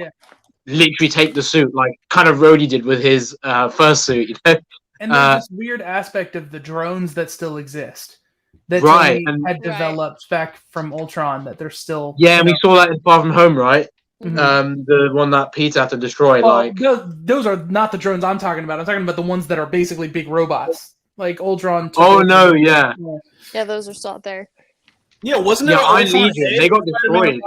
literally take the suit like kind of Rhodey did with his first suit. You know? And there's this weird aspect of the drones that still exist that Right, Tony had developed back from Ultron that they're still. Yeah, and we saw that in Far From Home, right? Mhm. The one that Peter had to destroy. Well, those are not the drones I'm talking about. I'm talking about the ones that are basically big robots, like Ultron. Oh no, yeah. Yeah, those are still out there. Yeah, wasn't there? Yeah, Iron Legion. They got destroyed.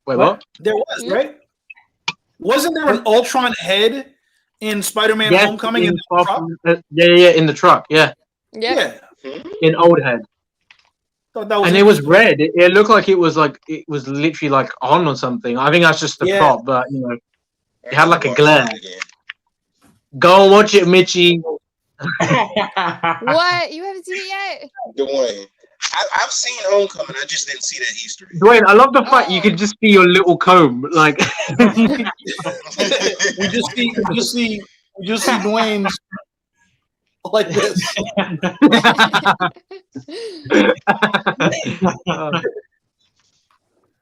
Wait, what? There was, right? Wasn't there an Ultron head in Spider-Man Homecoming? In the truck? Yeah, in the truck. Yeah. Yeah. In Old Head. And it was red. It looked like it was literally like on or something. I think that's just the prop, but you know, it had like a glare. Go and watch it, Mitchie. What? You haven't seen it yet? Dwayne. I've seen Homecoming. I just didn't see that Easter egg. Dwayne, I love the fact you could just see your little comb, like. we just see Dwayne's like this.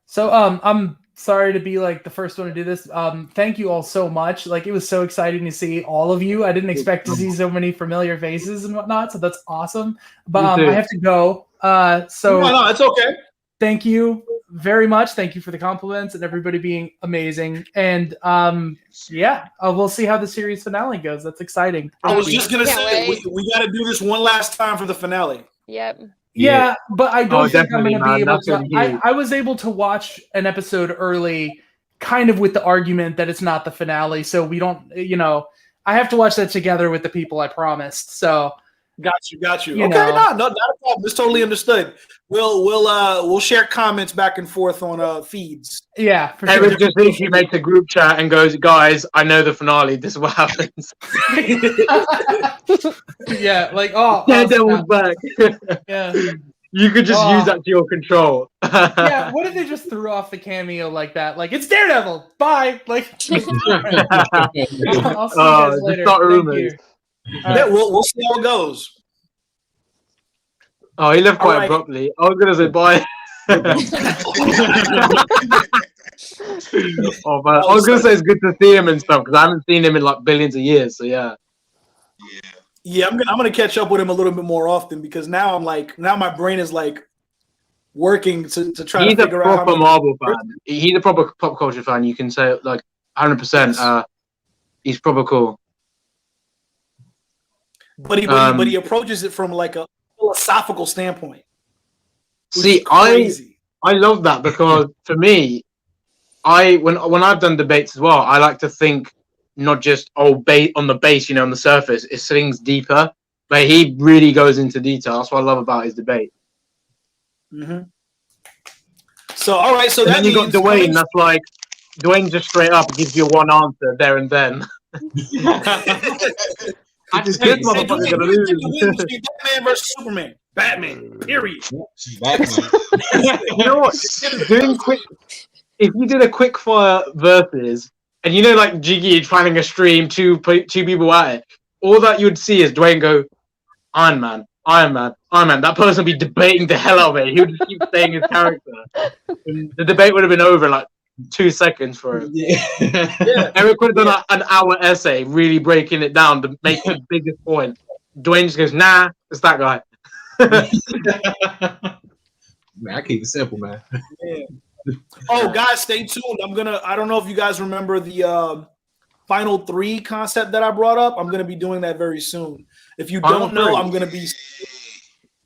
So I'm sorry to be like the first one to do this. Thank you all so much. Like it was so exciting to see all of you. I didn't expect to see so many familiar faces and whatnot. So that's awesome. But I have to go. So no, it's okay. Thank you very much. Thank you for the compliments and everybody being amazing. And we'll see how the series finale goes. That's exciting. I was just gonna say we got to do this one last time for the finale. Yep. Yeah, but I don't think I'm going to be able to. Huge. I was able to watch an episode early, kind of with the argument that it's not the finale. So we don't, I have to watch that together with the people I promised. So got you. Okay, not a problem. It's totally understood. We'll share comments back and forth on feeds. Yeah, for sure. Eric just literally makes a group chat and goes, "Guys, I know the finale. This is what happens." Yeah, like Daredevil's back. Yeah, you could just use that to your control. Yeah, what if they just threw off the cameo like that? Like it's Daredevil. Bye. Like I'll see you guys later. Start Thank rumors. you. Yeah, we'll see how it goes. Oh, he left quite abruptly. I was gonna say bye. Oh, but I was gonna say it's good to see him and stuff because I haven't seen him in like billions of years. So yeah. Yeah, I'm gonna catch up with him a little bit more often because now my brain is like working to try to figure out. He's a proper Marvel fan. He's a proper pop culture fan. You can say like 100%. He's proper cool. But he approaches it from like a philosophical standpoint. See, I love that because for me, when I've done debates as well, I like to think not just on the base, on the surface. It things deeper, but he really goes into detail. That's what I love about his debate. Mm-hmm. So all right, so and that then you got Dwayne. That's like Dwayne just straight up gives you one answer there and then. This motherfucker's gonna lose. Batman versus Superman. Batman. Period. Batman. You know what? If you did a quick fire versus, and like Jiggy planning a stream, two people at it, all that you'd see is Dwayne go, Iron Man. That person would be debating the hell out of it. He would just keep saying his character. And the debate would have been over in like 2 seconds for him. Yeah. Eric would have done an hour essay, really breaking it down to make the biggest point. Dwayne just goes, nah, it's that guy. Man, I keep it simple, man. Yeah. Oh, guys, stay tuned. I don't know if you guys remember the Final 3 concept that I brought up. I'm gonna be doing that very soon. If you don't know, I'm gonna be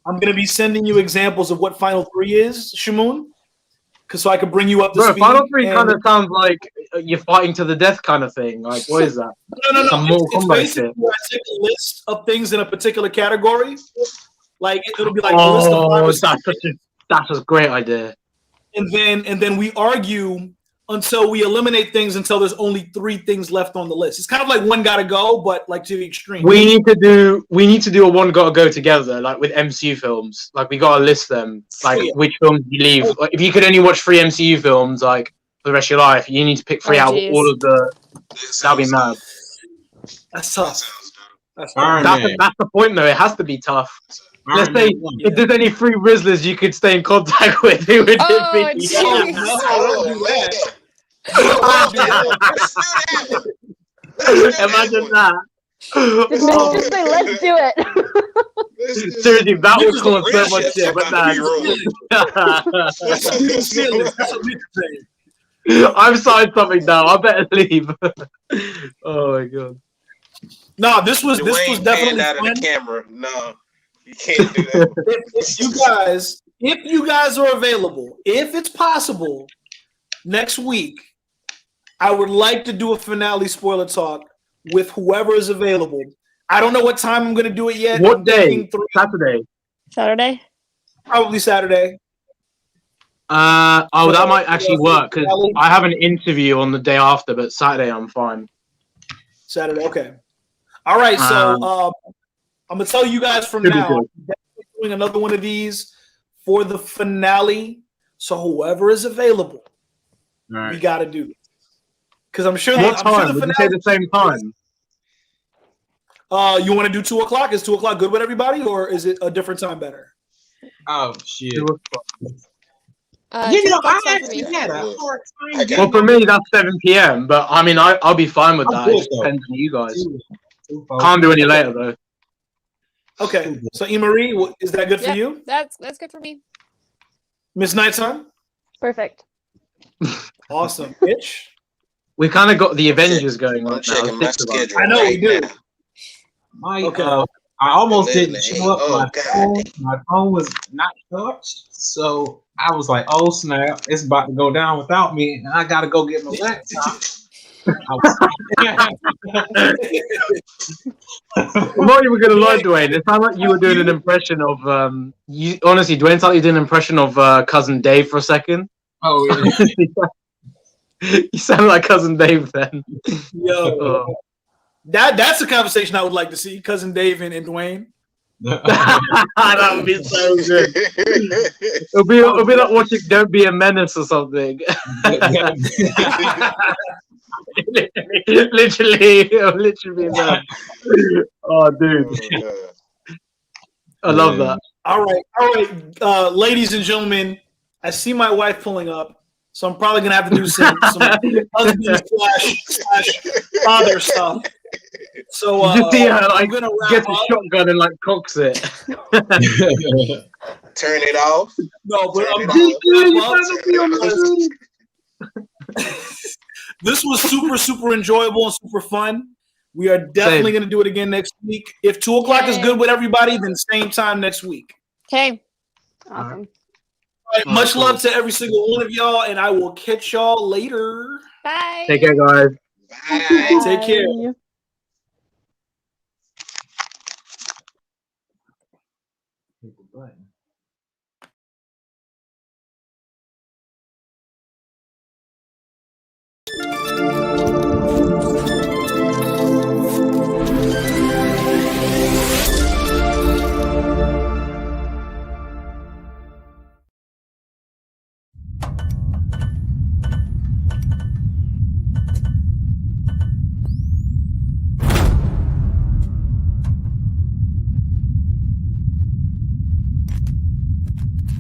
I'm gonna be sending you examples of what Final 3 is, Shamoon, because so I can bring you up to Bro, speed. Final 3 and- kind of sounds like you're fighting to the death kind of thing. Like, what is that? No. Some Mortal It's Kombat basically shit. where I take a list of things in a particular category. Like it'll be like a list of 5 Oh, or 6 that's a great idea. and then we argue until we eliminate things until there's only 3 things left on the list. It's kind of like one gotta go, but like to the extreme. We need to do a one gotta go together, like with MCU films. Like we gotta list them, like which films you leave. Like, if you could only watch 3 MCU films, like for the rest of your life, you need to pick 3 out of all of the. That'll be mad. That's tough. That's the point, though. It has to be tough. Let's say if there's any 3 Rizzlers you could stay in contact with, who would it be? Imagine that. Just say, let's do it. Seriously, that would cause so much shit, but I've signed something now. I better leave. Oh my god. No, this was definitely out fun. of the camera. No, you can't do that. if you guys are available, if it's possible, next week, I would like to do a finale spoiler talk with whoever is available. I don't know what time I'm going to do it yet. What day? Saturday. Saturday. Probably Saturday. That might actually work because I have an interview on the day after, but Saturday I'm fine. Saturday, okay. All right, so I'm gonna tell you guys from now. I'm definitely doing another one of these for the finale. So whoever is available, we got to do this because I'm sure. What time? Would you say the same time? You want to do 2:00? Is 2:00 good with everybody, or is it a different time better? Oh shit! I actually had a hard time. Well, for me that's 7 p.m. But I mean, I'll be fine with that. It depends on you guys. Can't do any later though. Okay, so E-Marie, is that good for you? That's good for me. Miss Nighttime? Perfect. Awesome. Mitch? We kind of got the Avengers going on now. My schedule I know we do. I almost didn't show up. My phone was not charged, so I was like, "Oh snap! It's about to go down without me, and I gotta go get my laptop." I'm not even gonna lie, Dwayne. It sounded like you were doing an impression of honestly, Dwayne sounded like you did an impression of cousin Dave for a second. Oh yeah. You sound like cousin Dave then. Yo, that's a conversation I would like to see. Cousin Dave and Dwayne. That would be so good. It'll be like watching Don't Be a Menace or something. literally that. Oh, dude. I love that. All right. Ladies and gentlemen, I see my wife pulling up, so I'm probably gonna have to do some husband / father stuff. So you just see her like gonna get a shotgun and like cocks it. Turn it off. No, but this was super enjoyable and super fun. We are definitely going to do it again next week. If 2:00 is good with everybody, then same time next week. Okay. Awesome. All right, much love to every single one of y'all, and I will catch y'all later. Bye. Take care, guys. Bye. Take care. Bye.